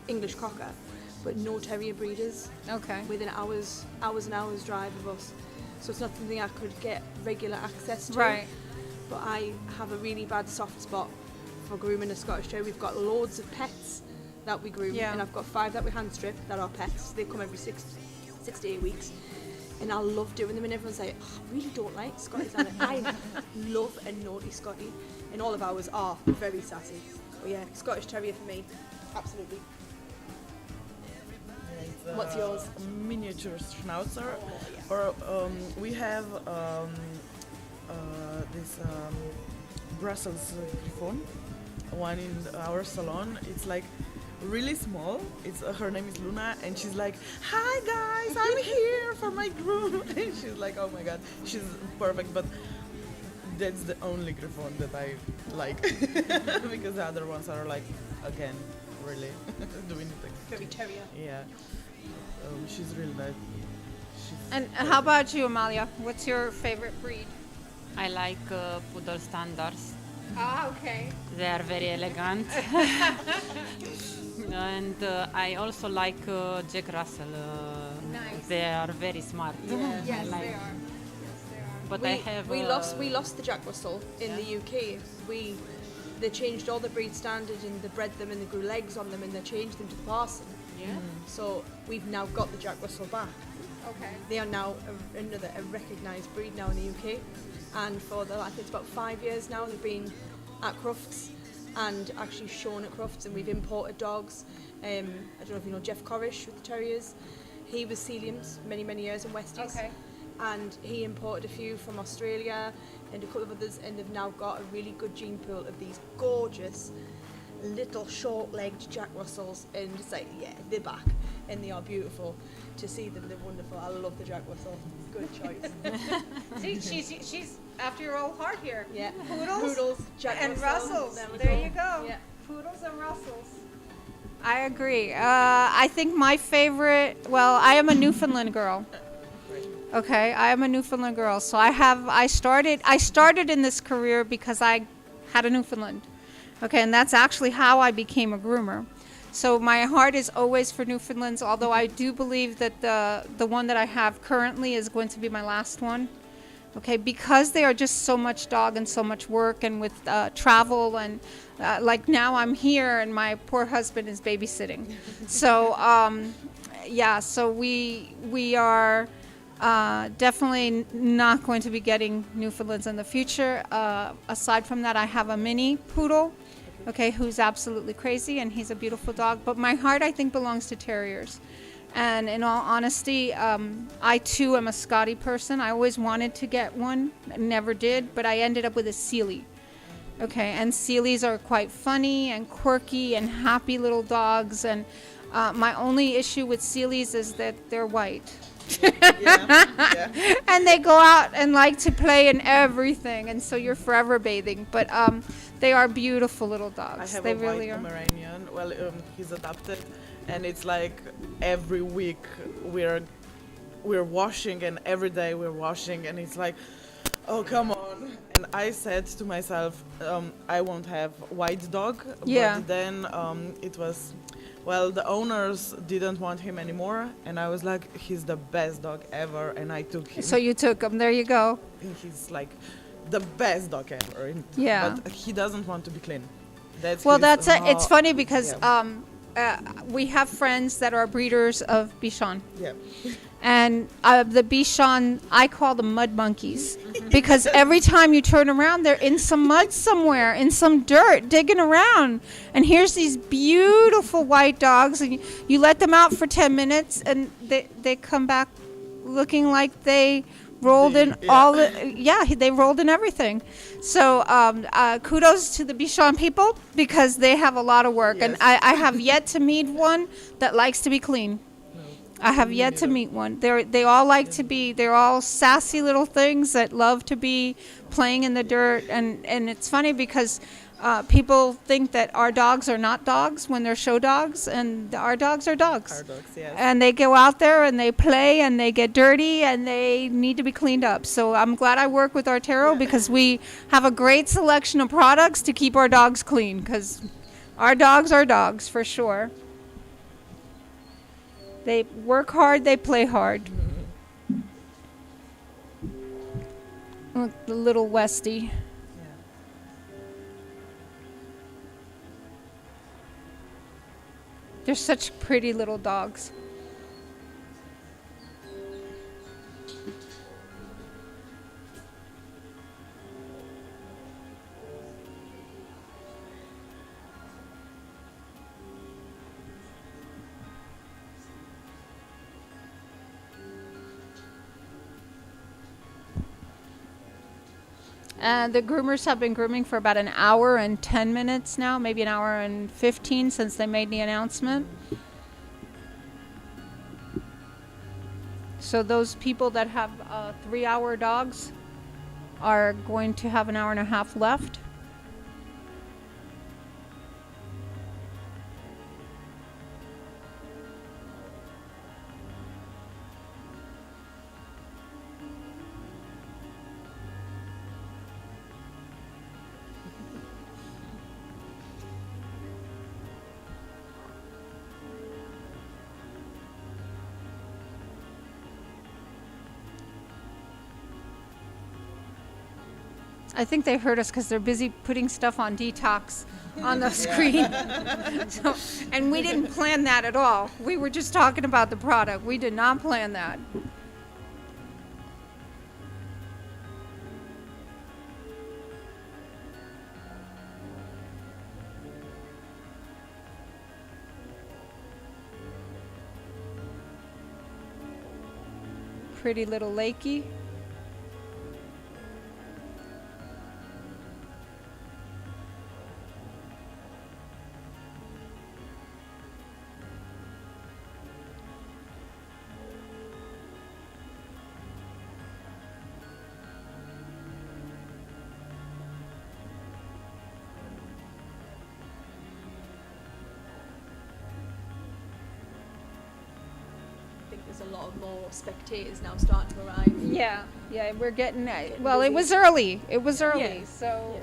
English cocker, but no terrier breeders. Okay. Within hours and hours drive of us. So it's not something I could get regular access to. Right. But I have a really bad soft spot for grooming a Scottish Terrier. We've got loads of pets that we groom, and I've got 5 that we hand strip that are pets. They come every 6 to 8 weeks, and I love doing them. And everyone's like, oh, I really don't like Scotties. I love a naughty Scotty, and all of ours are very sassy. But yeah, Scottish Terrier for me, absolutely. What's yours? Miniature Schnauzer. Or we have this Brussels Griffon, one in our salon. It's like really small. It's her name is Luna, and she's like, "Hi guys, I'm here for my groom." And she's like, "Oh my god, she's perfect." But that's the only Griffon that I like because the other ones are like, again, really doing things. Very terrier. Yeah. She's really nice. And how about you, Amalia? What's your favorite breed? I like poodle standards. Ah, okay. They are very elegant. And I also like Jack Russell. Nice. They are very smart. Yeah. Yes, like, they are. But I have. We lost the Jack Russell in the UK. They changed all the breed standard, and they bred them, and they grew legs on them, and they changed them to the Parson. Yeah. So we've now got the Jack Russell back. Okay. They are now a recognised breed now in the UK, and for I think it's about 5 years now they've been at Crufts and actually shown at Crufts, and we've imported dogs. I don't know if you know Jeff Corish with the terriers. He was Sealyham's many years in Westies. Okay. And he imported a few from Australia. and a couple of others, and they've now got a really good gene pool of these gorgeous little short-legged Jack Russells, and it's like, yeah, they're back, and they are beautiful. To see them, they're wonderful. I love the Jack Russell. Good choice. See, she's after your old heart here. Yeah. Poodles, Jack and Russell. Russells. There you go. Yeah. Poodles and Russells. I agree. I think my favorite. Well, I am a Newfoundland girl. Okay, I am a Newfoundland girl. So I started in this career because I had a Newfoundland. Okay, and that's actually how I became a groomer. So my heart is always for Newfoundlands, although I do believe that the one that I have currently is going to be my last one. Okay, because they are just so much dog and so much work, and with travel, and like now I'm here and my poor husband is babysitting. So yeah, so we are definitely not going to be getting Newfoundlands in the future. Aside from that, I have a mini poodle. Okay, who's absolutely crazy, and he's a beautiful dog. But my heart, I think, belongs to terriers. And in all honesty, I too am a Scotty person. I always wanted to get one, never did, but I ended up with a Sealy. Okay, and Sealies are quite funny and quirky and happy little dogs. And my only issue with Sealies is that they're white. And they go out and like to play and everything, and so you're forever bathing. But they are beautiful little dogs. I have They a really white are. Pomeranian. Well, he's adopted, and it's like every week we're washing, and every day we're washing, and it's like, oh, come on. And I said to myself, I won't have white dog. Yeah. But then it was, well, the owners didn't want him anymore, and I was like, he's the best dog ever, and I took him. So you took him. There you go. And he's like the best dog ever. Yeah. But he doesn't want to be clean. That's It's funny because we have friends that are breeders of Bichon. Yeah. And the Bichon, I call them mud monkeys, because every time you turn around, they're in some mud somewhere, in some dirt, digging around. And here's these beautiful white dogs, and you let them out for 10 minutes, and they come back looking like they rolled in they rolled in everything. So kudos to the Bichon people, because they have a lot of work. Yes. And I have yet to meet one that likes to be clean. I have yet to meet one. They all like to be. They're all sassy little things that love to be playing in the dirt. And it's funny because people think that our dogs are not dogs when they're show dogs, and our dogs are dogs. Our dogs, yes. And they go out there and they play and they get dirty and they need to be cleaned up. So I'm glad I work with Artero, because we have a great selection of products to keep our dogs clean, because our dogs are dogs for sure. They work hard, they play hard. Look, the little Westie. They're such pretty little dogs. The groomers have been grooming for about an hour and 10 minutes now, maybe an hour and 15 since they made the announcement. So those people that have 3-hour dogs are going to have an hour and a half left. I think they heard us because they're busy putting stuff on detox on the screen. So, and we didn't plan that at all. We were just talking about the product. We did not plan that. Pretty little Lakey. there's a lot of more spectators now starting to arrive. Yeah, we're getting well, it was early. Yeah. So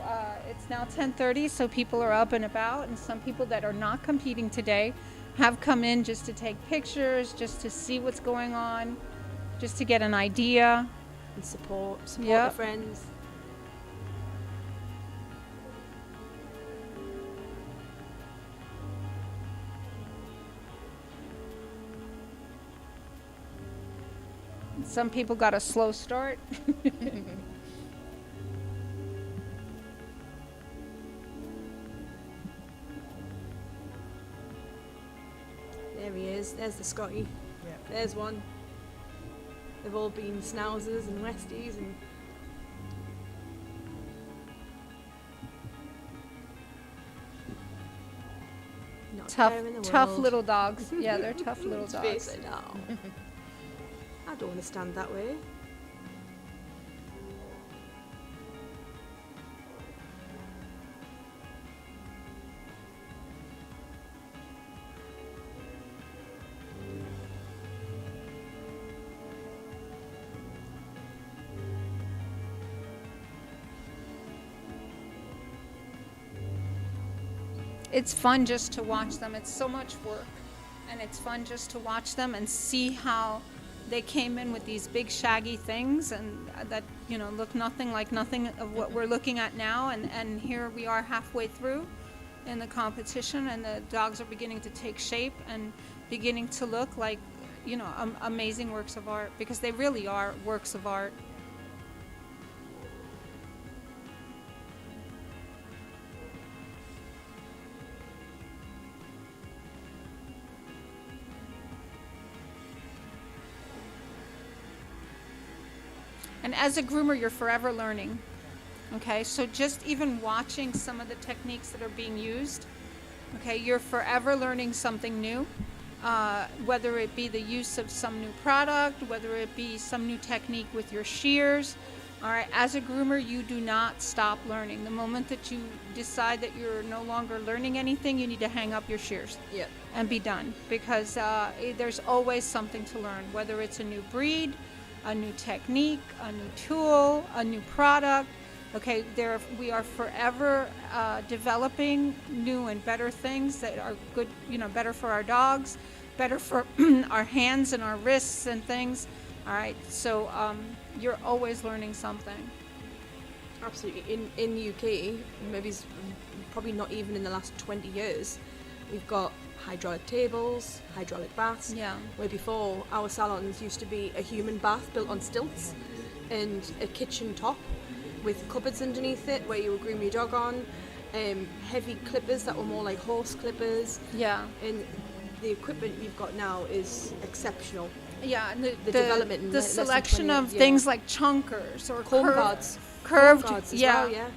it's now 10:30, so people are up and about, and some people that are not competing today have come in just to take pictures, just to see what's going on, just to get an idea. And support Yep. their friends. Some people got a slow start. There he is. There's the Scotty. There's one. They've all been Schnauzers and Westies and not a care in the Tough world. little dogs. Yeah, they're tough little Let's face dogs. it now. I don't want to stand that way. It's fun just to watch them. It's so much work, and it's fun just to watch them and see how they came in with these big shaggy things and that look nothing like nothing of what we're looking at now, and here we are halfway through in the competition, and the dogs are beginning to take shape and beginning to look like amazing works of art, because they really are works of art. And as a groomer, you're forever learning. Okay, so just even watching some of the techniques that are being used, okay, you're forever learning something new, whether it be the use of some new product, whether it be some new technique with your shears. All right, as a groomer, you do not stop learning. The moment that you decide that you're no longer learning anything, you need to hang up your shears and be done, because there's always something to learn, whether it's a new breed, a new technique, a new tool, a new product. Okay, we are forever developing new and better things that are good, better for our dogs, better for our hands and our wrists and things. All right, so you're always learning something. Absolutely. In UK, probably not even in the last 20 years, we've got hydraulic tables, hydraulic baths. Yeah. Where before our salons used to be a human bath built on stilts and a kitchen top with cupboards underneath it where you would groom your dog on. Heavy clippers that were more like horse clippers. Yeah. And the equipment you've got now is exceptional. Yeah, and the development in the less than selection 20 of things like chunkers or comb guards. curved, Comb guards as yeah. well, yeah.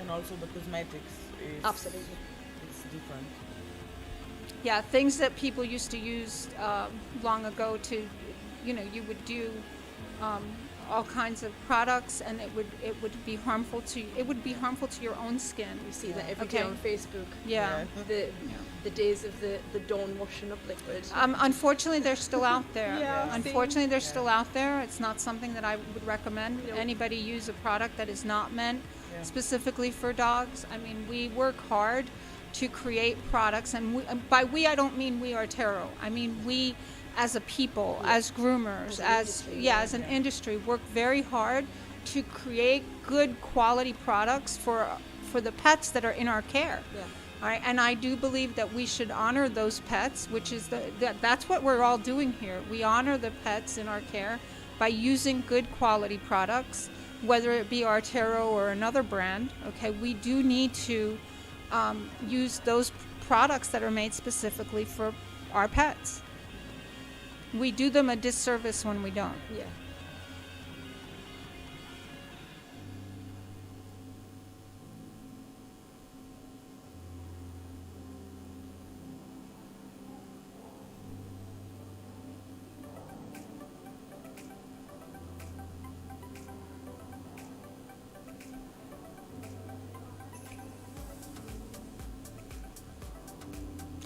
And also the cosmetics is Absolutely. It's different. Yeah, things that people used to use long ago to, you would do all kinds of products, and it would be harmful to your own skin. You see that every day on Facebook. Yeah. The days of the dawn washing up liquid. Unfortunately, they're still out there. Yeah, Unfortunately, they're still out there. It's not something that I would recommend. Nope. Anybody use a product that is not meant specifically for dogs. I mean, we work hard to create products, and by we I don't mean we Artero. I mean we as a people, as groomers, as an industry, work very hard to create good quality products for the pets that are in our care. Yeah. All right, and I do believe that we should honor those pets, which is that's what we're all doing here. We honor the pets in our care by using good quality products, whether it be Artero or another brand. Okay, we do need to use those products that are made specifically for our pets. We do them a disservice when we don't. Yeah.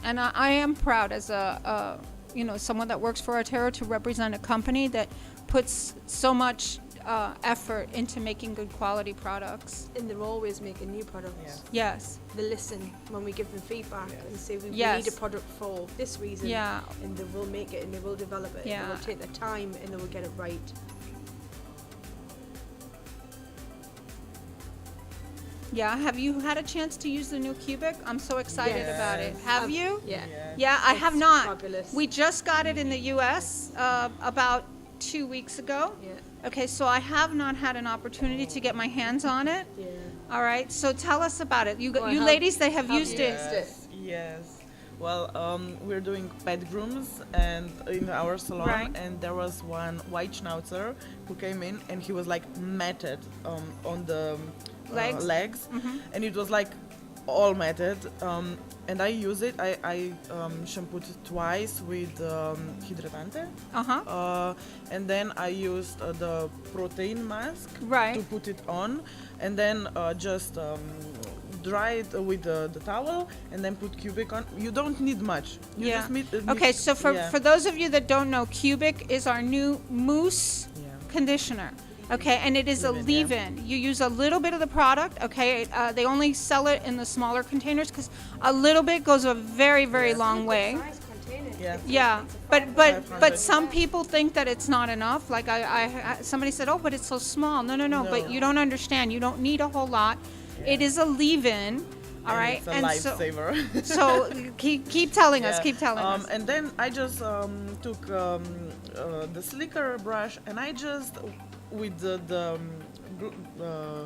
And I am proud as a someone that works for Artero to represent a company that puts so much effort into making good quality products. And they're always making new products. Yes. They listen when we give them feedback and say we Yes. need a product for this reason. Yeah. And they will make it and they will develop it. Yeah. And they'll take their time and they will get it right. Yeah, have you had a chance to use the new Cubic? I'm so excited about it. Have you? Yeah. Yeah, I have It's not. fabulous. We just got it in the U.S. About 2 weeks ago. Yeah. Okay, so I have not had an opportunity to get my hands on it. Yeah. All right, so tell us about it. You Well, you have- ladies, they have have used you it. used it? Yes. Well, we're doing pet grooms and in our salon, Right. and there was one white schnauzer who came in, and he was like matted on the Legs? and it was like all matted. And I use it. I shampooed it twice with hydratante. And then I used the protein mask Right. to put it on, and then just dry it with the towel, and then put Cubic on. You don't need much. You Yeah. just need, Okay, so for yeah. for those of you that don't know, Cubic is our new mousse conditioner. Okay, and it is a leave-in. You use a little bit of the product. Okay, they only sell it in the smaller containers because a little bit goes a very, very long way. Yeah. Yeah, but some people think that it's not enough. Like somebody said, oh, but it's so small. No. But you don't understand. You don't need a whole lot. It is a leave-in. All right, It's a lifesaver. So keep telling us. Yeah. Keep telling us. And then I just took the slicker brush, and I just with the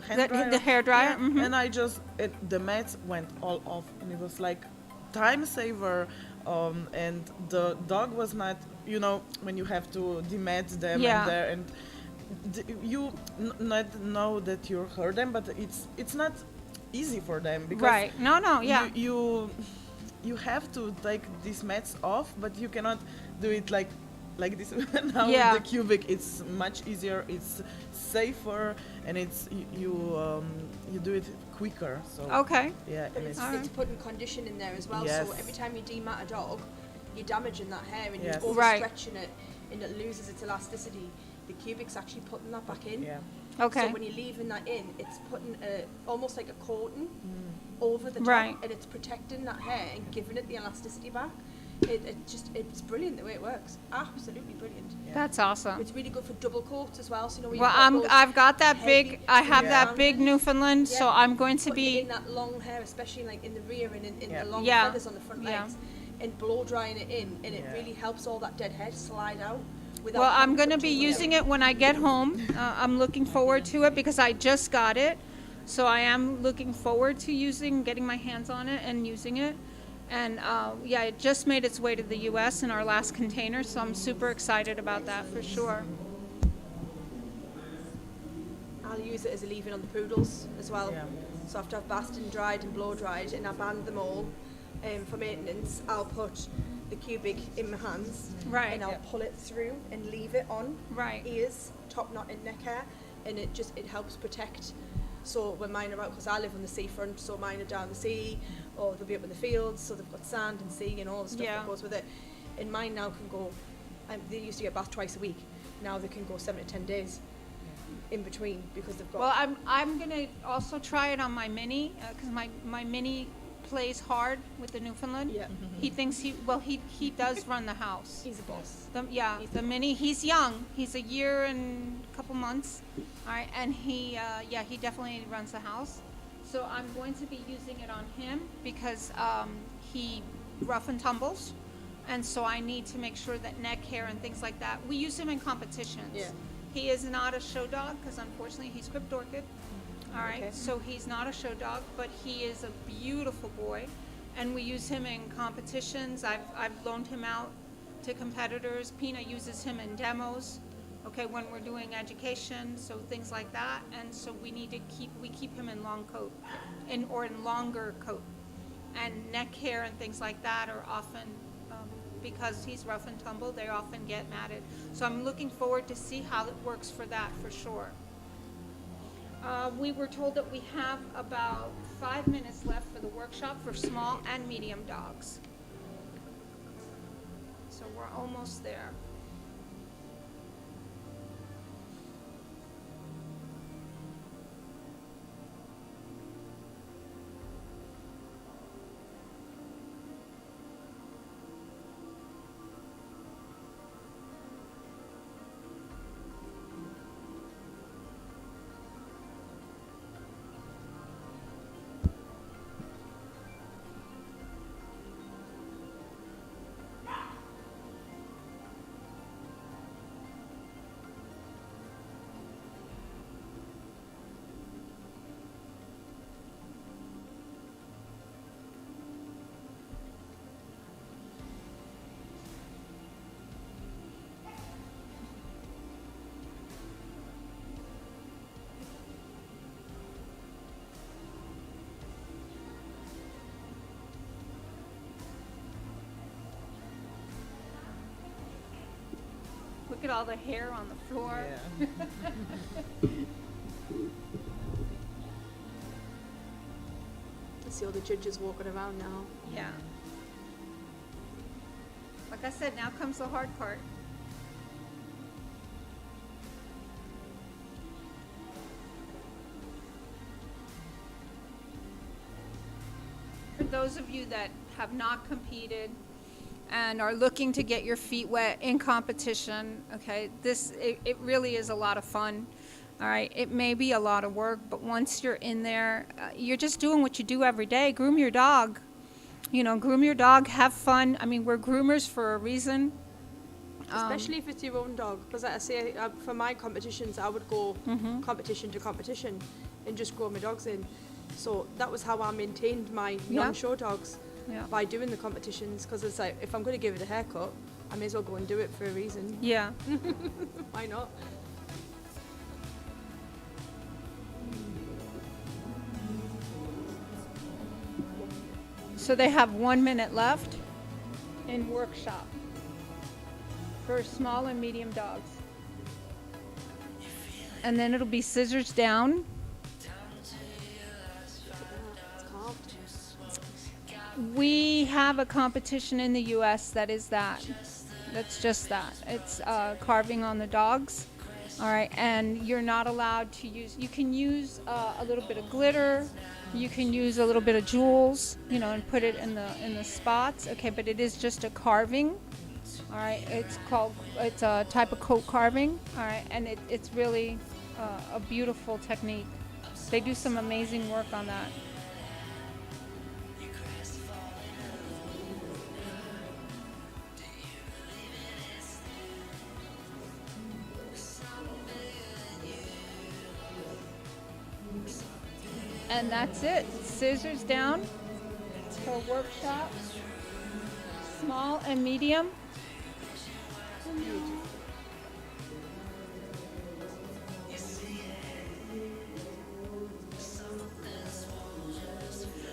hand dryer. The hair dryer, mhm. and I just the mats went all off, and it was like time saver. And the dog was not, when you have to demat them Yeah. and there, and you not know that you hurt them, but it's not easy for them because Right. No, yeah. you have to take these mats off, but you cannot do it like this. Now Yeah. with the Cubic, it's much easier, it's safer, and it's you do it quicker. So Okay. yeah, But and it's putting condition in there as well. Yes. So every time you demat a dog, you're damaging that hair and Yes. you're Right. overstretching it, and it loses its elasticity. The Cubic's actually putting that back in. Yeah. Okay. So when you're leaving that in, it's putting almost like a coating over the top, Right. and it's protecting that hair and giving it the elasticity back. It's brilliant the way it works. Absolutely brilliant. That's awesome. It's really good for double coats as well. So when Well, you've got those I've got that heavy- big. I have Yeah. that big Newfoundland, so Yeah. I'm going to Putting it be. in that long hair, especially like in the rear and in the long Yeah. feathers on the front Yeah. legs, and blow drying it in, and it really helps all that dead hair slide out. Without Well, I'm having going to put be too much using it when I get home. I'm looking forward to it because I just got it, so I am looking forward to getting my hands on it and using it. And yeah, it just made its way to the U.S. in our last container, so I'm super excited about that for sure. I'll use it as a leave-in on the poodles as well. Yeah. So after I've bathed and dried and blow dried and I band them all for maintenance, I'll put the Cubic in my hands, Right. and I'll pull it through and leave it on Right. ears, top knot and neck hair, and it helps protect. So when mine are out, because I live on the seafront, so mine are down the sea, or they'll be up in the fields, so they've got sand and sea and all the stuff Yeah. that goes with it. And mine now can go, they used to get bathed twice a week, now they can go 7 to 10 days in between because they've got... Well, I'm going to also try it on my Mini because my Mini plays hard with the Newfoundland. Yeah. He thinks he does run the house. He's a boss. The Mini, he's young. He's a year and a couple months. All right, and he definitely runs the house. So I'm going to be using it on him because he rough and tumbles. And so I need to make sure that neck hair and things like that. We use him in competitions. Yeah. He is not a show dog because unfortunately he's crypt orchid. All right, Okay. so he's not a show dog, but he is a beautiful boy, and we use him in competitions. I've loaned him out to competitors. Pina uses him in demos, okay, when we're doing education, so things like that. And so we keep him in long coat, or in longer coat, and neck hair and things like that are often. Because he's rough and tumble, they often get matted. So I'm looking forward to see how it works for that for sure. We were told that we have about 5 minutes left for the workshop for small and medium dogs. So we're almost there. Look at all the hair on the floor. Yeah. I see all the judges walking around now. Yeah. Like I said, now comes the hard part. For those of you that have not competed and are looking to get your feet wet in competition, okay, it really is a lot of fun. All right, it may be a lot of work, but once you're in there, you're just doing what you do every day. Groom your dog. You know, groom your dog, have fun. I mean, we're groomers for a reason. Especially if it's your own dog. Because like I say, for my competitions, I would go competition to competition and just grow my dogs in. So that was how I maintained my non-show dogs, by doing the competitions. Because it's like, if I'm going to give it a haircut, I may as well go and do it for a reason. Yeah. Why not? So they have 1 minute left in workshop for small and medium dogs. And then it'll be scissors down. We have a competition in the US that is that. That's just that. It's carving on the dogs. All right, and you're not allowed to use, you can use a little bit of glitter, you can use a little bit of jewels, you know, and put it in the spots, okay, but it is just a carving. All right, it's a type of coat carving, all right, and it's really a beautiful technique. They do some amazing work on that. And that's it. Scissors down for workshop, small and medium.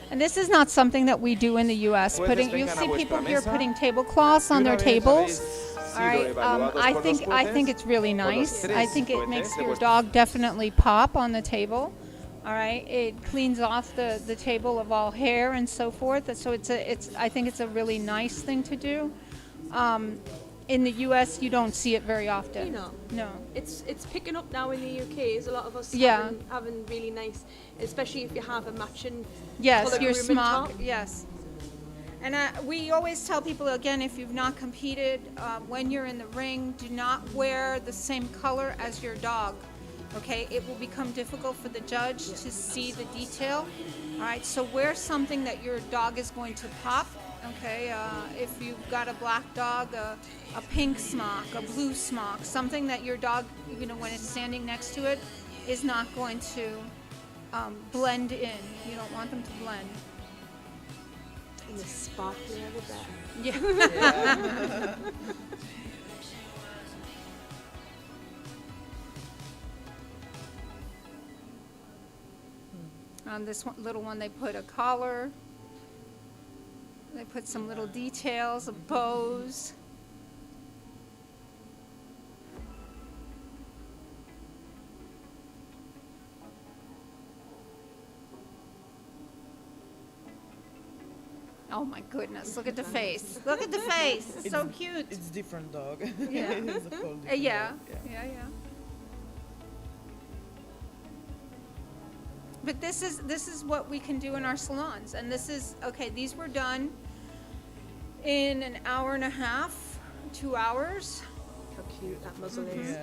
And this is not something that we do in the U.S. You'll see people here putting tablecloths on their tables. All right. I think it's really nice. I think it makes your dog definitely pop on the table. All right, it cleans off the table of all hair and so forth. So I think it's a really nice thing to do. In the U.S., you don't see it very often. No. It's picking up now in the UK. There's a lot of us having really nice, especially if you have a matching. Yes, your smock. Yes. And we always tell people, again, if you've not competed, when you're in the ring, do not wear the same color as your dog. Okay, it will become difficult for the judge to see the detail. All right, so wear something that your dog is going to pop. Okay, if you've got a black dog, a pink smock, a blue smock, something that your dog, you know, when it's standing next to it, is not going to blend in. You don't want them to blend. And the sparklier the better. Yeah. On this little one, they put a collar. They put some little details, of bows. Oh my goodness! Look at the face. Look at the face. It's so cute. It's different dog. Yeah. It's a whole different Yeah. dog, Yeah. But this is what we can do in our salons, and this is okay. These were done in an hour and a half, 2 hours. How cute that muzzle is. Yes.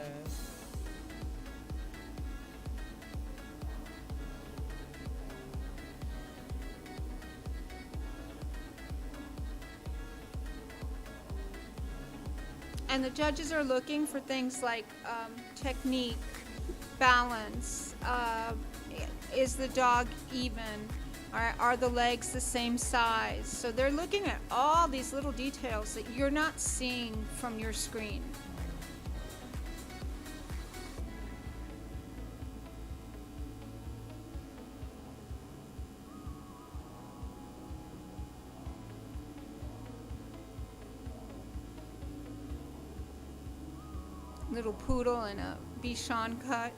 And the judges are looking for things like technique, balance, is the dog even, are the legs the same size? So they're looking at all these little details that you're not seeing from your screen. Little poodle and a Bichon cut.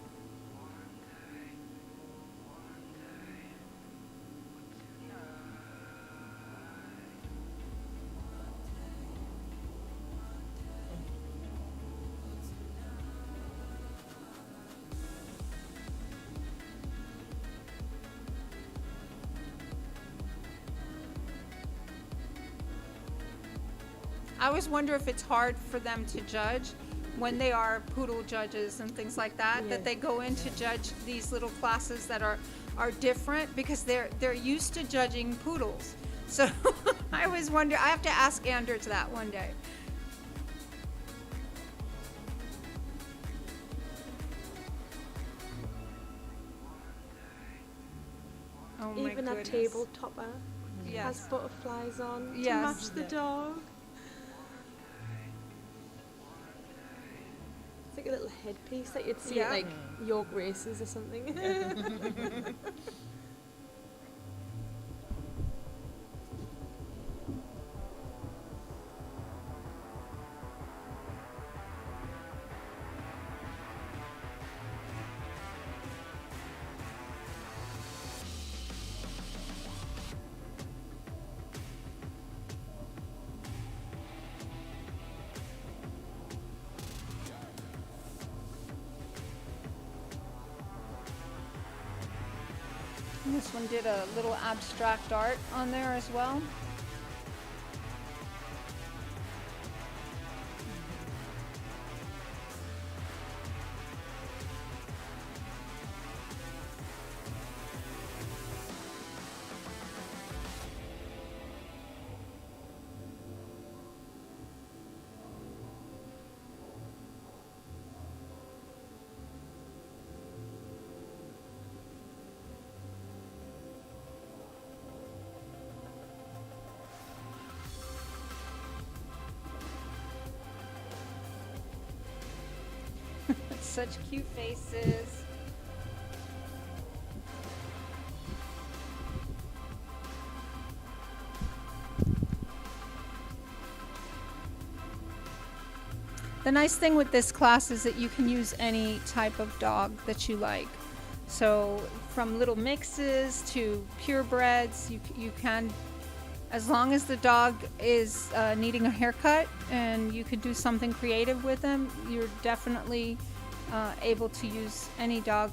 I always wonder if it's hard for them to judge when they are poodle judges and things like that, that they go in to judge these little classes that are different because they're used to judging poodles. So I always wonder, I have to ask Anders that one day. Oh my Even a goodness. table topper Yes. has butterflies on Yes. to match the dog. It's like a little headpiece that you'd see at like York races or something. This one did a little abstract art on there as well. Such cute faces. The nice thing with this class is that you can use any type of dog that you like. So from little mixes to purebreds, you can, as long as the dog is needing a haircut and you could do something creative with them, you're definitely able to use any dog.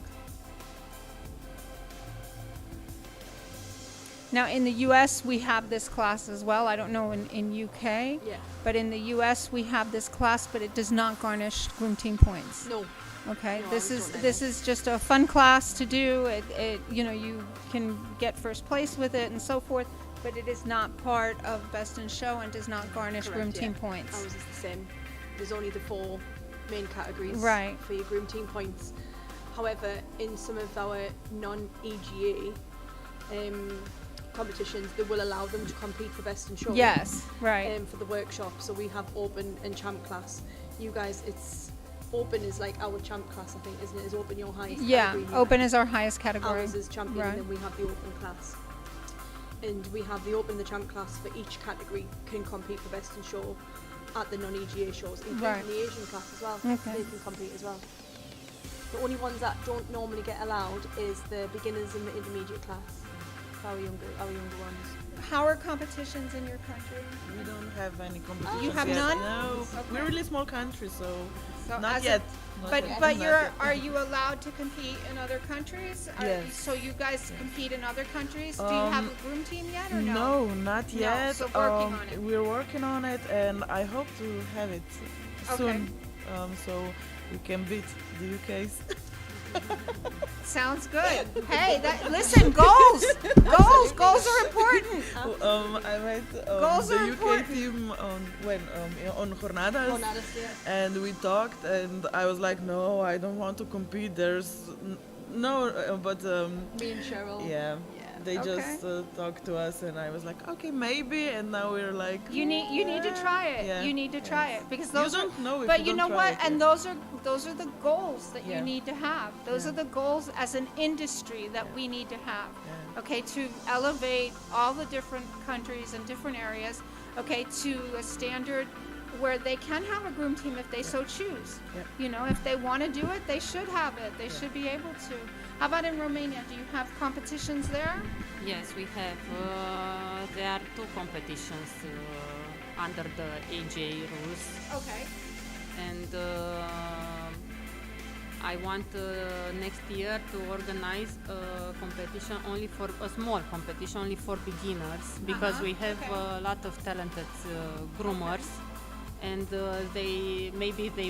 Now in the US we have this class as well. I don't know in UK, but in the US we have this class, but it does not garnish groom team points. No. Okay, No, this I is don't know. this is just a fun class to do. It you know, you can get first place with it and so forth, but it is not part of Best in Show and does not garnish Correct, groom team yeah. points. Ours is the same. There's only the 4 main categories Right. for your groom team points. However, in some of our non-EGA competitions, they will allow them to compete for Best in Show. Yes, right. For the workshop, so we have Open and Champ class. You guys, it's Open is like our Champ class, I think, isn't it? Is Open your highest Yeah, category? Open is our highest category. Ours is Champion, Right. and then we have the Open class. And we have the Open, the Champ class for each category can compete for Best in Show at the non-EGA shows, including Right. the Asian class as well. Okay. They can compete as well. The only ones that don't normally get allowed is the beginners and the intermediate class. our younger ones. How are competitions in your country? We don't have any competitions. You have yet. none? No, Okay. we're a really small country, so not as yet. But are you allowed to compete in other countries? Yes. So you guys compete in other countries? Do you have a groom team yet or no? No, not No, yet. so working on it. We're working on it, and I hope to have it soon, so we can beat the UK's. Sounds good. Hey, listen, goals are important. I met Goals the are UK important. team on jornadas, yeah. and we talked, and I was like, no, I don't want to compete. There's but Me and Cheryl. yeah. They Okay. just talked to us, and I was like, okay, maybe. And now we're like, You need to try it. Yeah. You need to try it because those don't know if But you you know don't try what? it, And yeah. those are the goals that you Yeah. need to have. Those are the goals as an industry that we need to have. Okay, to elevate all the different countries and different areas. Okay, to a standard where they can have a groom team if they so choose. Yeah. You know, if they want to do it, they should have it. They should be able to. How about in Romania? Do you have competitions there? Yes, we have. There are two competitions under the AJ rules. Okay. And I want next year to organize a competition only for a small competition only for beginners because we have a lot of talented groomers. And they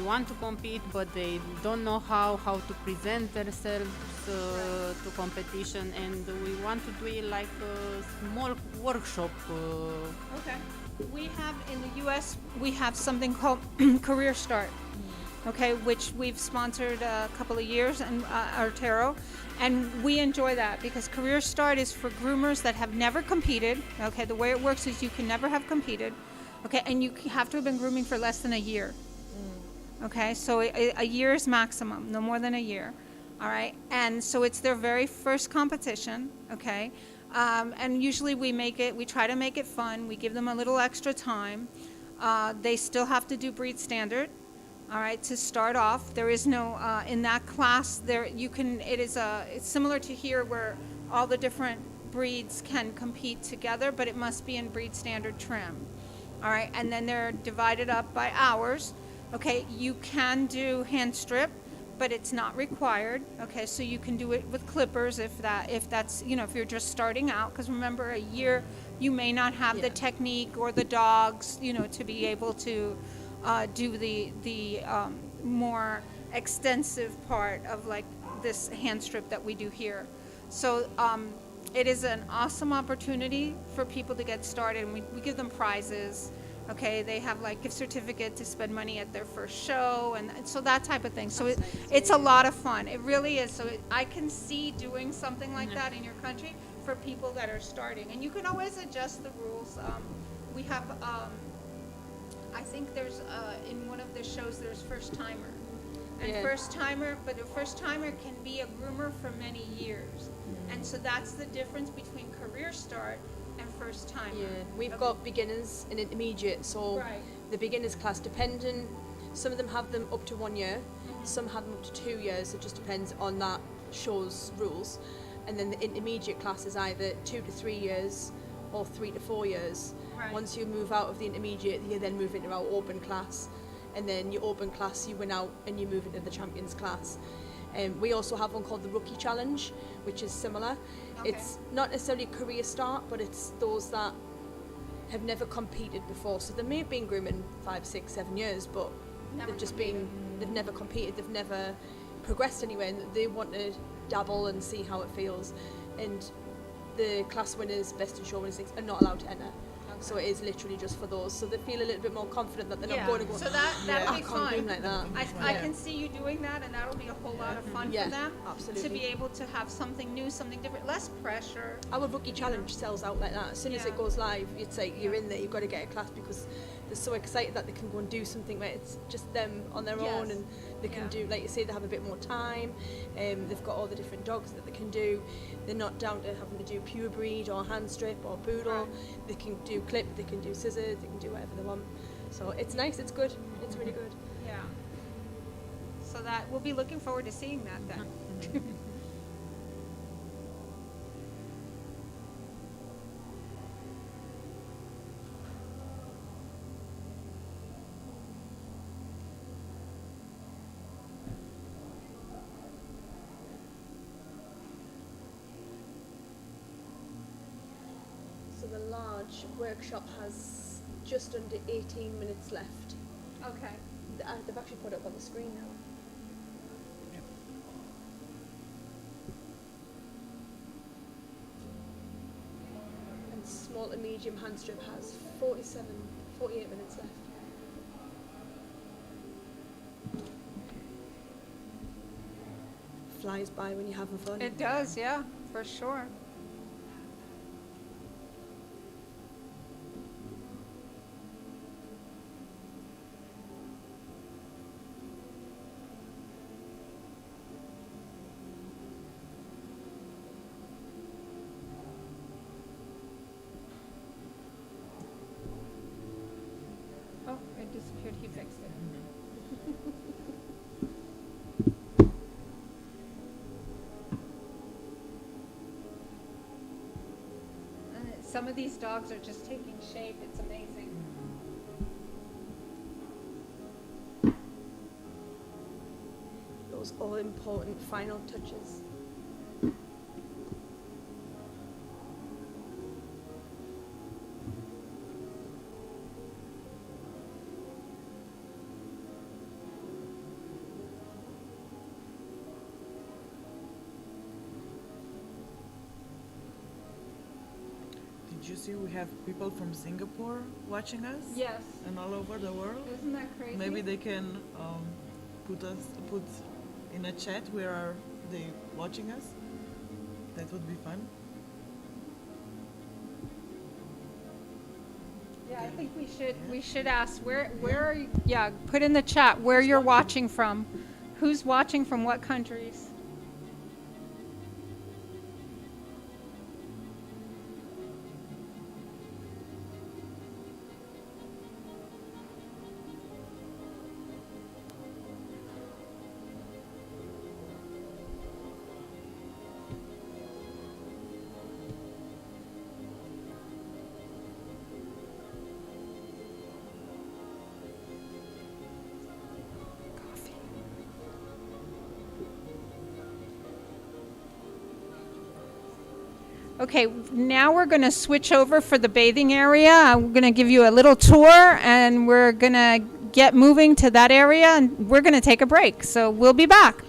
want to compete, but they don't know how to present themselves to competition, and we want to do it like a small workshop. Okay. We have in the U.S. we have something called Career Start. Okay, which we've sponsored a couple of years, and Artero, and we enjoy that because Career Start is for groomers that have never competed. Okay, the way it works is you can never have competed. Okay, and you have to have been grooming for less than a year. Okay, so a year is maximum, no more than a year. All right, and so it's their very first competition. Okay, and usually we try to make it fun. We give them a little extra time. They still have to do breed standard. All right, to start off, there is no in that class there you can. It's similar to here where all the different breeds can compete together, but it must be in breed standard trim. All right, and then they're divided up by hours. Okay, you can do hand strip, but it's not required. Okay, so you can do it with clippers if that's if you're just starting out. Because remember, a year you may not have the technique or the dogs, to be able to do the more extensive part of like this hand strip that we do here. So. It is an awesome opportunity for people to get started, and we give them prizes. Okay, they have like gift certificate to spend money at their first show, and so that type of thing. So it's a lot of fun. It really is. So I can see doing something like that in your country for people that are starting, and you can always adjust the rules. We have, I think there's in one of the shows there's first timer, and first timer can be a groomer for many years. And so that's the difference between Career Start and first timer. Yeah, we've got beginners and intermediate, so the beginners class dependent. Some of them have them up to 1 year, some have them up to 2 years. It just depends on that show's rules. And then the intermediate class is either 2 to 3 years or 3 to 4 years. Right. Once you move out of the intermediate, you then move into our open class, and then your open class you win out and you move into the champions class. We also have one called the Rookie Challenge, which is similar. It's not necessarily a career start, but it's those that have never competed before. So they may have been grooming 5, 6, 7 years, but they've never competed, they've never progressed anywhere, and they want to dabble and see how it feels. And the class winners, best in show winners, are not allowed to enter. So it is literally just for those, so they feel a little bit more confident that they're not going to go. So that'll be fun. Like that. I can see you doing that, and that'll be a whole lot of fun for them. Absolutely. To be able to have something new, something different, less pressure. Our Rookie Challenge sells out like that. As soon as it goes live, you'd say you're in there, you've got to get a class because they're so excited that they can go and do something where it's just them on their own, and they can do, like you say, they have a bit more time. They've got all the different dogs that they can do. They're not down to having to do pure breed or hand strip or poodle. They can do clip, they can do scissors, they can do whatever they want. So it's nice, it's good, it's really good. Yeah. So that we'll be looking forward to seeing that then. the large workshop has just under 18 minutes left. Okay. They've actually put it up on the screen now. And small to medium hand strip has 48 minutes left. Flies by when you're having fun. It does, yeah, for sure. Oh, it disappeared. He fixed it. Some of these dogs are just taking shape. It's amazing. Those all important final touches. Did you see we have people from Singapore watching us? Yes. And all over the world. Isn't that crazy? Maybe they can put in a chat where are they watching us. That would be fun. Yeah, I think we should ask where are you, yeah, put in the chat where you're watching from. Who's watching from what countries? Okay, now we're going to switch over for the bathing area. I'm going to give you a little tour, and we're going to get moving to that area, and we're going to take a break. So we'll be back.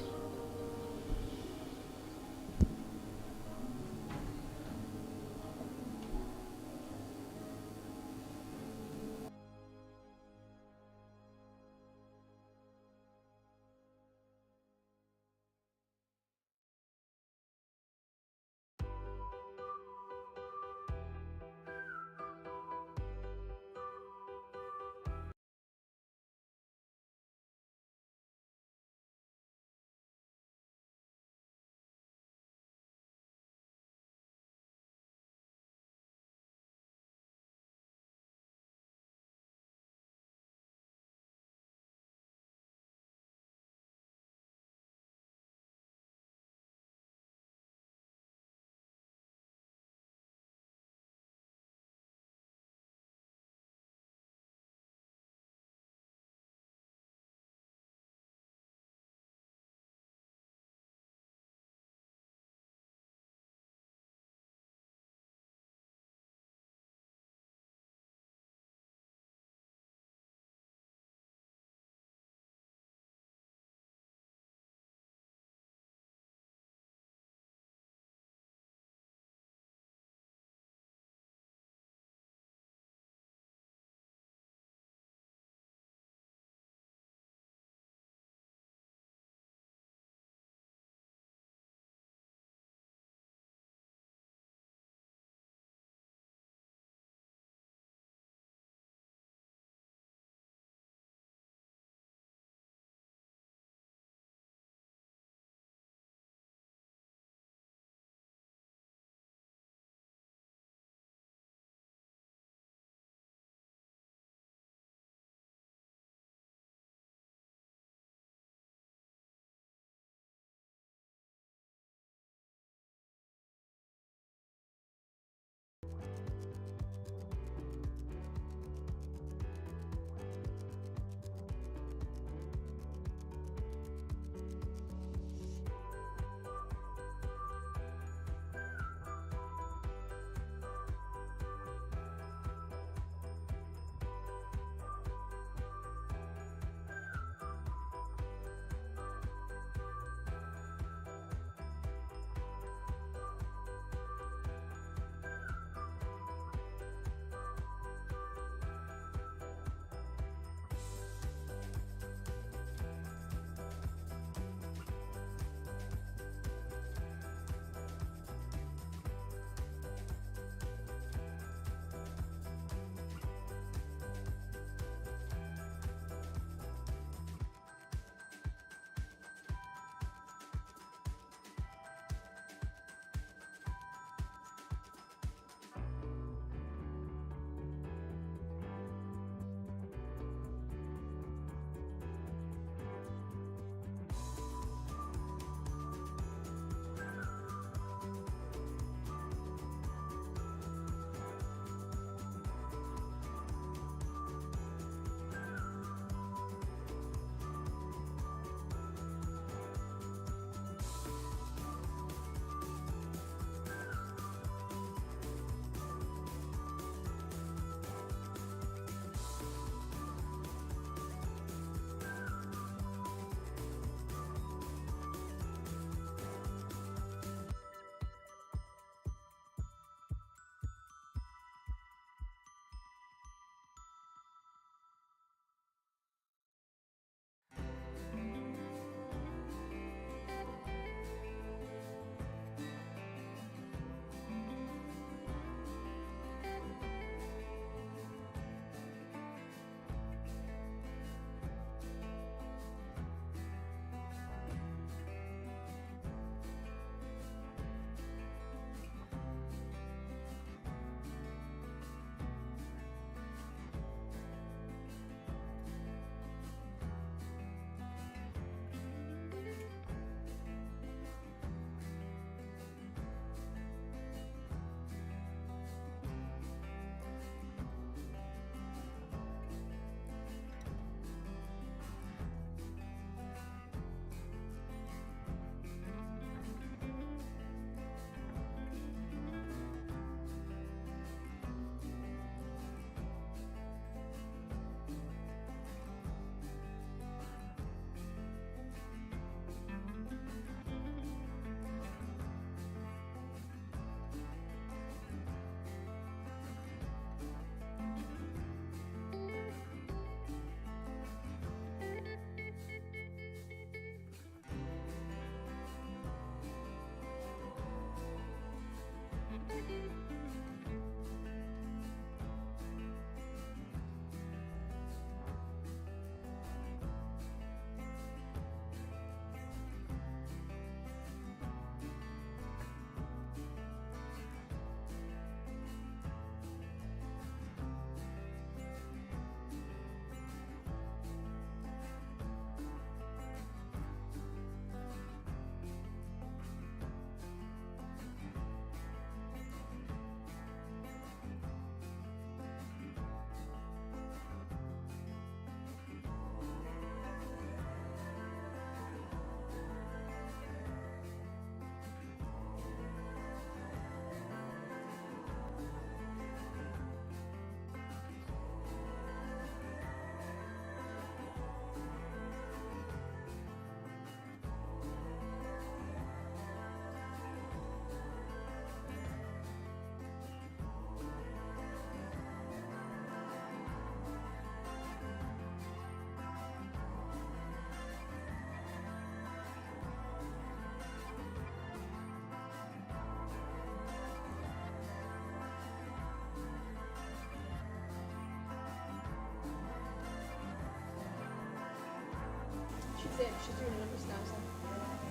same. She's doing a number now, so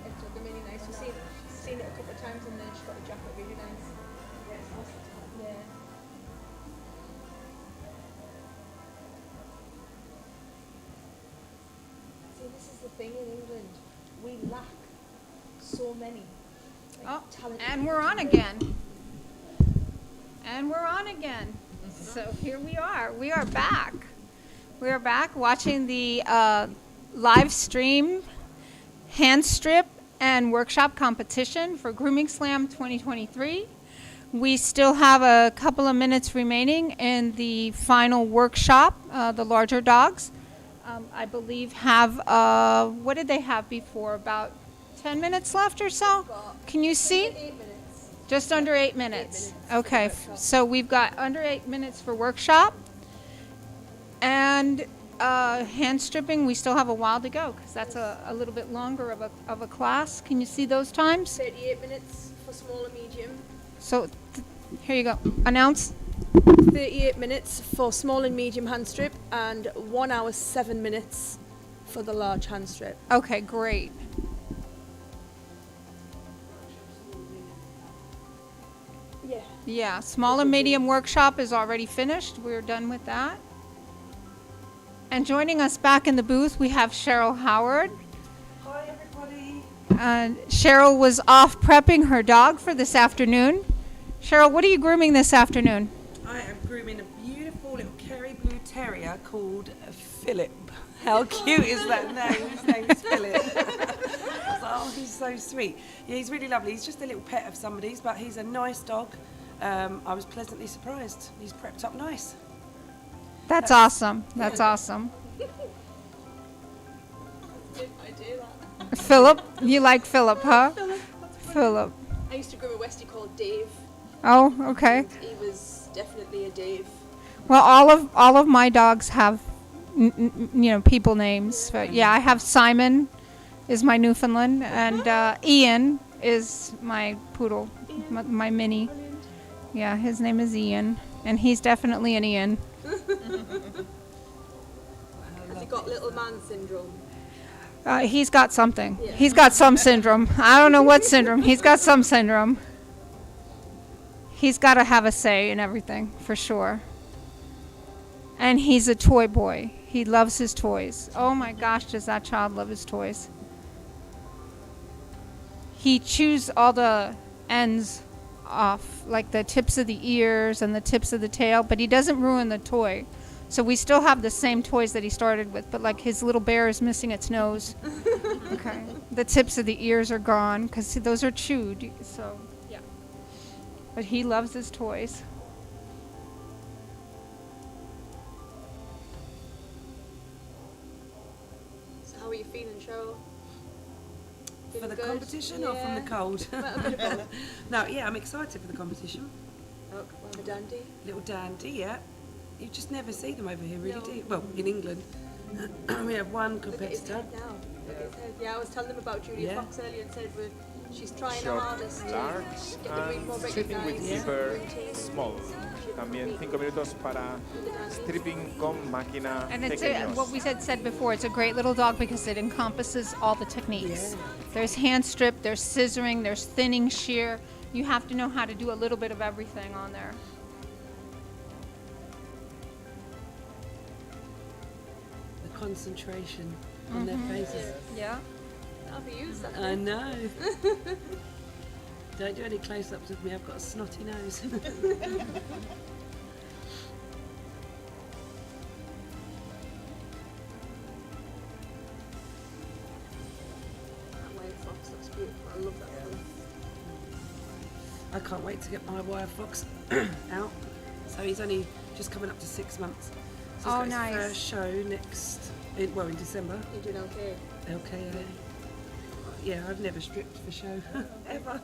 it's looking really nice. We've seen it a couple of times, and then she's got a jacket really nice. Yeah. See, this is the thing in England. We lack so many. Talented And we're on again. And we're on again. So here we are. We are back. We are back watching the live stream hand strip and workshop competition for Grooming Slam 2023. We still have a couple of minutes remaining in the final workshop. The larger dogs, I believe, have, what did they have before? About 10 minutes left or so? Can you see? 8 minutes. Just under 8 minutes. Okay, so we've got under 8 minutes for workshop. And hand stripping, we still have a while to go because that's a little bit longer of a class. Can you see those times? 38 minutes for small and medium. So here you go. Announce. 38 minutes for small and medium hand strip, and 1 hour 7 minutes for the large hand strip. Okay, great. Yeah. Yeah, small and medium workshop is already finished. We're done with that. And joining us back in the booth, we have Cheryl Howard. Hi, everybody. Cheryl was off prepping her dog for this afternoon. Cheryl, what are you grooming this afternoon? I am grooming a beautiful little Kerry Blue Terrier called Philip. How cute is that name? His name is Philip. Oh, he's so sweet. Yeah, he's really lovely. He's just a little pet of somebody's, but he's a nice dog. I was pleasantly surprised. He's prepped up nice. That's awesome. That's awesome. Philip, you like Philip, huh? Philip. I used to groom a Westie called Dave. Oh, okay. He was definitely a Dave. Well, all of my dogs have, people names. But yeah, I have Simon, is my Newfoundland, and Ian is my poodle, my mini. Yeah, his name is Ian, and he's definitely an Ian. Has he got little man syndrome? He's got something. Yeah. He's got some syndrome. I don't know what syndrome. He's got some syndrome. He's got to have a say in everything, for sure. And he's a toy boy. He loves his toys. Oh my gosh, does that child love his toys. He chews all the ends off, like the tips of the ears and the tips of the tail, but he doesn't ruin the toy. So we still have the same toys that he started with, but like his little bear is missing its nose. Okay. The tips of the ears are gone because those are chewed. So, yeah. But he loves his toys. So how are you feeling, Cheryl? For the competition or from the cold? No, yeah, I'm excited for the competition. Oh, a dandy. Little dandy, yeah. You just never see them over here, really, do you? Well, in England. We have one competitor. Look at his head now. Look at his head. Yeah, I was telling them about Julia Fox earlier and said she's trying her hardest to large get the breed more and stripping with recognized. zipper small. También 5 minutos para stripping con máquina And it's pequeños. what we said before, it's a great little dog because it encompasses all the techniques. There's hand strip, there's scissoring, there's thinning, shear. You have to know how to do a little bit of everything on there. The concentration on their faces. Yeah. That'll be used, that I know. Don't do any close-ups with me, I've got a snotty nose. That wire fox looks beautiful. I love that colour. I can't wait to get my wire fox out. So he's only just coming up to 6 months. So he's got nice. his first show in December. You're doing okay. LKA. Yeah, I've never stripped for show ever.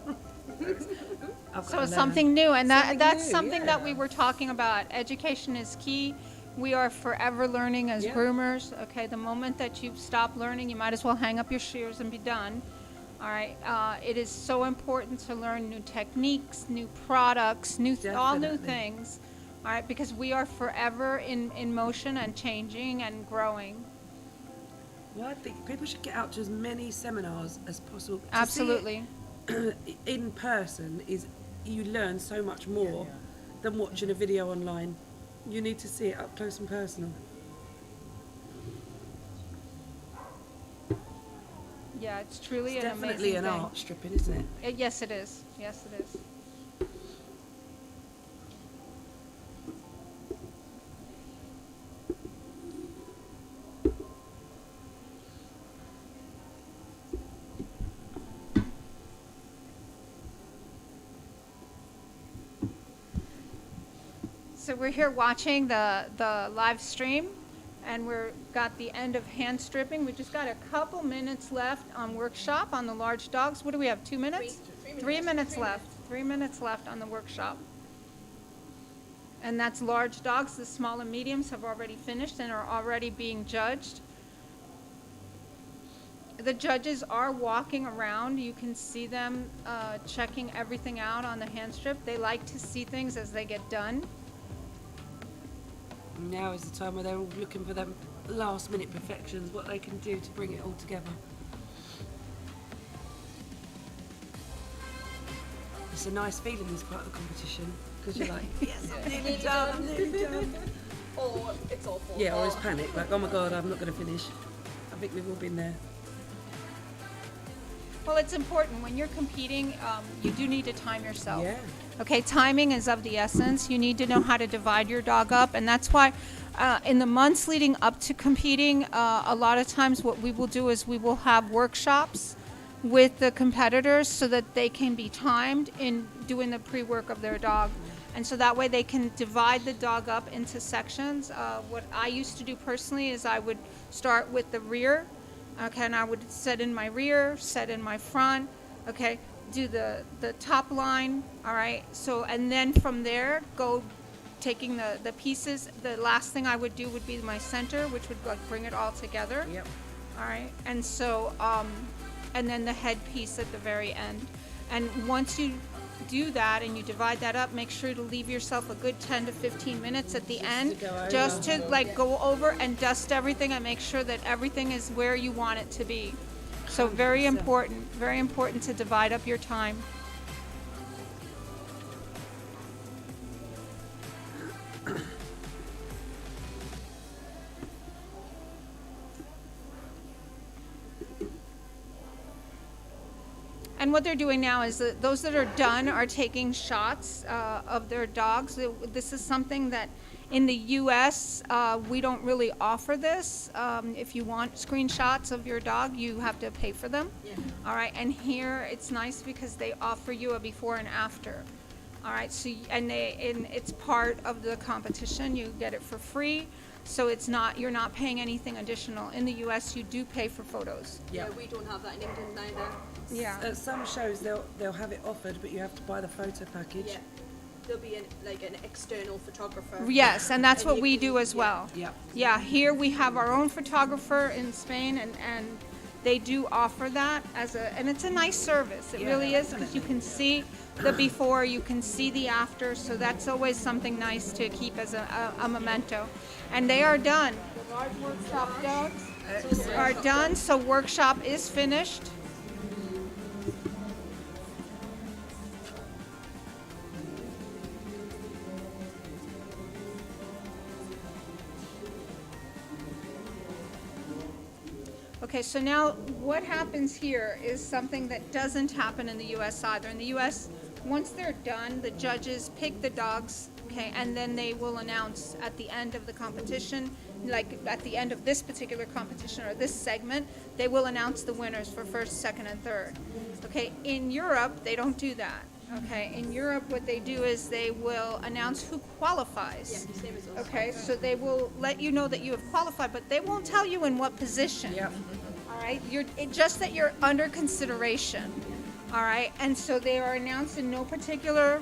So it's something new, and that's something that we were talking about. Education is key. We are forever learning as groomers. Okay, the moment that you stop learning, you might as well hang up your shears and be done. All right, it is so important to learn new techniques, new products, all new things. All right, because we are forever in motion and changing and growing. Well, I think people should get out to as many seminars as possible. Absolutely. In person you learn so much more than watching a video online. You need to see it up close and personal. Yeah, it's truly It's an amazing definitely an thing. art stripping, isn't it? Yes, it is. Yes, it is. So we're here watching the live stream, and we're got the end of hand stripping. We just got a couple minutes left on workshop on the large dogs. What do we have, 2 minutes? 3 minutes left. 3 minutes left on the workshop. And that's large dogs. The small and mediums have already finished and are already being judged. The judges are walking around. You can see them checking everything out on the hand strip. They like to see things as they get done. Now is the time where they're all looking for them last minute perfections, what they can do to bring it all together. It's a nice feeling, this part of the competition, because you're like, yes, I'm nearly done, I'm nearly done. Or it's awful. Yeah, or it's panic, like, oh my god, I'm not going to finish. I think we've all been there. Well, it's important when you're competing. You do need to time yourself. Yeah. Okay, timing is of the essence. You need to know how to divide your dog up, and that's why in the months leading up to competing, a lot of times what we will do is we will have workshops with the competitors so that they can be timed in doing the pre-work of their dog. And so that way they can divide the dog up into sections. What I used to do personally is I would start with the rear, okay, and I would set in my rear, set in my front, okay, do the top line, all right, so, and then from there, go taking the pieces. The last thing I would do would be my center, which would like bring it all together. Yep. All right, and so, and then the head piece at the very end. And once you do that and you divide that up, make sure to leave yourself a good 10 to 15 minutes at the end, just to like go over and dust everything and make sure that everything is where you want it to be. So very important to divide up your time. And what they're doing now is that those that are done are taking shots of their dogs. This is something that in the U.S. We don't really offer this. If you want screenshots of your dog, you have to pay for them. Yeah. All right, and here it's nice because they offer you a before and after. All right, so and it's part of the competition. You get it for free. So it's not, you're not paying anything additional. In the U.S., you do pay for photos. Yeah, we don't have that in England either. Yeah. At some shows, they'll have it offered, but you have to buy the photo package. Yeah. There'll be an external photographer. Yes, and that's what we do as well. Yeah. Yeah, here we have our own photographer in Spain, and they do offer that and it's a nice service. It really is, because you can see the before, you can see the after, so that's always something nice to keep as a memento. And they are done. The large workshop dogs are done, so workshop is finished. Okay, so now what happens here is something that doesn't happen in the U.S. either. In the U.S., once they're done, the judges pick the dogs, okay, and then they will announce at the end of the competition, like at the end of this particular competition or this segment, they will announce the winners for first, second, and third. Okay, in Europe, they don't do that. Okay, in Europe, what they do is they will announce who qualifies. Yeah, same as us. Okay, so they will let you know that you have qualified, but they won't tell you in what position. Yep. All right, just that you're under consideration. All right, and so they are announced in no particular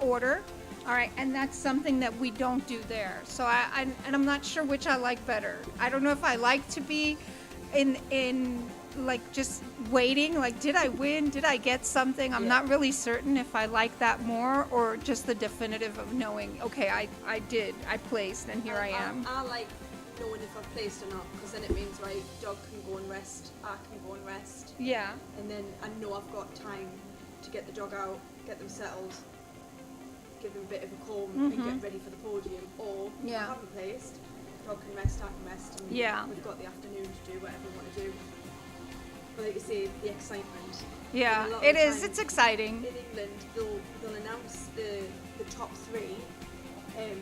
order. All right, and that's something that we don't do there. So I'm not sure which I like better. I don't know if I like to be in like just waiting, like did I win, did I get something? I'm not really certain if I like that more, or just the definitive of knowing, okay, I did, I placed, and here I am. I like knowing if I've placed or not, because then it means, right, dog can go and rest, I can go and rest. Yeah. And then I know I've got time to get the dog out, get them settled, give them a bit of a comb and get ready for the podium. Or if I haven't placed, dog can rest, I can rest, and we've got the afternoon to do whatever we want to do. But like you say, the excitement. Yeah, it is. It's exciting. In England, they'll announce the top 3 in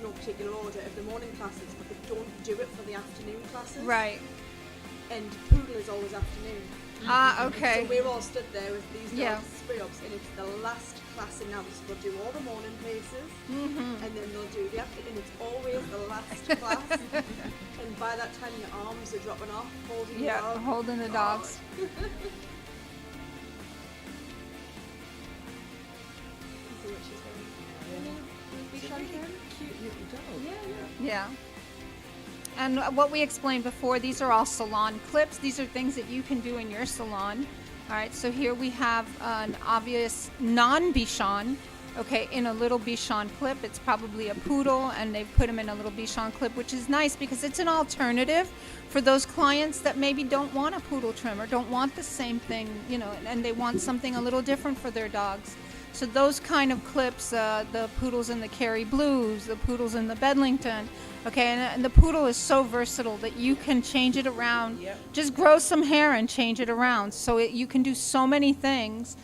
no particular order of the morning classes, but they don't do it for the afternoon classes. Right. And poodle is always afternoon. Okay. So we're all stood there with these dogs, spray ups, and it's the last class announced. They'll do all the morning paces, and then they'll do the afternoon. It's always the last class. And by that time, your arms are dropping off, holding the dog. Holding the dogs. Yeah. And what we explained before, these are all salon clips. These are things that you can do in your salon. All right, so here we have an obvious non-Bichon, okay, in a little Bichon clip. It's probably a poodle, and they've put him in a little Bichon clip, which is nice because it's an alternative for those clients that maybe don't want a poodle trim or don't want the same thing, you know, and they want something a little different for their dogs. So those kind of clips, the poodles in the Kerry Blues, the poodles in the Bedlington, okay, and the poodle is so versatile that you can change it around. Just grow some hair and change it around. So you can do so many things,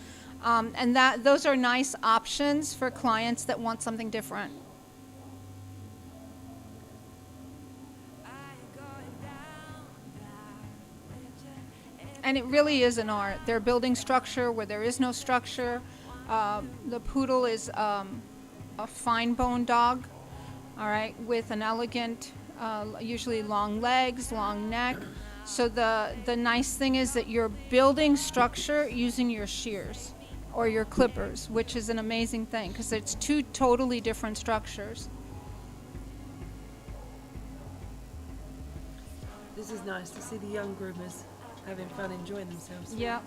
and those are nice options for clients that want something different. And it really is an art. They're building structure where there is no structure. The poodle is a fine-boned dog, all right, with an elegant, usually long legs, long neck. So the nice thing is that you're building structure using your shears or your clippers, which is an amazing thing because it's 2 totally different structures. This is nice to see the young groomers having fun, enjoying themselves. Yeah.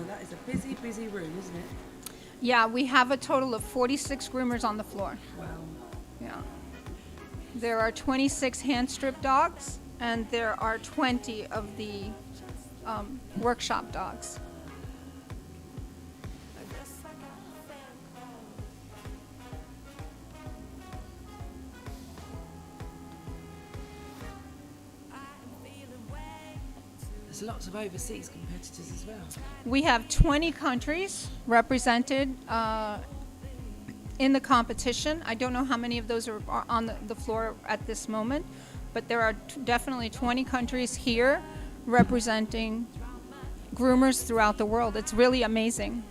That is a busy, busy room, isn't it? Yeah, we have a total of 46 groomers on the floor. Wow. Yeah. There are 26 hand-strip dogs, and there are 20 of the workshop dogs. There's lots of overseas competitors as well. We have 20 countries represented in the competition. I don't know how many of those are on the floor at this moment, but there are definitely 20 countries here representing groomers throughout the world. It's really amazing.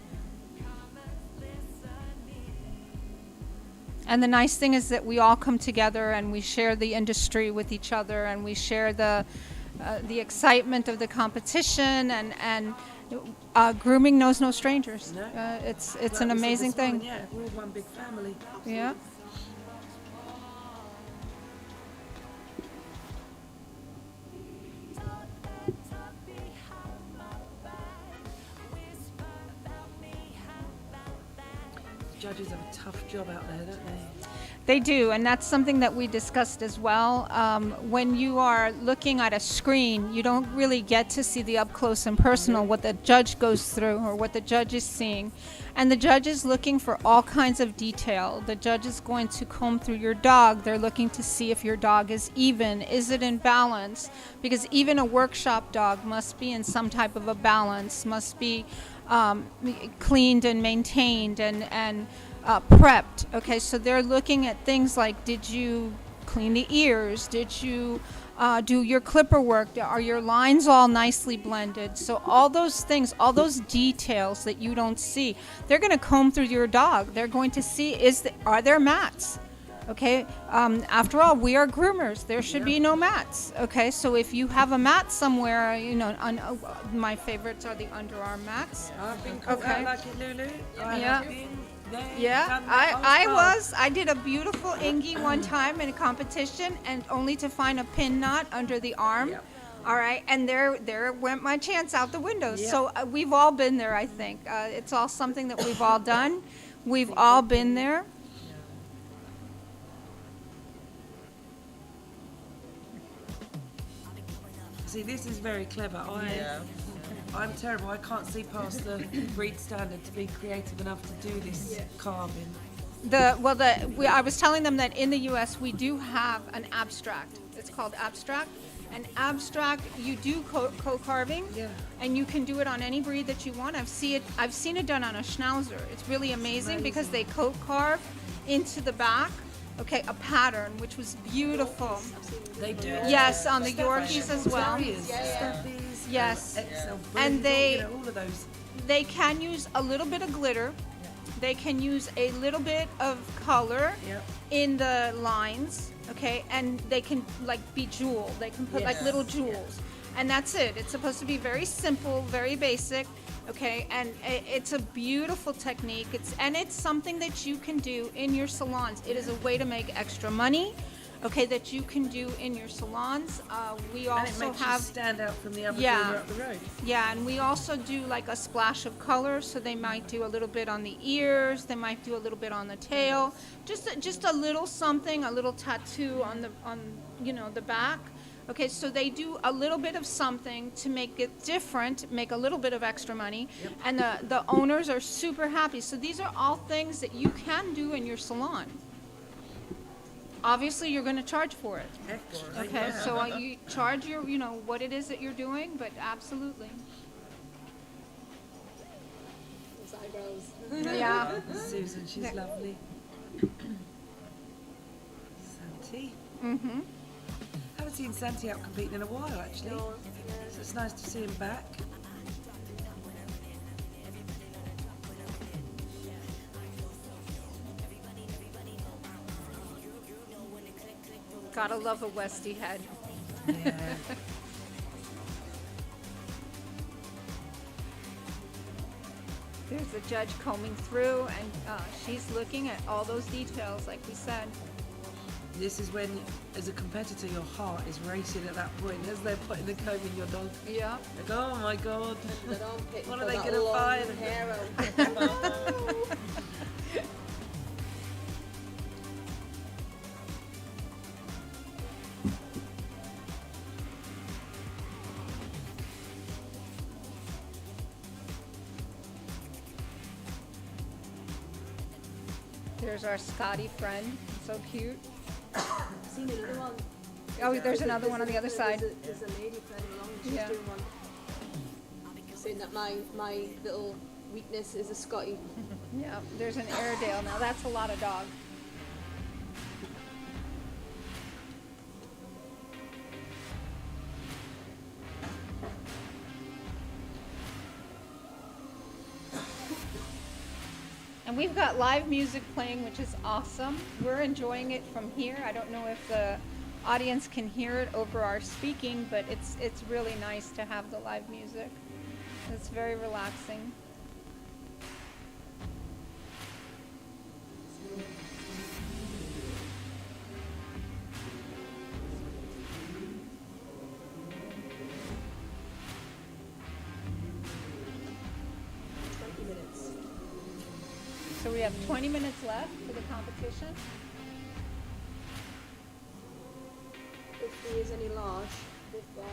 And the nice thing is that we all come together and we share the industry with each other, and we share the excitement of the competition, and grooming knows no strangers. No. It's Like an we said amazing this morning, thing. Yeah, we're all one big family. Yeah. Judges have a tough job out there, don't they? They do, and that's something that we discussed as well. When you are looking at a screen, you don't really get to see the up close and personal, what the judge goes through or what the judge is seeing. And the judge is looking for all kinds of detail. The judge is going to comb through your dog. They're looking to see if your dog is even. Is it in balance? Because even a workshop dog must be in some type of a balance, must be cleaned and maintained and prepped. Okay, so they're looking at things like, did you clean the ears? Did you do your clipper work? Are your lines all nicely blended? So all those things, all those details that you don't see, they're going to comb through your dog. They're going to see, are there mats? Okay, after all, we are groomers. There should be no mats. Okay, so if you have a mat somewhere, you know, my favorites are the underarm mats. I've been caught out like it, Lulu. I did a beautiful Ingy one time in a competition, and only to find a pin knot under the arm. All right, and there went my chance out the window. Yep. So we've all been there, I think. It's all something that we've all done. We've all been there. See, this is very clever. I'm terrible. I can't see past the breed standard to be creative enough to do this carving. I was telling them that in the U.S. we do have an abstract. It's called abstract. An abstract, you do coat carving, and you can do it on any breed that you want. I've seen it done on a Schnauzer. It's really amazing because they coat carve into the back. Okay, a pattern, which was beautiful. They do. Yes, on the Yorkies as well. Steffies, Yes, XL and Brindle, all of those. they can use a little bit of glitter. They can use a little bit of color in the lines, okay, and they can like be jeweled. They can put like little jewels, and that's it. It's supposed to be very simple, very basic, okay, and it's a beautiful technique. It's something that you can do in your salons. It is a way to make extra money. Okay, that you can do in your salons. We also and it makes have you stand out from the other groomer up the road. Yeah, and we also do like a splash of color. So they might do a little bit on the ears. They might do a little bit on the tail. Just a little something, a little tattoo on the back. Okay, so they do a little bit of something to make it different, make a little bit of extra money, and the owners are super happy. So these are all things that you can do in your salon. Obviously, you're going to charge for it. Okay, so you charge your, what it is that you're doing, but absolutely. Those eyebrows. Yeah. Susan, she's lovely. Santi. Mm-hmm. Haven't seen Santi out competing in a while, actually. So it's nice to see him back. Gotta love a Westie head. Yeah. There's the judge combing through, and she's looking at all those details, like we said. This is when, as a competitor, your heart is racing at that point as they're putting the comb in your dog. Yeah. Like, oh my God, what are they that going to long find? hair There's our Scotty friend, so cute. I've seen another one. Oh, there's another one on the other side. There's a lady further along, she's Yeah. doing one. Saying that my little weakness is a Scotty. Yeah, there's an Airedale. Now that's a lot of dog. And we've got live music playing, which is awesome. We're enjoying it from here. I don't know if the audience can hear it over our speaking, but it's really nice to have the live music. It's very relaxing. So we have 20 minutes left for the competition. If there is any large, they've got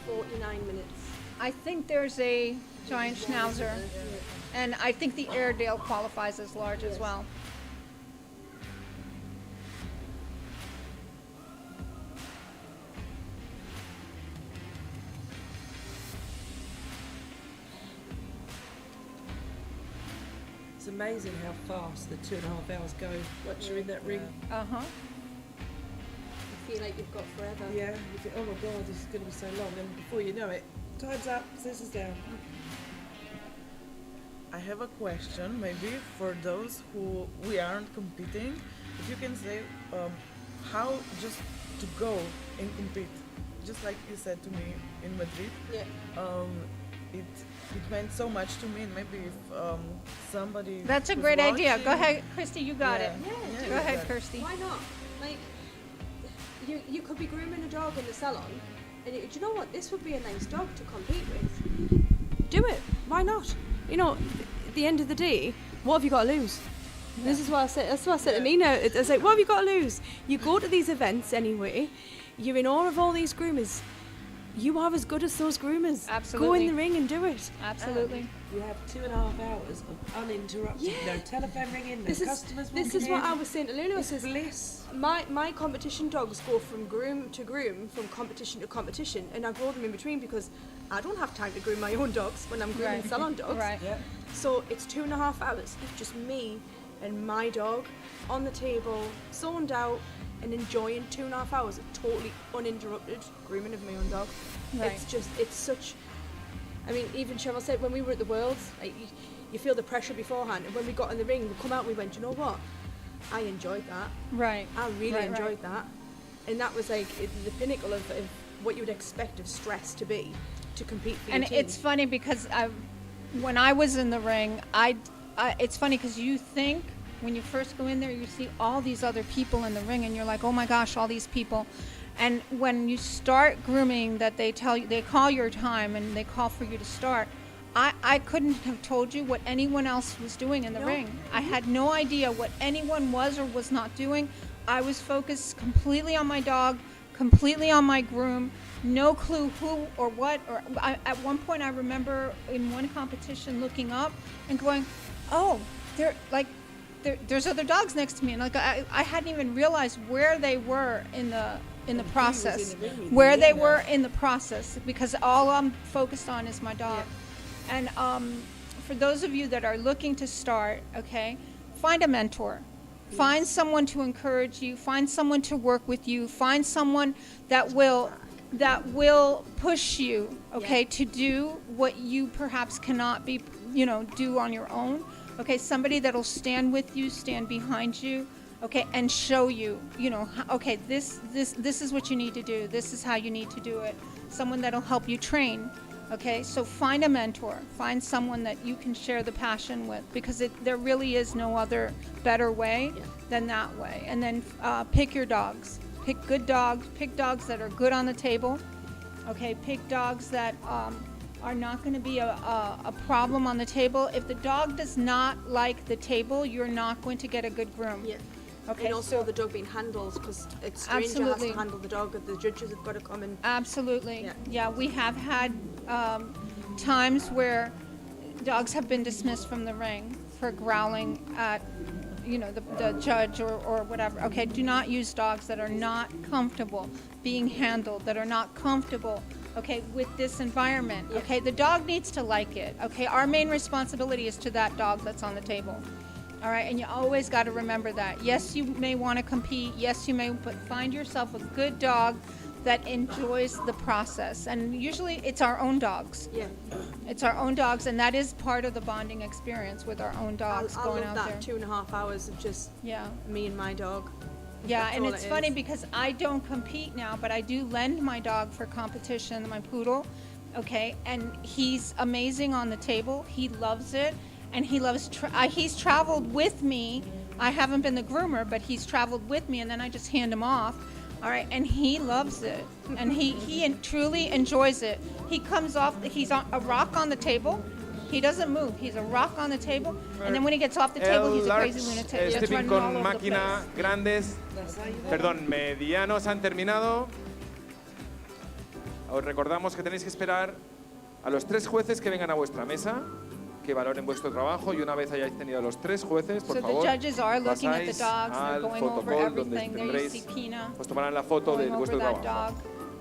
49 minutes. I think there's a giant Schnauzer, and I think the Airedale qualifies as large as well. It's amazing how fast the 2.5 hours go once you're in that ring. Uh-huh. You feel like you've got forever. Yeah, you think, oh my God, this is going to be so long, and before you know it, time's up, scissors down. I have a question, maybe for those who we aren't competing. If you can say how just to go and compete, just like you said to me in Madrid. Yeah. It meant so much to me, and maybe if somebody. That's a who's great idea. watching- Go ahead, Christy, you got it. Yeah, Go ahead, exactly. Kirsty. Why not? Like, you could be grooming a dog in the salon, And do you know what? This would be a nice dog to compete with. Do it. Why not? You know, at the end of the day, what have you got to lose? Yeah. This is what I said. That's what I said to Nina. I was like, what have you got to lose? You go to these events anyway. You're in awe of all these groomers. You are as good as those groomers. Absolutely. Go in the ring and do it. Absolutely. You have 2.5 hours of uninterrupted, no telephone ringing, no customers walking in. This is what I was saying to Lulu. It's bliss. My competition dogs go from groom to groom, from competition to competition, and I grow them in between because I don't have time to groom my own dogs when I'm grooming salon dogs. Right. Yep. So it's 2.5 hours. It's just me and my dog on the table, zoned out, and enjoying 2.5 hours of totally uninterrupted grooming of my own dog. Right. It's such. I mean, even Cheryl said when we were at the Worlds, like, you feel the pressure beforehand, and when we got in the ring, we come out, we went, you know what? I enjoyed that. Right. I really enjoyed that, and that was like the pinnacle of what you would expect of stress to be, to compete for your team. And it's funny because when I was in the ring, it's funny because you think when you first go in there, you see all these other people in the ring, and you're like, oh my gosh, all these people. And when you start grooming, that they tell you, they call your time and they call for you to start. I couldn't have told you what anyone else was doing in the ring. I had no idea what anyone was or was not doing. I was focused completely on my dog, completely on my groom, no clue who or what. At one point, I remember in one competition looking up and going, oh, there's other dogs next to me, and like I hadn't even realized where they were in the process, where they were in the process, because all I'm focused on is my dog. And for those of you that are looking to start, okay, find a mentor. Find someone to encourage you, find someone to work with you, find someone that will push you, okay, to do what you perhaps cannot do on your own. Okay, somebody that'll stand with you, stand behind you, okay, and show you, okay, this is what you need to do. This is how you need to do it. Someone that'll help you train. Okay, so find a mentor, find someone that you can share the passion with, because there really is no other better way than that way. And then pick your dogs. Pick good dogs. Pick dogs that are good on the table. Okay, pick dogs that are not going to be a problem on the table. If the dog does not like the table, you're not going to get a good groom. Yeah. Okay, and also the dog being handled, because a stranger has to handle the dog, and the judges have got to come and... Absolutely. Yeah, we have had times where dogs have been dismissed from the ring for growling at, the judge or whatever. Okay, do not use dogs that are not comfortable being handled, that are not comfortable, okay, with this environment. Okay, the dog needs to like it. Okay, our main responsibility is to that dog that's on the table. All right, and you always got to remember that. Yes, you may want to compete. Yes, you may, but find yourself a good dog that enjoys the process. And usually it's our own dogs. Yeah. It's our own dogs, and that is part of the bonding experience with our own dogs going out there. I love that 2.5 hours of just me and my dog. Yeah, and it's funny because I don't compete now, but I do lend my dog for competition, my poodle, okay? And he's amazing on the table. He loves it. And he loves, he's traveled with me. I haven't been the groomer, but he's traveled with me, and then I just hand him off. All right, and he loves it. And he truly enjoys it. He comes off, he's on a rock on the table. He doesn't move. He's a rock on the table. And then when he gets off the table, he's a crazy lunatic. Just running all over the place. Máquina grandes, medianos han terminado. Os recordamos que tenéis que esperar a los 3 jueces que vengan a vuestra mesa, que valoren vuestro trabajo, y una vez hayáis tenido a los 3 jueces, por favor, pasáis al fotocall donde tendréis, os tomarán la foto de vuestro trabajo.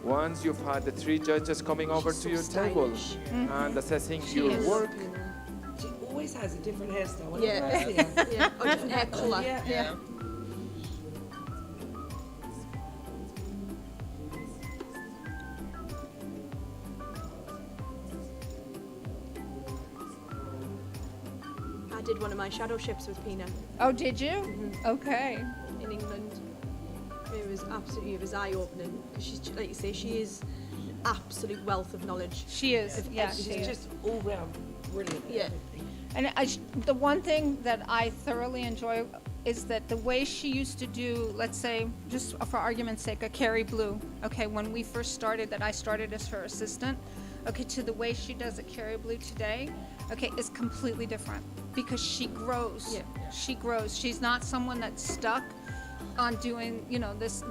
Once you've had the 3 judges coming over to your table and assessing your work. She always has a different hairstyle. Yeah, or different hair colour. Yeah. I did one of my shadow ships with Pina. Oh, did you? Mm-hmm. Okay. In England. It was eye-opening. She's, like you say, she is an absolute wealth of knowledge. She is. Yeah, she's just all round brilliant. Yeah. And the one thing that I thoroughly enjoy is that the way she used to do, let's say, just for argument's sake, a Carrie Blue, okay, when we first started, that I started as her assistant, okay, to the way she does a Carrie Blue today, okay, is completely different because she grows. Yeah. She grows. She's not someone that's stuck on doing, you know, this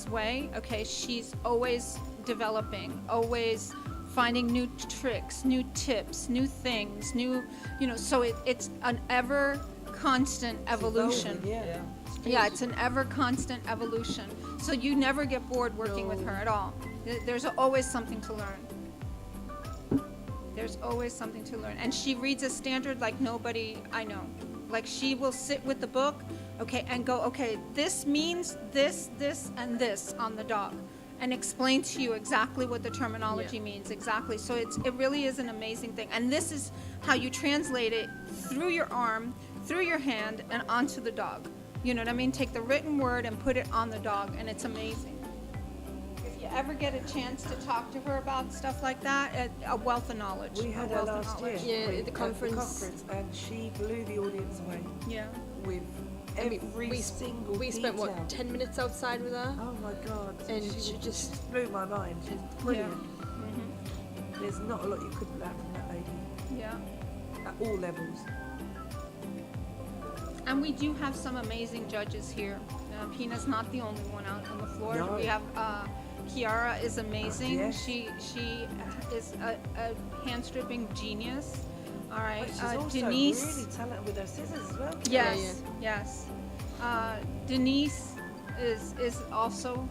way, okay? She's always developing, always finding new tricks, new tips, new things, new, you know, so it's an ever constant evolution. Yeah, it's an ever constant evolution. So you never get bored working with her at all. There's always something to learn. There's always something to learn. And she reads a standard like nobody I know. Like she will sit with the book, okay, and go, okay, this means this, and this on the dog. And explain to you exactly what the terminology means, exactly. So it really is an amazing thing. And this is how you translate it through your arm, through your hand, and onto the dog. You know what I mean? Take the written word and put it on the dog, and it's amazing. If you ever get a chance to talk to her about stuff like that, a wealth of knowledge. We had her last year. Yeah, at the conference. And she blew the audience away. Yeah. With every single We spent, detail. what, 10 minutes outside with her? Oh my God. And she just blew my mind. She's brilliant. There's not a lot you couldn't learn from that lady. Yeah. At all levels. And we do have some amazing judges here. Pina's not the only one out on the floor. No. We have Kiara is amazing. Yes. She is a hand stripping genius. All right. But she's also Denise. really talented with her scissors as well. Yes. Yes. Denise is also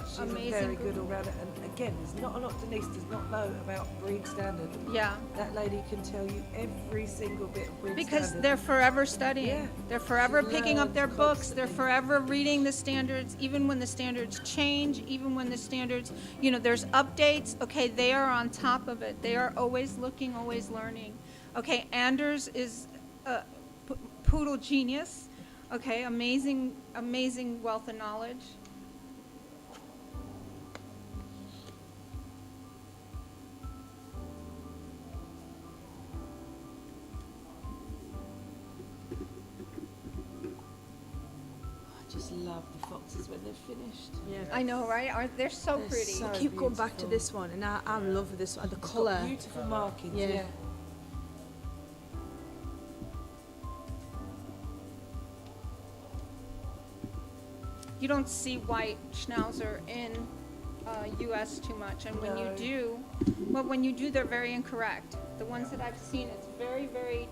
She's amazing. a very good all-rounder. And again, there's not a lot Denise does not know about breed standard. Yeah. That lady can tell you every single bit of breed Because standard. they're forever studying. Yeah. They're forever She picking up learns their books. They're forever reading the standards, even when the standards change, even when the standards, you know, there's updates. Okay, they are on top of it. They are always looking, always learning. Okay, Anders is a poodle genius. Okay, amazing wealth of knowledge. I just love the foxes when they're finished. Yeah. I know, right? They're so They're pretty. so I keep going back to beautiful. this one, and I love this one. The It's got colour. beautiful markings. Yeah. Yeah. You don't see white Schnauzer in U.S. too much, and when you No. do, well, when you do, they're very incorrect. The ones that I've seen, it's very, very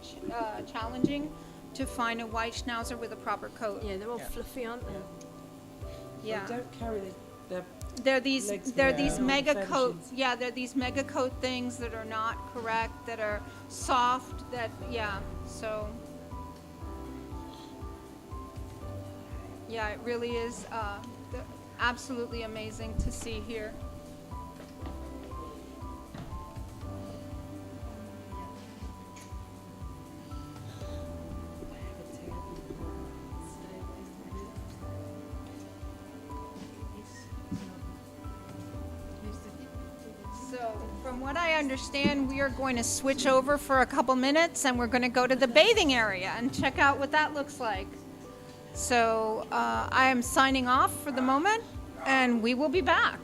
challenging to find a white Schnauzer with a proper coat. Yeah, they're all fluffy, aren't they? Yeah. They don't carry the They're these legs they're very these well, mega fences. coats. Yeah, they're these mega coat things that are not correct, that are soft, that yeah. So yeah, it really is absolutely amazing to see here. So, from what I understand, we are going to switch over for a couple minutes and we're going to go to the bathing area and check out what that looks like. So, I am signing off for the moment and we will be back.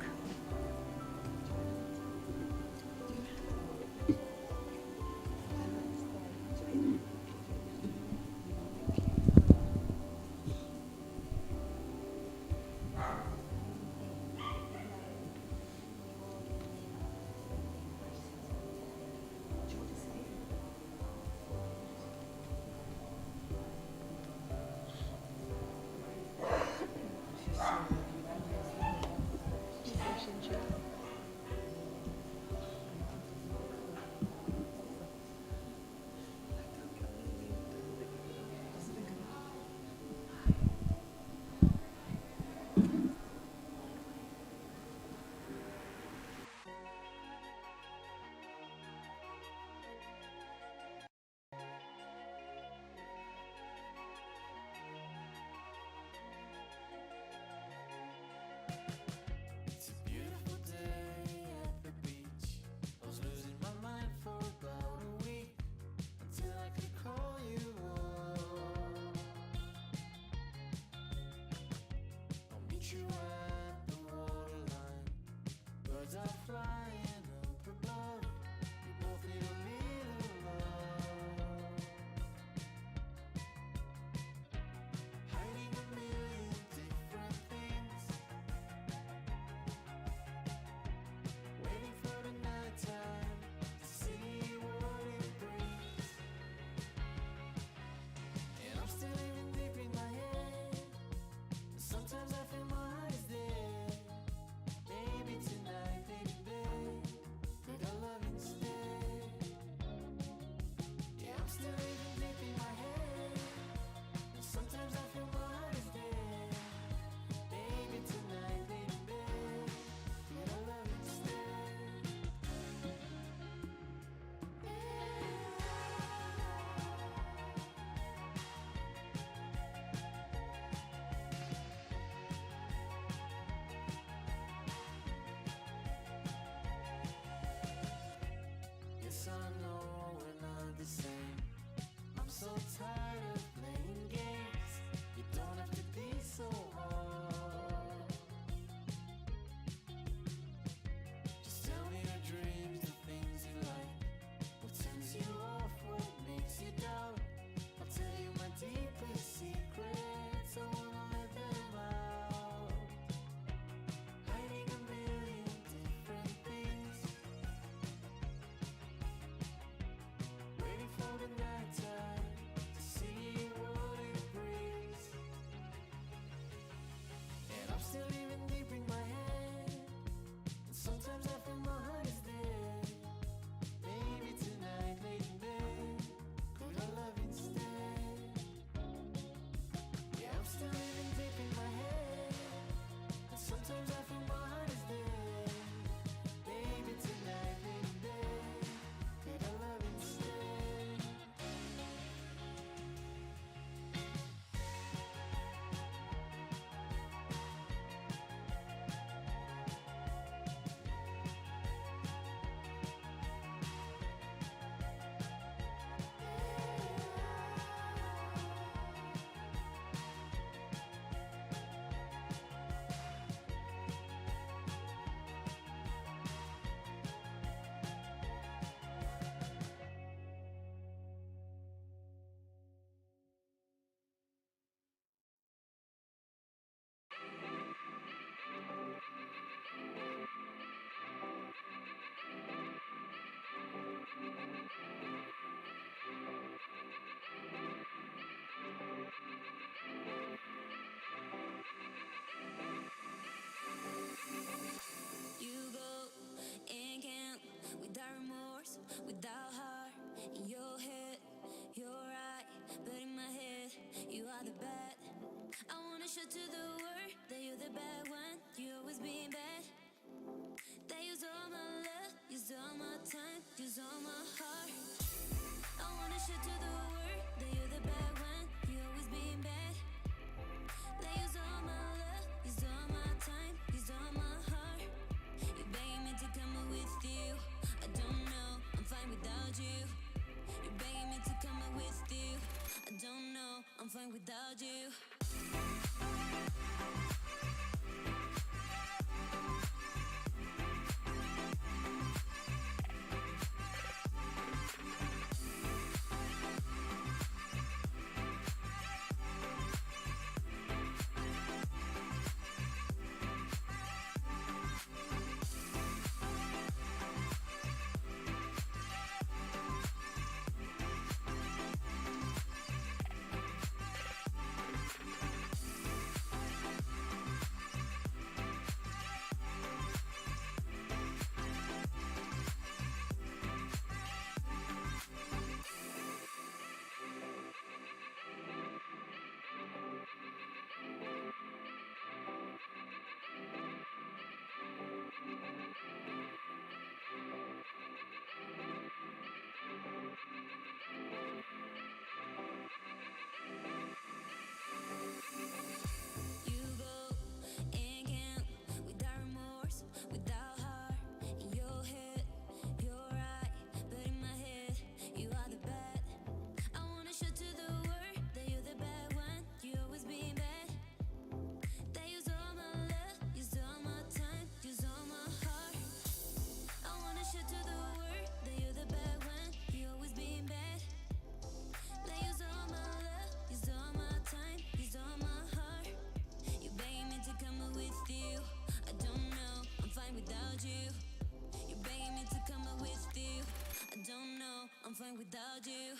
show to the world that you're the bad one. You always being bad. They use all my love, use all my time, use all my heart. I wanna show to the world that you're the bad one. You always being bad. They use all my love, use all my time, use all my heart. You begging me to come up with you. I don't know, I'm fine without you. You begging me to come up with you. I don't know, I'm fine without you. I'm fine without you.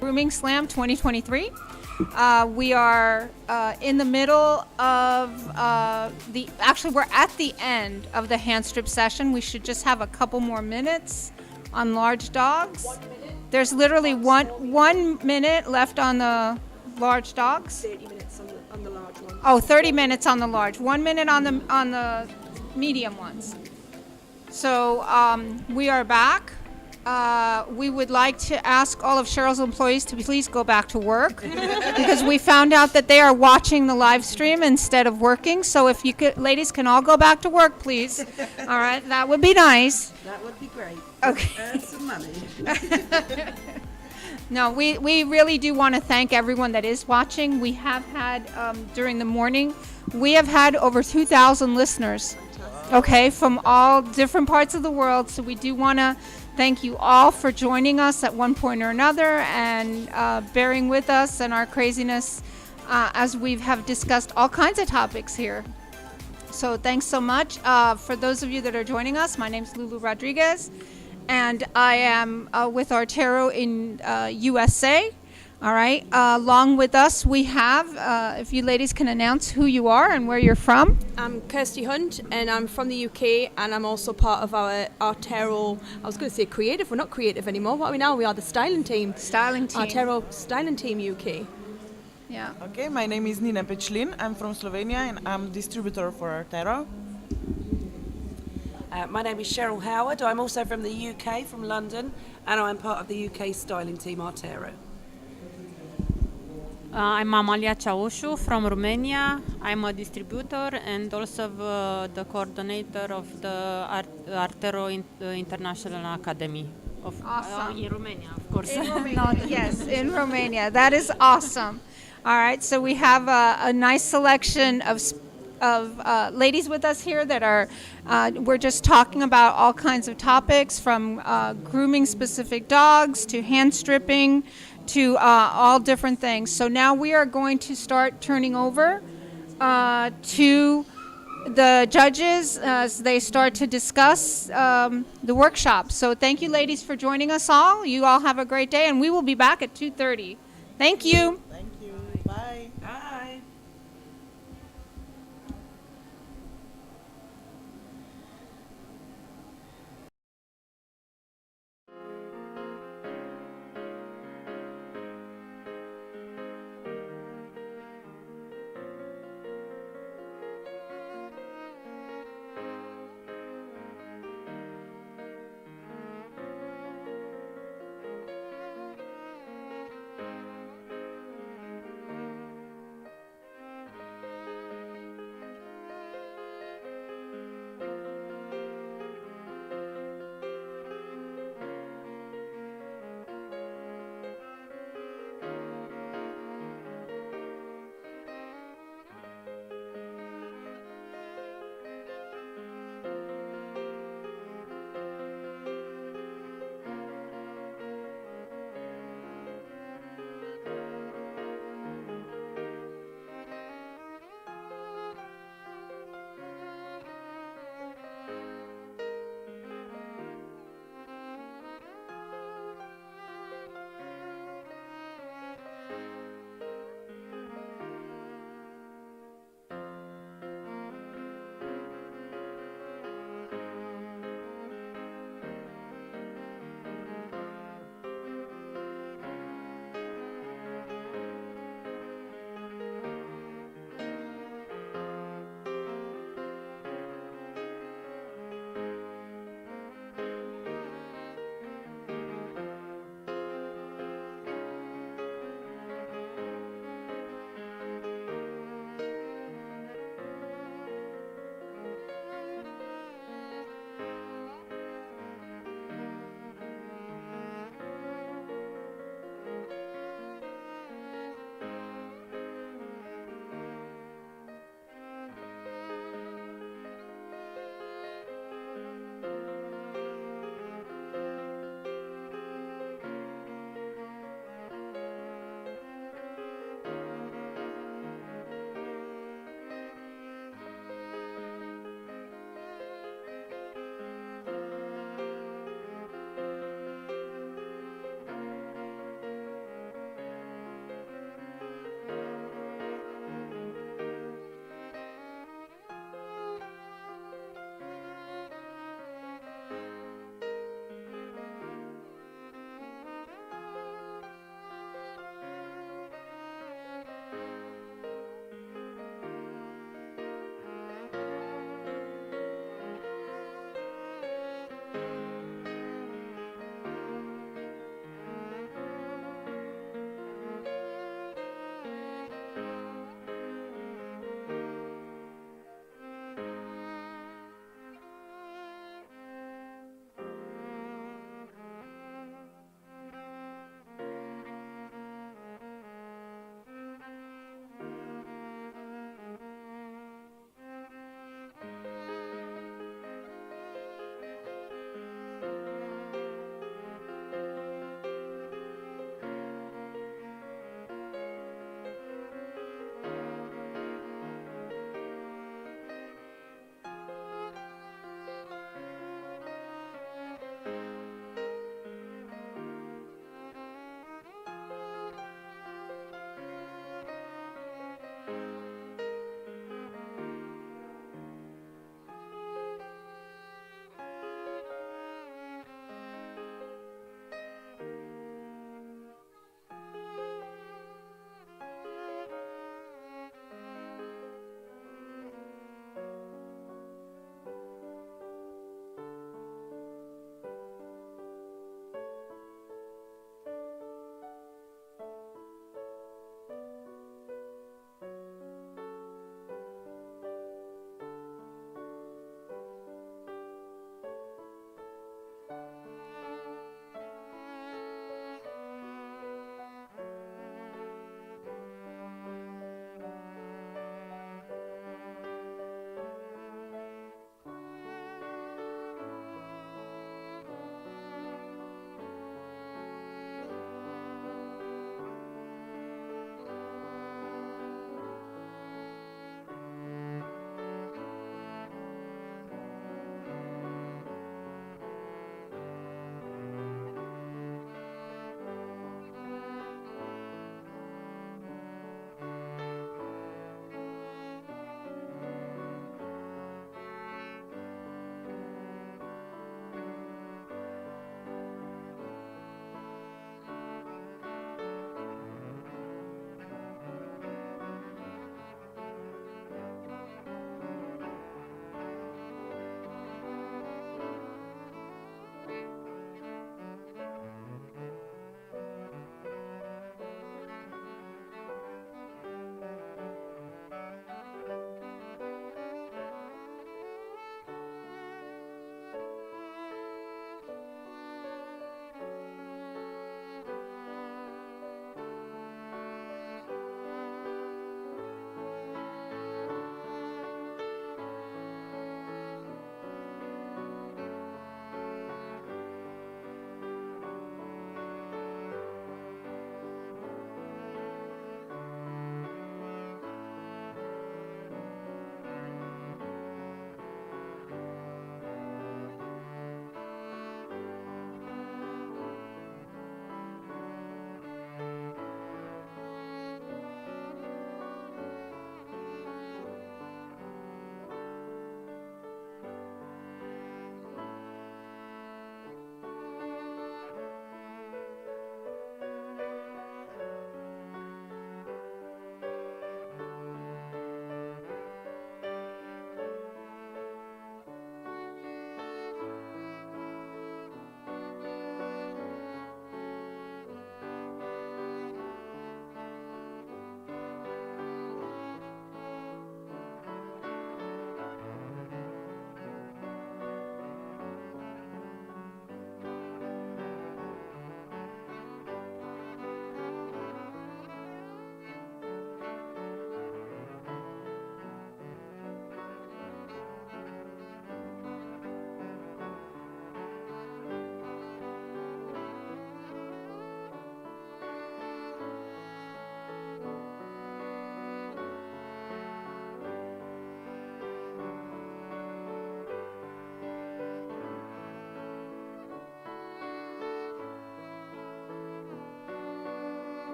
Grooming Slam 2023. We are in the middle of actually we're at the end of the hand strip session. We should just have a couple more minutes on large dogs. There's literally one minute left on the large dogs. 30 minutes on the large ones. Oh, 30 minutes on the large. 1 minute on the medium ones. So we are back. we would like to ask all of Cheryl's employees to please go back to work because we found out that they are watching the live stream instead of working. So if you could, ladies can all go back to work, please. All right, that would be nice. That would be great. Okay. Earn some money. No, we really do want to thank everyone that is watching. We have had, during the morning, we have had over 2,000 listeners, okay, from all different parts of the world. So we do want to thank you all for joining us at one point or another and bearing with us and our craziness as we have discussed all kinds of topics here. So thanks so much. For those of you that are joining us, my name is Lulu Rodriguez. And I am with Artero in USA. All right. Along with us, we have, if you ladies can announce who you are and where you're from. I'm Kirsty Hunt, and I'm from the UK, and I'm also part of our Artero, I was going to say creative, we're not creative anymore. What are we now? We are the styling team. Styling team. Artero Styling Team UK. Yeah. Okay, my name is Nina Pechlin. I'm from Slovenia, and I'm distributor for Artero. My name is Cheryl Howard. I'm also from the UK, from London, and I'm part of the UK styling team Artero. I'm Amalia Ceaușu from Romania. I'm a distributor and also the coordinator of the Artero International Academy. Awesome. In Romania, of course. In Romania, yes, in Romania. That is awesome. All right, so we have a nice selection of ladies with us here that are, we're just talking about all kinds of topics from grooming specific dogs to hand stripping to all different things. So now we are going to start turning over to the judges as they start to discuss the workshop. So thank you ladies for joining us all. You all have a great day and we will be back at 2:30. Thank you. Thank you. Bye. Bye.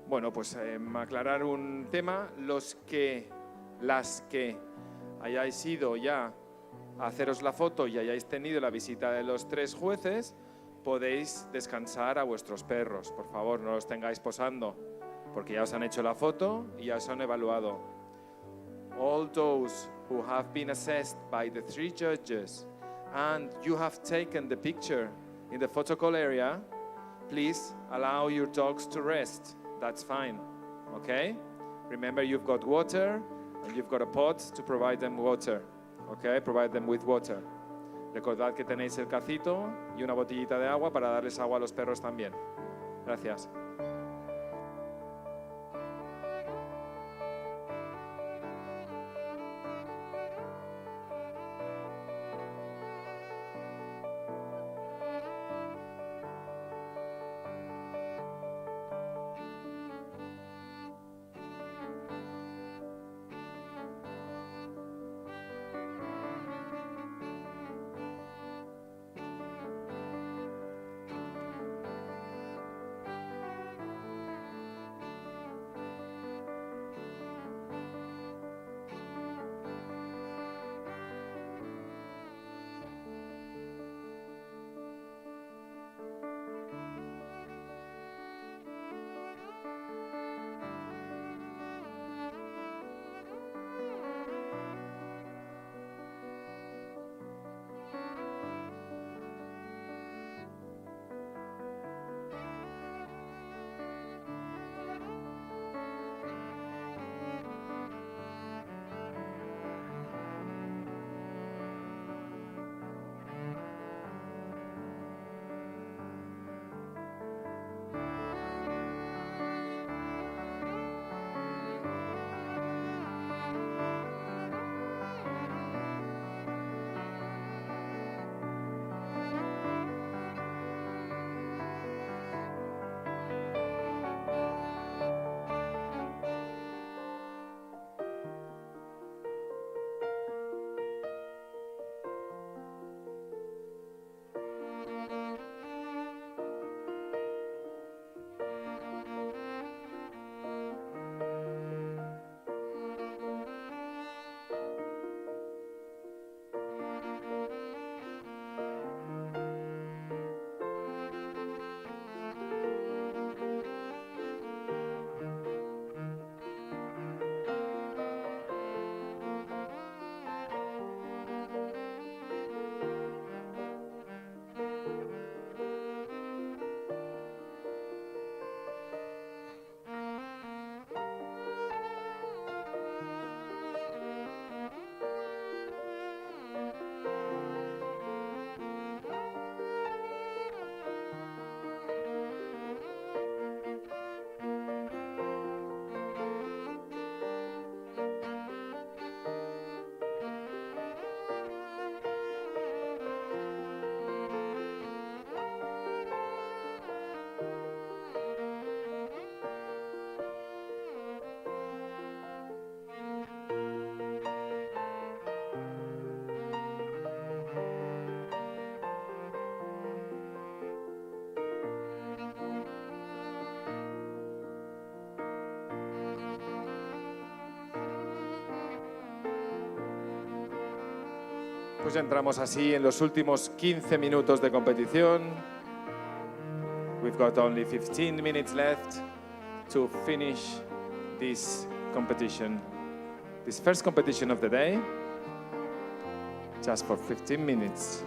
Bueno, pues aclarar un tema. Las que hayáis ido ya a haceros la foto y hayáis tenido la visita de los 3 jueces, podéis descansar a vuestros perros. Por favor, no los tengáis posando, porque ya os han hecho la foto y ya os han evaluado. All those who have been assessed by the 3 judges and you have taken the picture in the photo call area, please allow your dogs to rest. That's fine, okay? Remember, you've got water and you've got a pot to provide them water, okay? Provide them with water. Recordad que tenéis el cacito y una botellita de agua para darles agua a los perros también. Gracias. Pues entramos así en los últimos 15 minutos de competición. We've got only 15 minutes left to finish this competition. This first competition of the day, just for 15 minutes.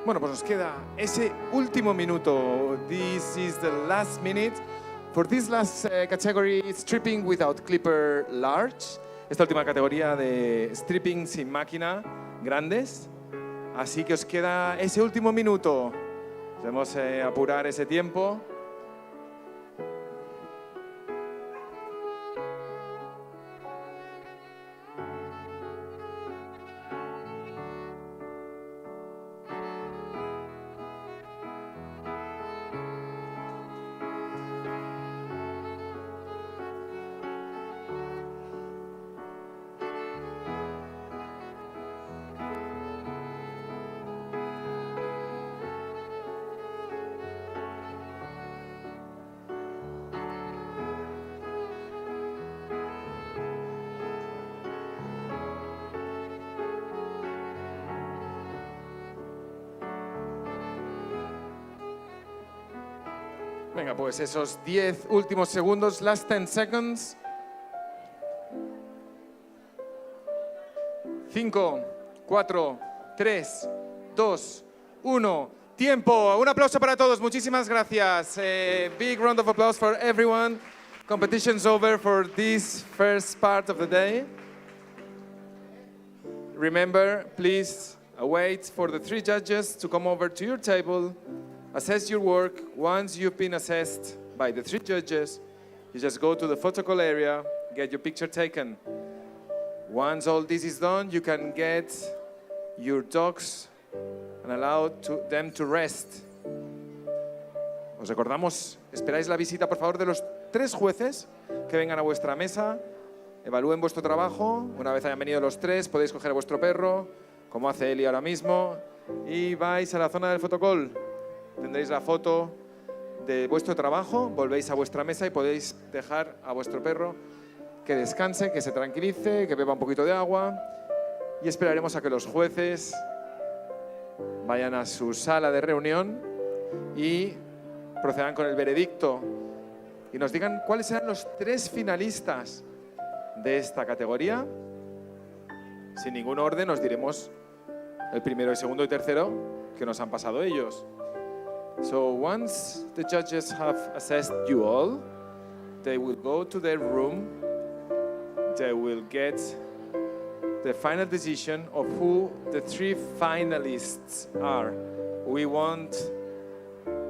Bueno, pues nos queda ese último minuto. This is the last minute. For this last category, stripping without clipper large. Esta última categoría de stripping sin máquina grandes. Así que os queda ese último minuto. Debemos apurar ese tiempo. Venga, pues esos 10 últimos segundos, last 10 seconds. 5, 4, 3, 2, 1. Tiempo. Un aplauso para todos. Muchísimas gracias. Big round of applause for everyone. Competition's over for this first part of the day. Remember, please wait for the 3 judges to come over to your table. Assess your work. Once you've been assessed by the 3 judges, you just go to the photo call area, get your picture taken. Once all this is done, you can get your dogs and allow them to rest. Os recordamos, esperáis la visita, por favor, de los 3 jueces que vengan a vuestra mesa, evalúen vuestro trabajo. Una vez hayan venido los 3, podéis coger a vuestro perro, como hace Eli ahora mismo, y vais a la zona del photocall. Tendréis la foto de vuestro trabajo, volvéis a vuestra mesa y podéis dejar a vuestro perro que descanse, que se tranquilice, que beba un poquito de agua, y esperaremos a que los jueces vayan a su sala de reunión y procedan con el veredicto y nos digan cuáles serán los 3 finalistas de esta categoría. Sin ningún orden os diremos el primero, el segundo y tercero que nos han pasado ellos. So once the judges have assessed you all, they will go to their room. They will get the final decision of who the 3 finalists are. We won't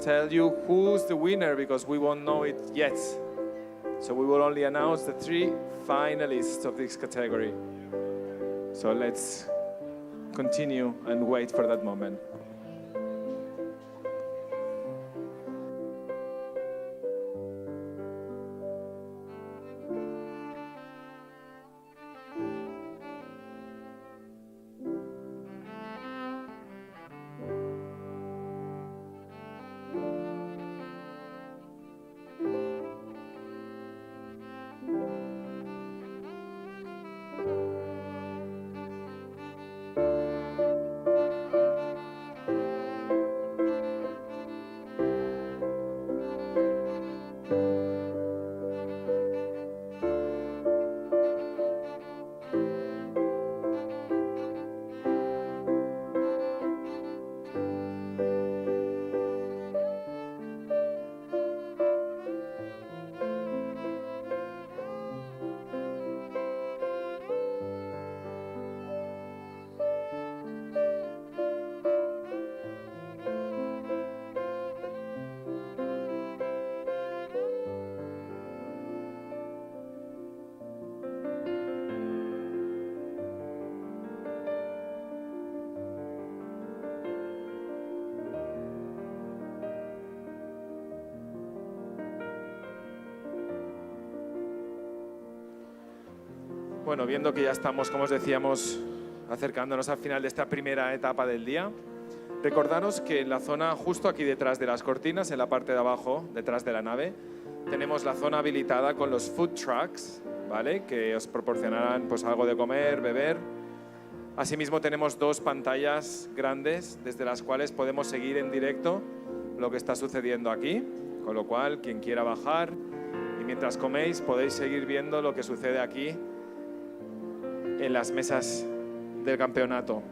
tell you who's the winner because we won't know it yet. So we will only announce the 3 finalists of this category. So let's continue and wait for that moment. Bueno, viendo que ya estamos, como os decíamos, acercándonos al final de esta primera etapa del día, recordaros que en la zona justo aquí detrás de las cortinas, en la parte de abajo, detrás de la nave, tenemos la zona habilitada con los food trucks, ¿vale? Que os proporcionarán pues algo de comer, beber. Asimismo tenemos 2 pantallas grandes desde las cuales podemos seguir en directo lo que está sucediendo aquí, con lo cual quien quiera bajar y mientras coméis podéis seguir viendo lo que sucede aquí en las mesas del campeonato.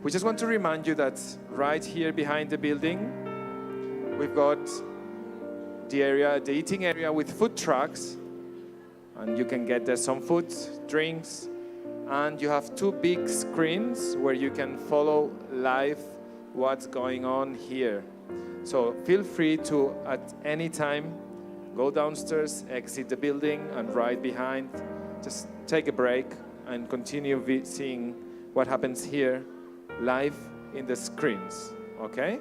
We just want to remind you that right here behind the building, we've got the eating area with food trucks, and you can get there some food, drinks, and you have 2 big screens where you can follow live what's going on here. So feel free to, at any time, go downstairs, exit the building, and right behind, just take a break and continue seeing what happens here live in the screens, okay?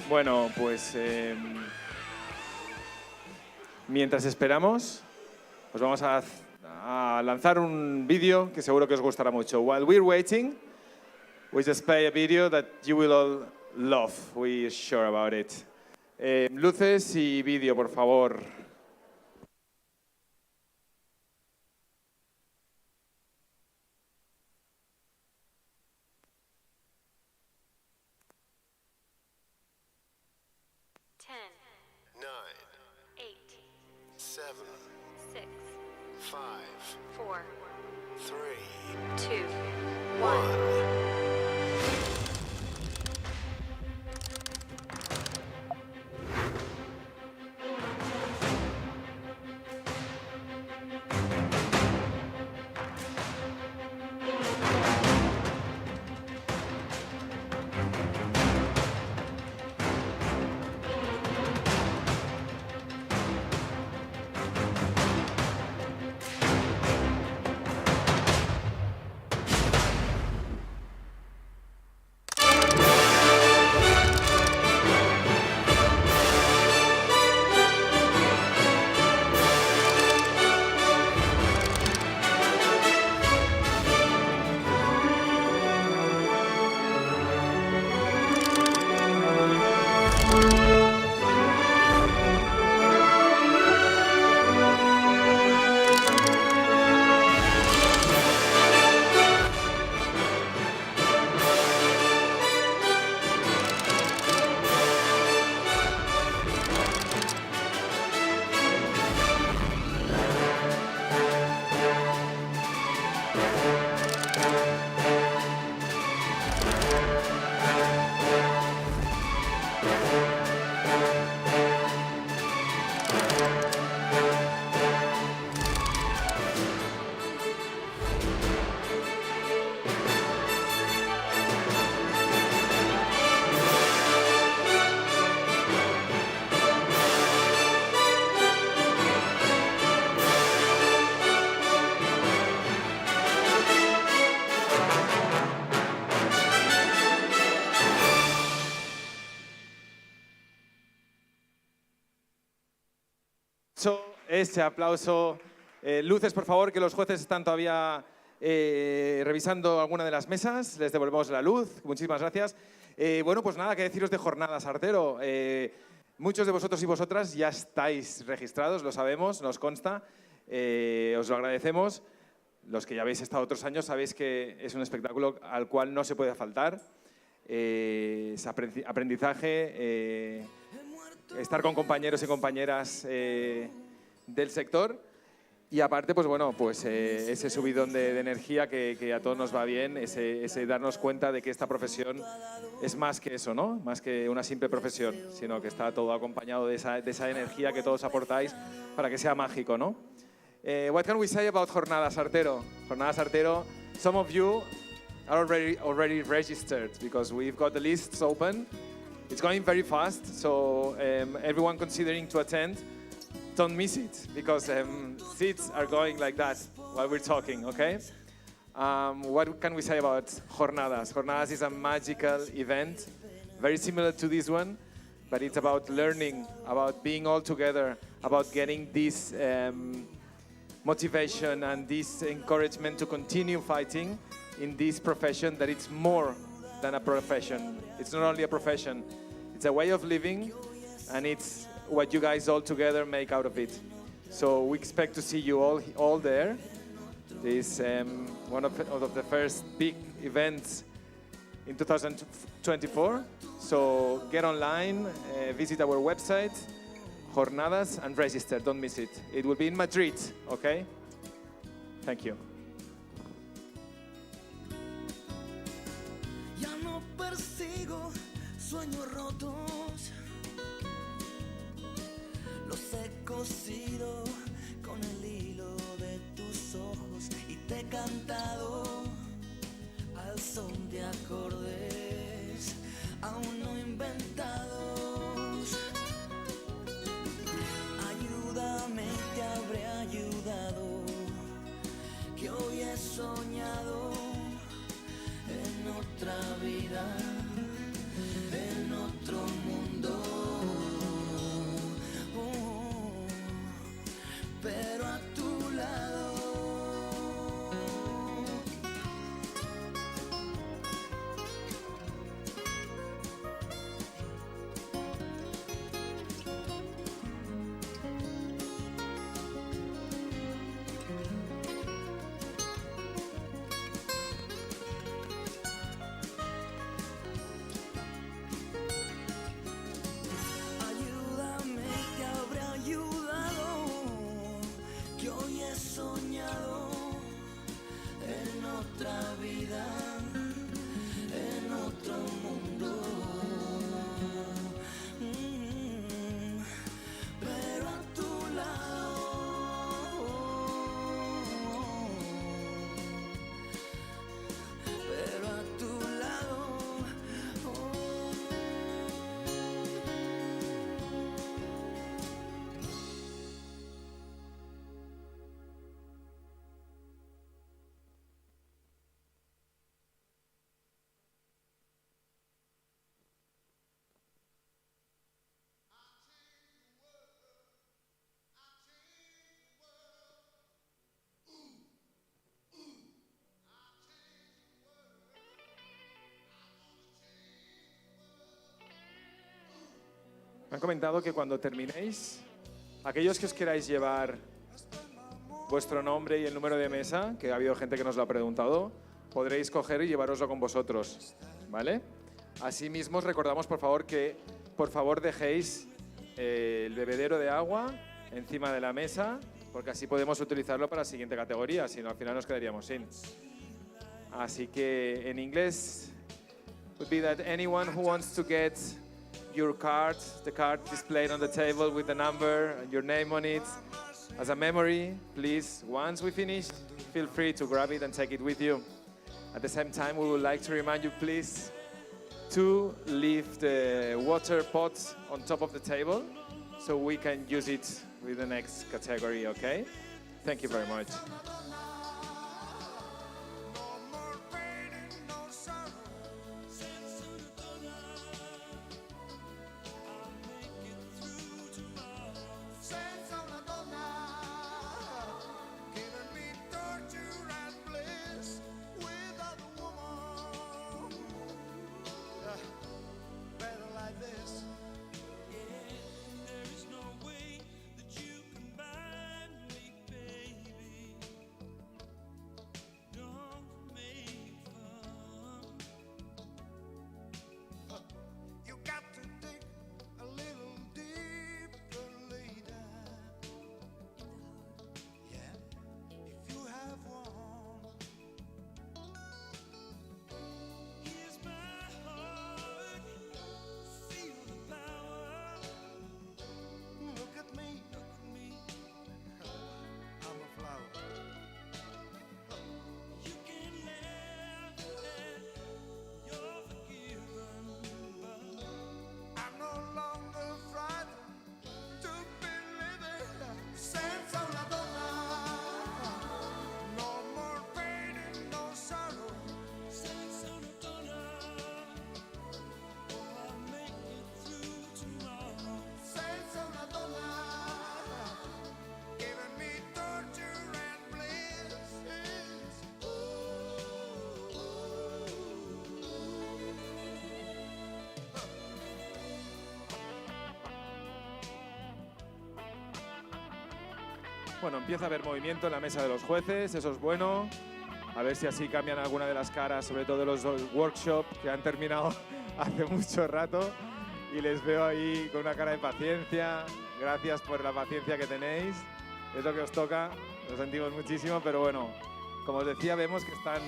Bueno, pues mientras esperamos, os vamos a lanzar un vídeo que seguro que os gustará mucho. While we're waiting, we just play a video that you will all love. We're sure about it. Luces y vídeo, por favor. Ese aplauso. Luces, por favor, que los jueces están todavía revisando alguna de las mesas. Les devolvemos la luz. Muchísimas gracias. Bueno, pues nada, que deciros de jornadas, Artero. Muchos de vosotros y vosotras ya estáis registrados, lo sabemos, nos consta. Os lo agradecemos. Los que ya habéis estado otros años sabéis que es un espectáculo al cual no se puede faltar. Es aprendizaje, estar con compañeros y compañeras del sector y aparte, pues bueno, pues ese subidón de energía que a todos nos va bien, ese darnos cuenta de que esta profesión es más que eso, ¿no? Más que una simple profesión, sino que está todo acompañado de esa energía que todos aportáis para que sea mágico, ¿no? What can we say about Jornadas Artero? Jornadas Artero, some of you are already registered because we've got the lists open. It's going very fast, so everyone considering to attend, don't miss it because seats are going like that while we're talking, okay? What can we say about Jornadas? Jornadas is a magical event, very similar to this one, but it's about learning, about being all together, about getting this motivation and this encouragement to continue fighting in this profession that it's more than a profession. It's not only a profession, it's a way of living, and it's what you guys all together make out of it. So we expect to see you all there. This is one of the first big events in 2024. So get online, visit our website, Jornadas, and register. Don't miss it. It will be in Madrid, okay? Thank you. Ya no persigo sueños rotos, los he cosido con el hilo de tus ojos y te he cantado al son de acordes aún no inventados. Ayúdame, te habré ayudado, que hoy he soñado en otra vida, en otro mundo. Me han comentado que cuando terminéis, aquellos que os queráis llevar vuestro nombre y el número de mesa, que ha habido gente que nos lo ha preguntado, podréis coger y llevároslo con vosotros, ¿vale? Asimismo, os recordamos, por favor, que por favor dejéis el bebedero de agua encima de la mesa, porque así podemos utilizarlo para la siguiente categoría, si no al final nos quedaríamos sin. Así que en inglés, would be that anyone who wants to get your card, the card displayed on the table with the number and your name on it, as a memory, please, once we finish, feel free to grab it and take it with you. At the same time, we would like to remind you, please, to leave the water pot on top of the table so we can use it with the next category, okay? Thank you very much. Bueno, empieza a haber movimiento en la mesa de los jueces, eso es bueno. A ver si así cambian alguna de las caras, sobre todo de los workshops que han terminado hace mucho rato. Y les veo ahí con una cara de paciencia. Gracias por la paciencia que tenéis. Es lo que os toca, lo sentimos muchísimo, pero bueno, como os decía, vemos que están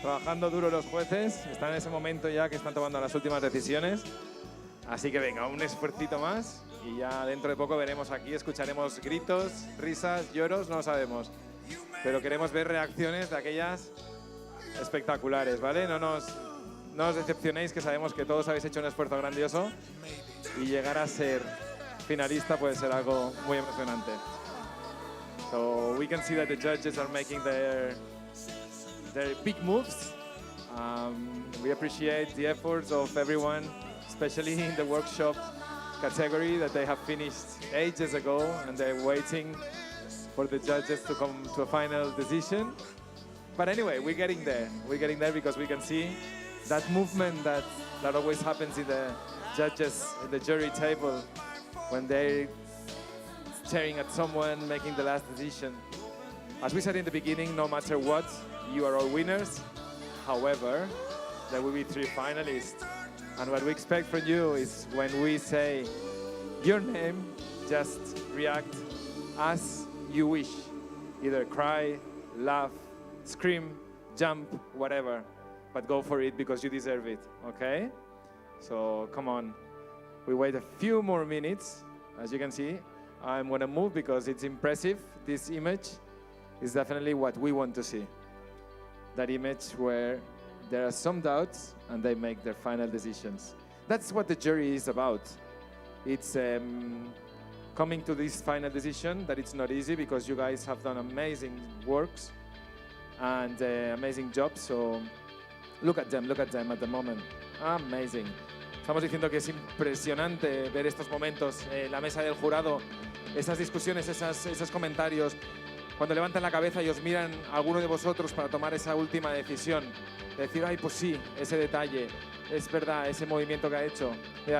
trabajando duro los jueces. Están en ese momento ya que están tomando las últimas decisiones. Así que venga, un esfuercito más y ya dentro de poco veremos aquí, escucharemos gritos, risas, lloros, no lo sabemos. Pero queremos ver reacciones de aquellas espectaculares, ¿vale? No os decepcionéis, que sabemos que todos habéis hecho un esfuerzo grandioso y llegar a ser finalista puede ser algo muy emocionante. So we can see that the judges are making their big moves. We appreciate the efforts of everyone, especially in the workshop category that they have finished ages ago and they're waiting for the judges to come to a final decision. But anyway, we're getting there. We're getting there because we can see that movement that always happens in the judges, in the jury table, when they're staring at someone making the last decision. As we said in the beginning, no matter what, you are all winners. However, there will be 3 finalists. And what we expect from you is when we say your name, just react as you wish. Either cry, laugh, scream, jump, whatever. But go for it because you deserve it, okay? So come on. We wait a few more minutes. As you can see, I'm gonna move because it's impressive. This image is definitely what we want to see. That image where there are some doubts and they make their final decisions. That's what the jury is about. It's coming to this final decision that it's not easy because you guys have done amazing works and amazing jobs. So look at them at the moment. Amazing. Estamos diciendo que es impresionante ver estos momentos, la mesa del jurado, esas discusiones, esos comentarios. cuando levantan la cabeza y os miran a alguno de vosotros para tomar esa última decisión. De decir, ay, pues sí, ese detalle, es verdad, ese movimiento que ha hecho.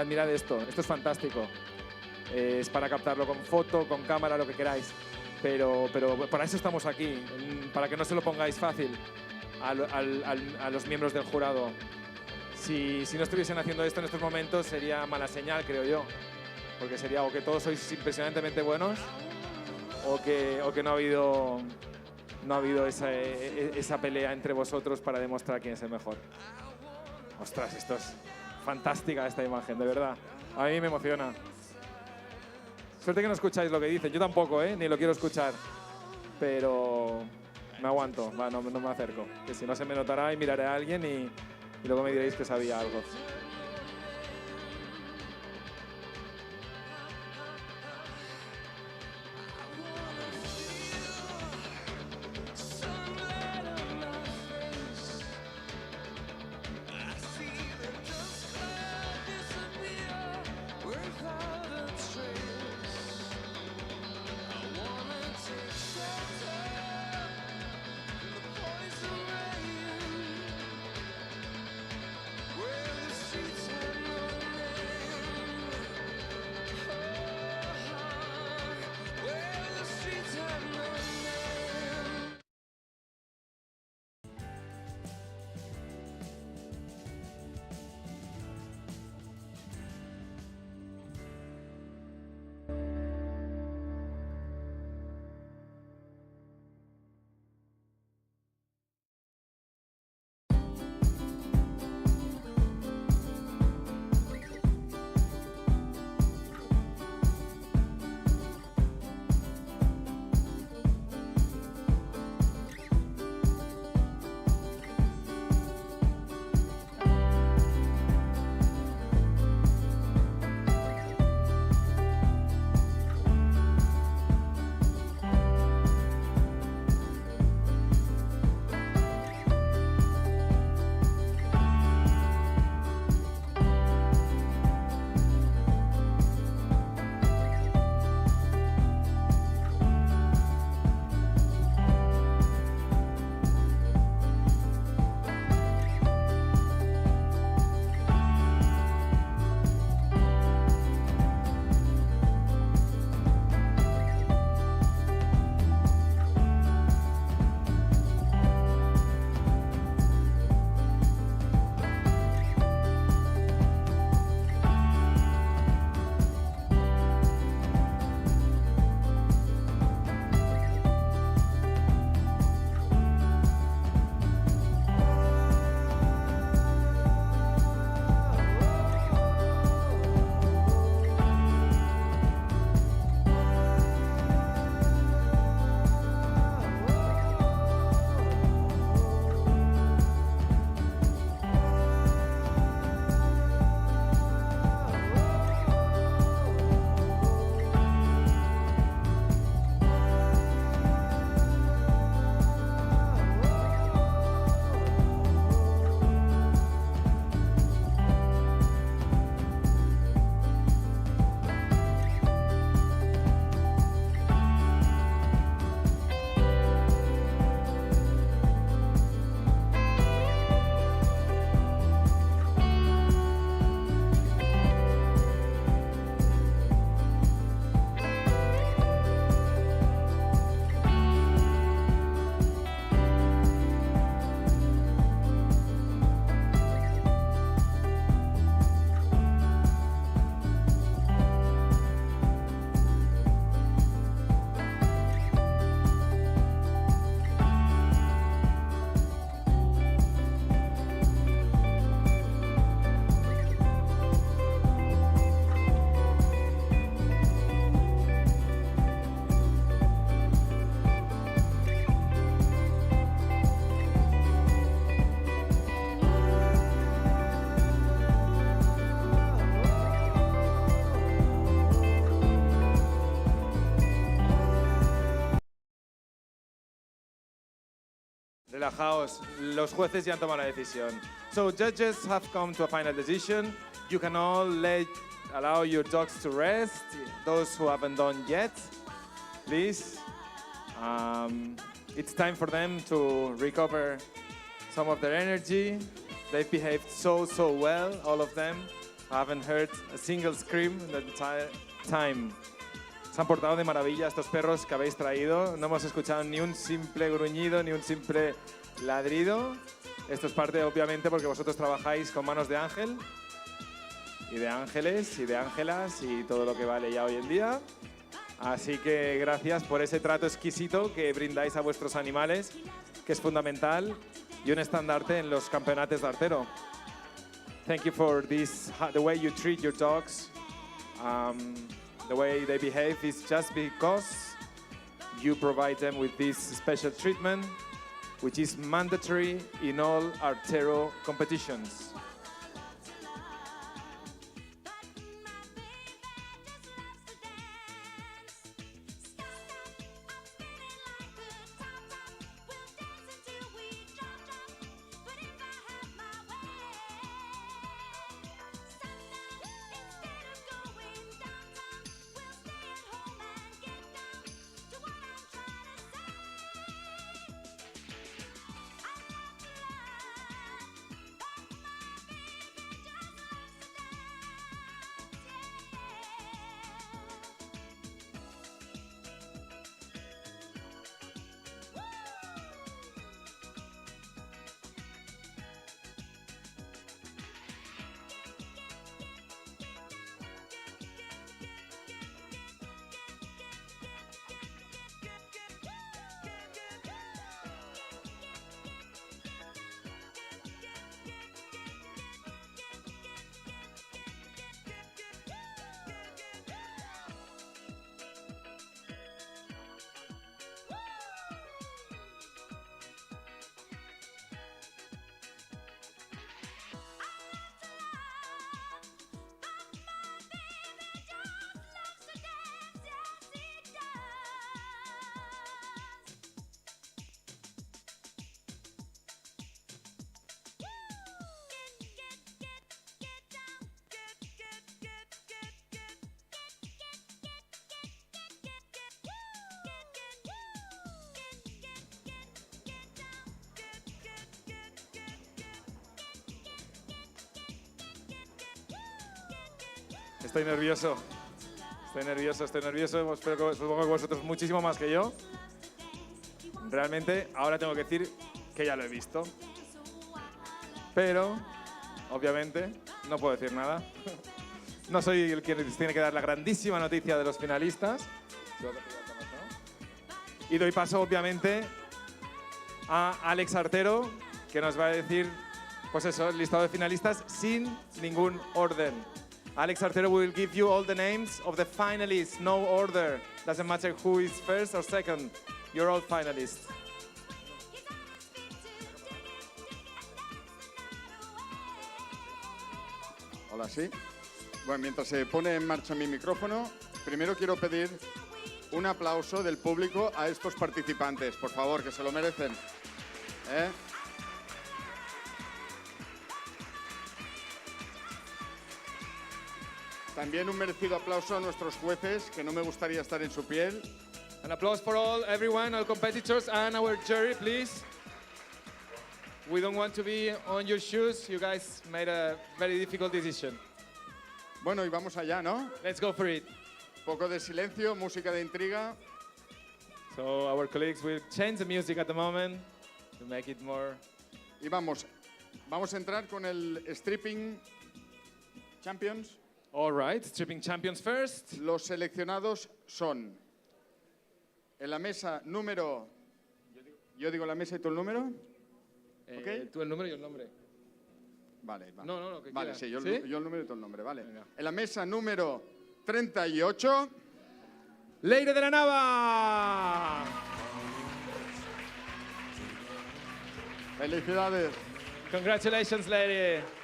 Mirad esto es fantástico. Es para captarlo con foto, con cámara, lo que queráis. Pero para eso estamos aquí, para que no se lo pongáis fácil a los miembros del jurado. Si no estuviesen haciendo esto en estos momentos sería mala señal, creo yo. Porque sería o que todos sois impresionantemente buenos o que no ha habido esa pelea entre vosotros para demostrar quién es el mejor. Ostras, esto es fantástica esta imagen, de verdad. A mí me emociona. Suerte que no escucháis lo que dicen. Yo tampoco, ni lo quiero escuchar. Pero me aguanto, no me acerco. Que si no se me notará y miraré a alguien y luego me diréis que sabía algo. Relajaos, los jueces ya han tomado la decisión. So judges have come to a final decision. You can all allow your dogs to rest. Those who haven't done yet, please. It's time for them to recover some of their energy. They've behaved so well, all of them. I haven't heard a single scream the entire time. Se han portado de maravilla estos perros que habéis traído. No hemos escuchado ni un simple gruñido, ni un simple ladrido. Esto es parte, obviamente, porque vosotros trabajáis con manos de ángel, y de ángeles, y de ángelas, y todo lo que vale ya hoy en día. Así que gracias por ese trato exquisito que brindáis a vuestros animales, que es fundamental y un estandarte en los campeonatos de Artero. Thank you for this, the way you treat your dogs. The way they behave is just because you provide them with this special treatment, which is mandatory in all Artero competitions. Estoy nervioso. Espero que supongo que vosotros muchísimo más que yo. Realmente, ahora tengo que decir que ya lo he visto. Pero, obviamente, no puedo decir nada. No soy el que les tiene que dar la grandísima noticia de los finalistas. Y doy paso, obviamente, a Alex Artero, que nos va a decir, pues eso, el listado de finalistas sin ningún orden. Alex Artero will give you all the names of the finalists, no order. Doesn't matter who is first or second. You're all finalists. Hola, sí. Bueno, mientras se pone en marcha mi micrófono, primero quiero pedir un aplauso del público a estos participantes, por favor, que se lo merecen. También un merecido aplauso a nuestros jueces, que no me gustaría estar en su piel. An applause for everyone, all competitors, and our jury, please. We don't want to be on your shoes. You guys made a very difficult decision. Bueno, y vamos allá, ¿no? Let's go for it. Poco de silencio, música de intriga. So our colleagues will change the music at the moment to make it more. Y vamos a entrar con el Stripping Champions. All right, Stripping Champions first. Los seleccionados son en la mesa número... Yo digo la mesa y tú el número. ¿Okay? Tú el número y yo el nombre. Vale. No, lo que vale, quieras. sí, yo el número y tú el nombre, vale. Venga. En la mesa número 38... Leire de la Nava. Felicidades. Congratulations, Leire.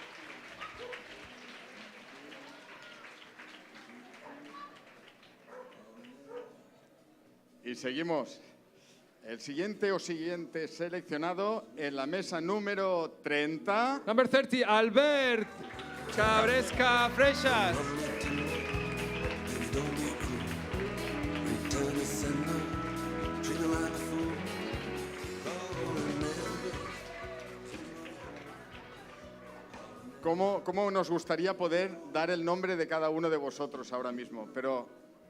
Y seguimos. El siguiente o siguiente seleccionado en la mesa número 30. Number 30, Albert Cabresca Freixas. cómo nos gustaría poder dar el nombre de cada uno de vosotros ahora mismo, pero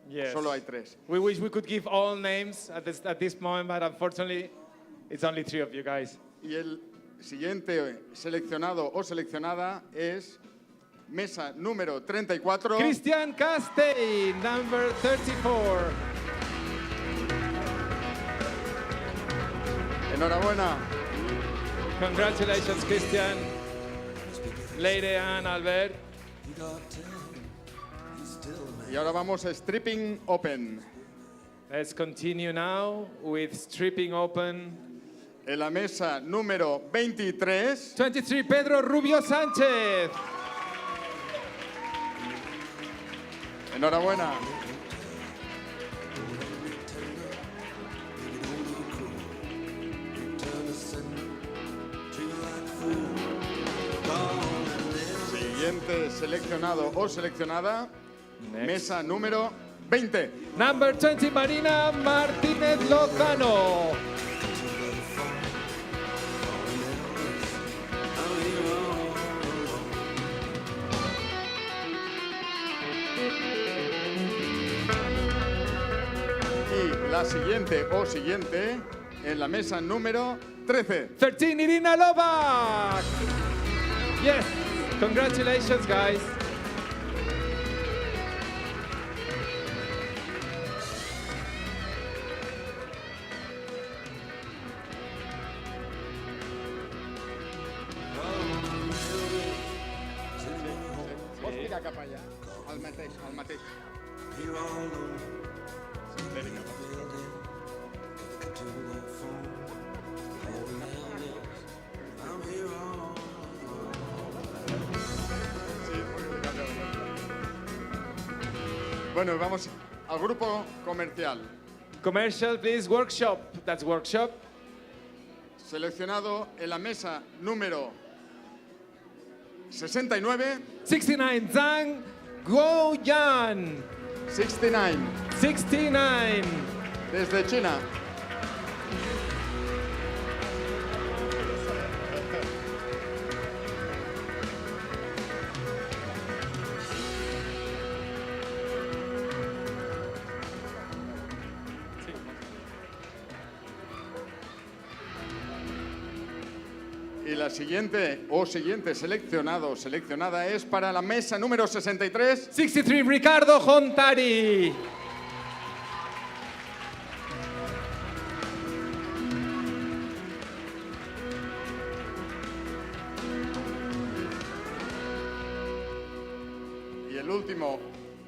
Yes. solo hay 3. We wish we could give all names at this moment, but unfortunately, it's only 3 of you guys. Y el siguiente seleccionado o seleccionada es mesa número 34. Christian Castell, number 34. Enhorabuena. Congratulations, Christian. Lady and Albert. Y ahora vamos a Stripping Open. Let's continue now with Stripping Open. En la mesa número 23. 23, Pedro Rubio Sánchez. Enhorabuena. Siguiente seleccionado o seleccionada. Mesa número 20. Number 20, Marina Martínez Lozano. Y la siguiente o siguiente en la mesa número 13. 13, Irina Lovak. Yes, congratulations, guys. Pots tirar cap allà, al mateix. Bueno, vamos al grupo comercial. Commercial, please. Workshop. That's workshop. Seleccionado en la mesa número 69. 69, Zhang Guoyan. 69. 69. Desde China. Y la siguiente o siguiente seleccionado o seleccionada es para la mesa número 63. 63, Ricardo Hontari. Y el último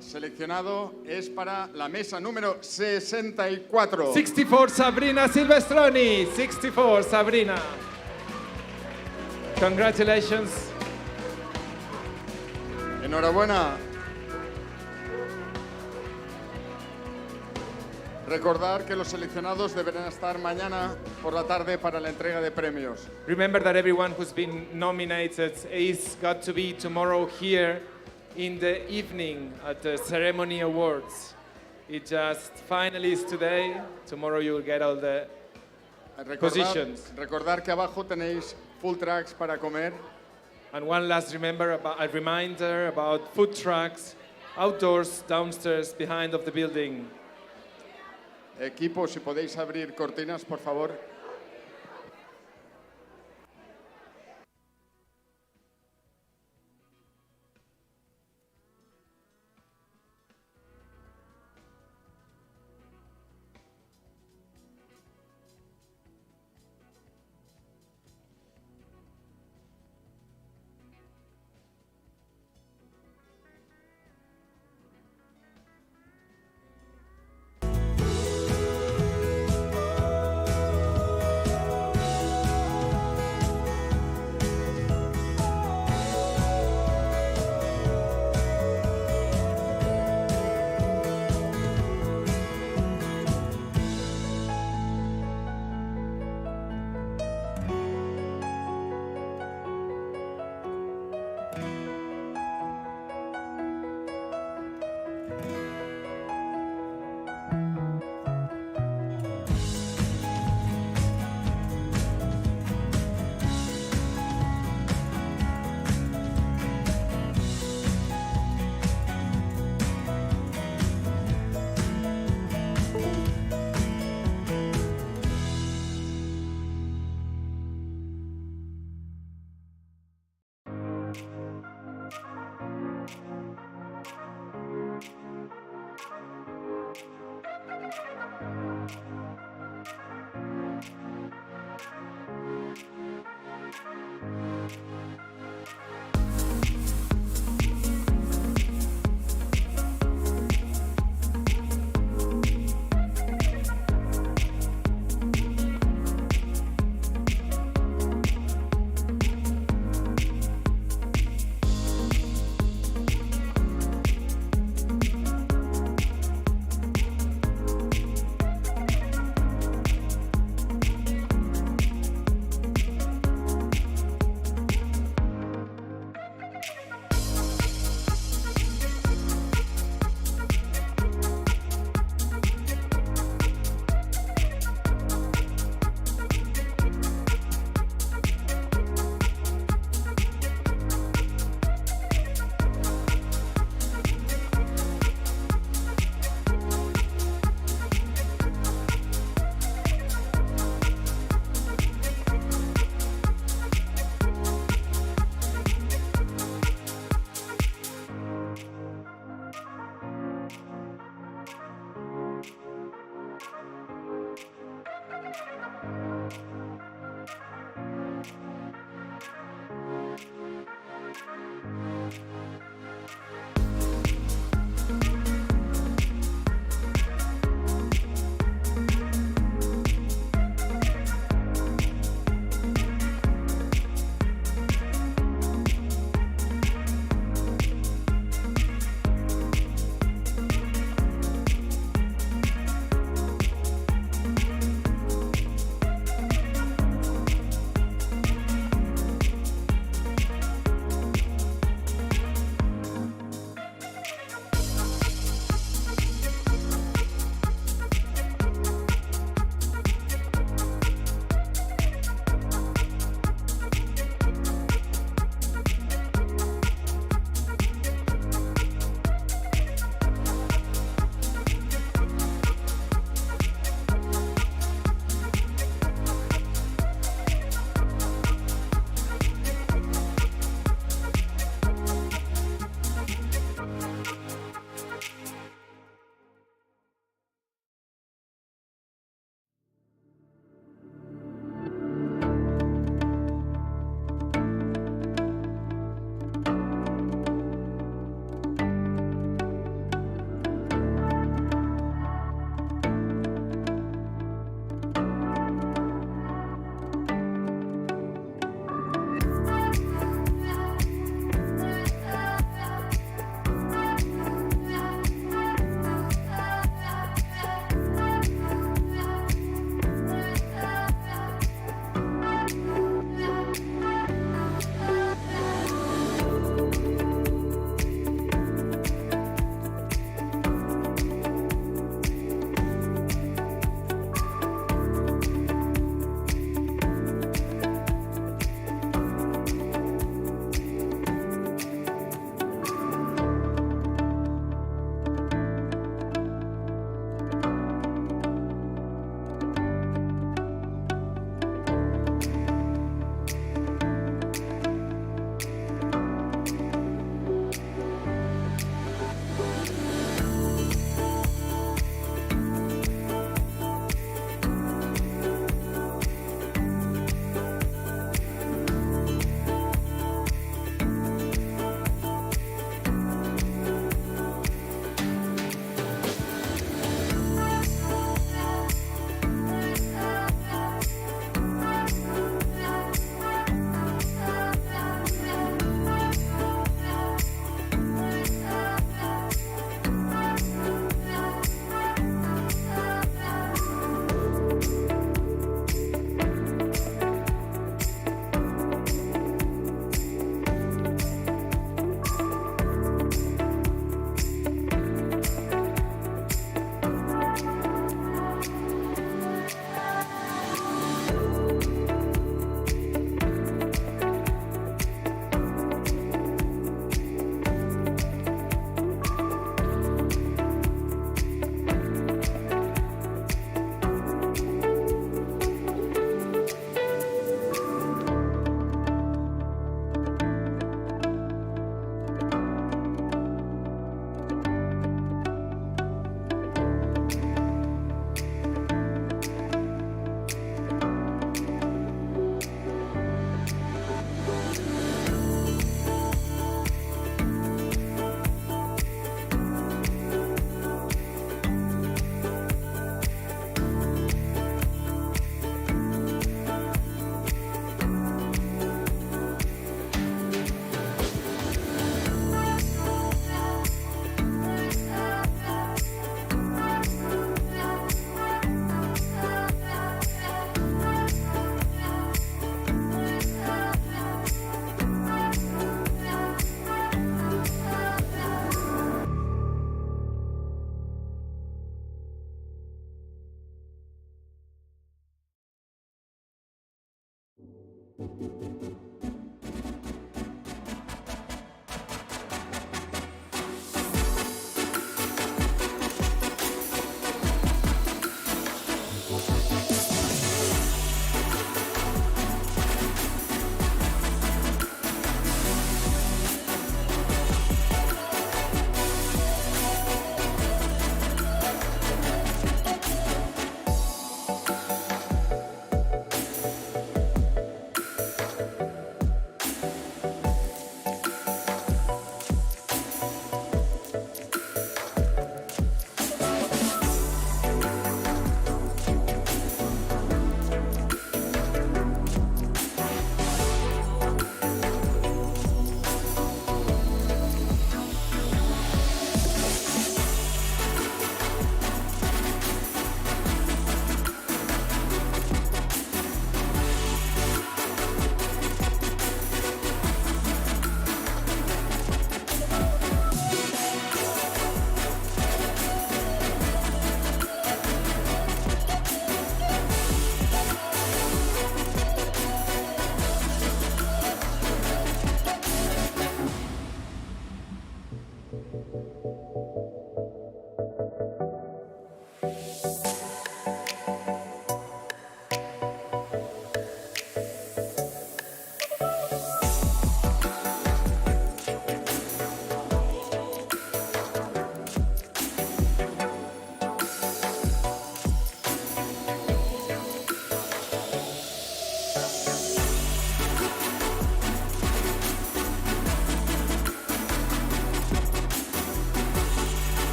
seleccionado es para la mesa número 64. 64, Sabrina Silvestroni. 64, Sabrina. Congratulations. Enhorabuena. Recordar que los seleccionados deberán estar mañana por la tarde para la entrega de premios. Remember that everyone who's been nominated is got to be tomorrow here in the evening at the ceremony awards. It's just finalists today. Tomorrow you will get all the positions. Recordar que abajo tenéis full tracks para comer. And one last reminder about food trucks outdoors, downstairs, behind of the building. Equipo, si podéis abrir cortinas, por favor.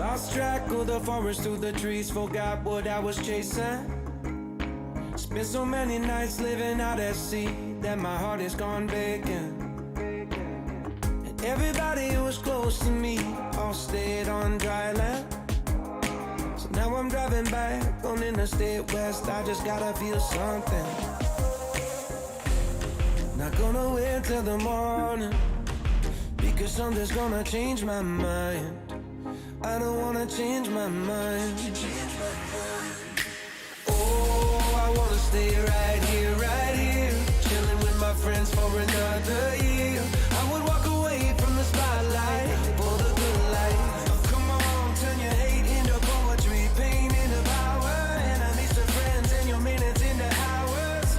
Lost track of the forest through the trees, forgot what I was chasing. Spent so many nights living out at sea that my heart is gone vacant. And everybody who was close to me all stayed on dry land. So now I'm driving back on Interstate West, I just gotta feel something. Not gonna wait till the morning, because something's gonna change my mind. I don't wanna change my mind. Oh, I wanna stay right here, chilling with my friends for another year. I would walk away from the spotlight for the good life. Oh, come on, turn your hate into poetry, pain into power, enemies to friends, and your minutes into hours.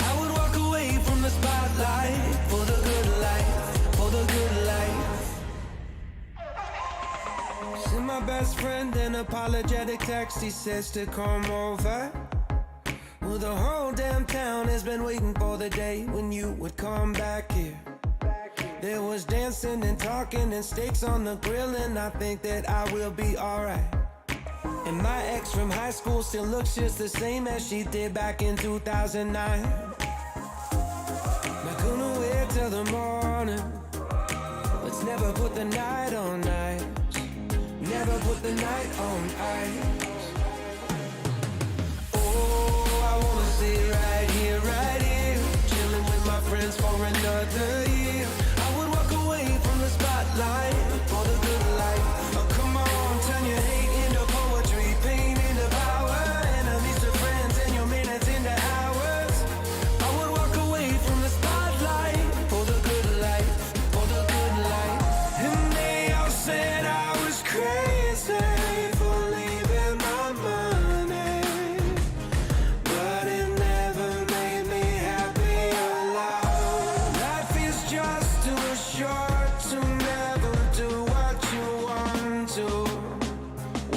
I would walk away from the spotlight for the good life, for the good life. Send my best friend an apologetic text, he says to come over. Well, the whole damn town has been waiting for the day when you would come back here. There was dancing and talking and steaks on the grill, and I think that I will be alright. And my ex from high school still looks just the same as she did back in 2009. Not gonna wait till the morning, let's never put the night on ice. Never put the night on ice. Oh, I wanna stay right here, chilling with my friends for another year. I would walk away from the spotlight for the good life. Oh, come on, turn your hate into poetry, pain into power, enemies to friends, and your minutes into hours. I would walk away from the spotlight for the good life, for the good life. And they all said I was crazy for leaving my money, but it never made me happy or loud. Life is just too short to never do what you want to.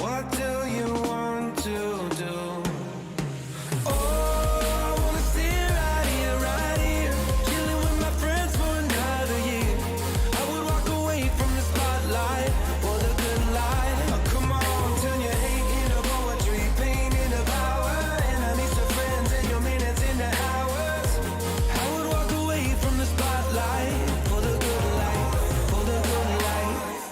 What do you want to do? Oh, I wanna stay right here, chilling with my friends for another year. I would walk away from the spotlight for the good life. Oh, come on, turn your hate into poetry, pain into power, enemies to friends, and your minutes into hours. I would walk away from the spotlight for the good life, for the good life.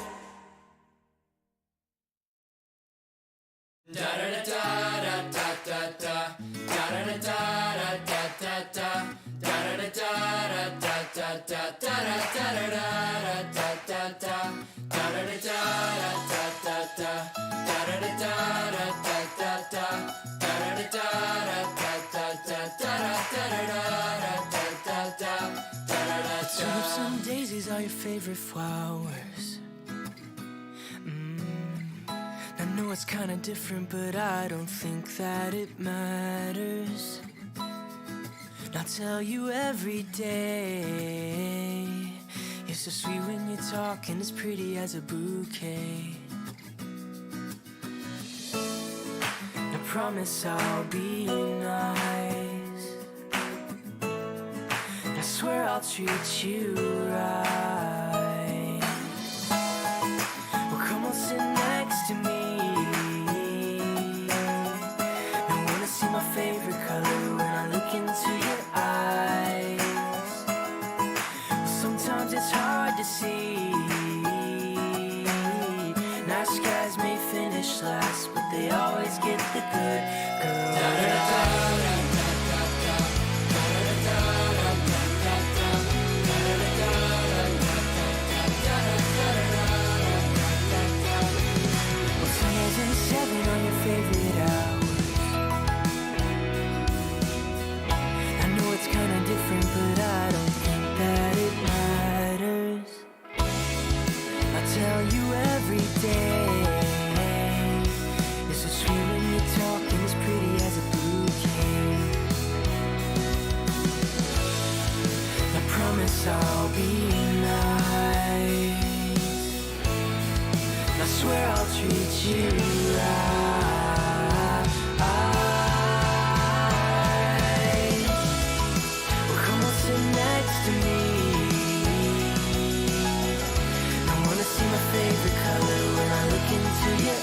Tulips and daisies are your favorite flowers. I know it's kinda different, but I don't think that it matters. I'll tell you every day, you're so sweet when you talk, and as pretty as a bouquet. I promise I'll be nice, I swear I'll treat you right. Well, come on, sit next to me. I wanna see my favorite color when I look into your eyes. Well, sometimes it's hard to see. Nice guys may finish last, but they always get the good girl. And 7 on your favorite hours. I know it's kinda different, but I don't think that it matters. I tell you every day, you're so sweet when you talk, and as pretty as a bouquet. I promise I'll be nice, I swear I'll treat you right. Well, come on, sit next to me. I wanna see my favorite color when I look into your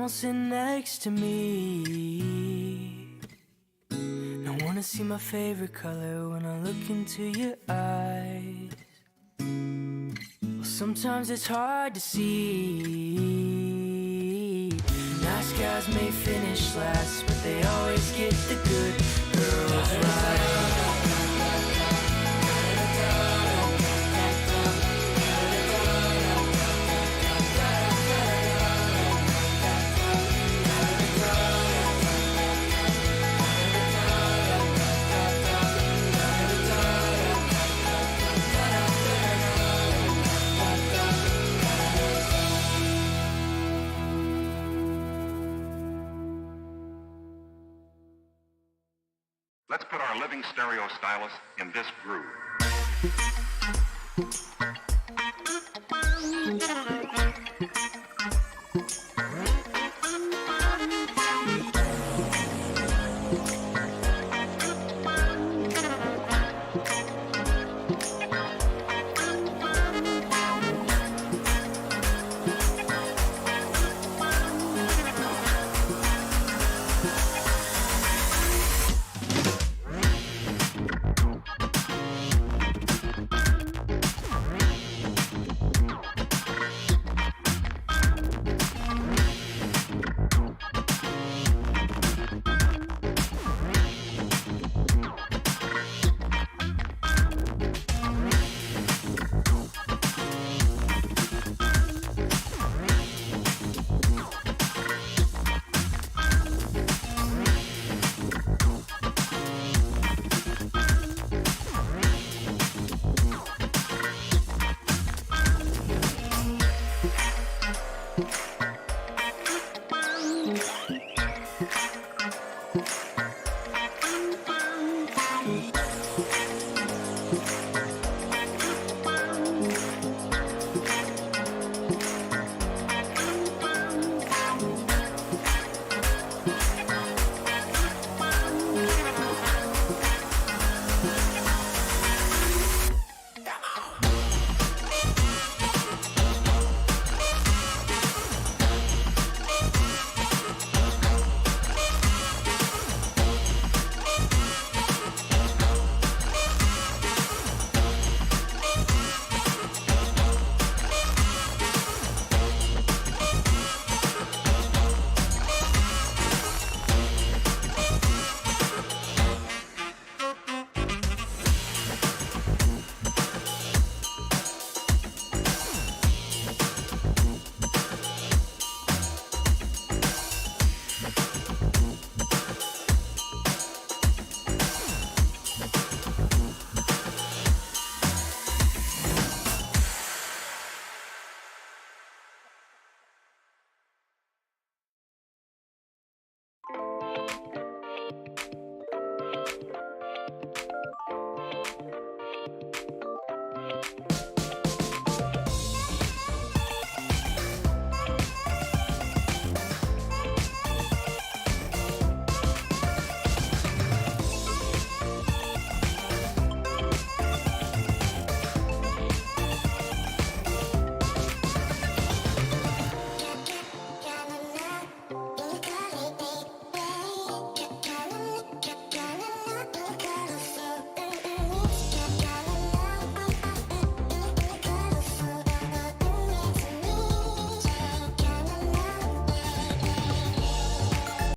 don't sit next to me. Don't wanna see my favorite color when I look into your eyes. Well, sometimes it's hard to see. Nice guys may finish last, but they always get the good girls right. Let's put our living stereo stylus in this groove.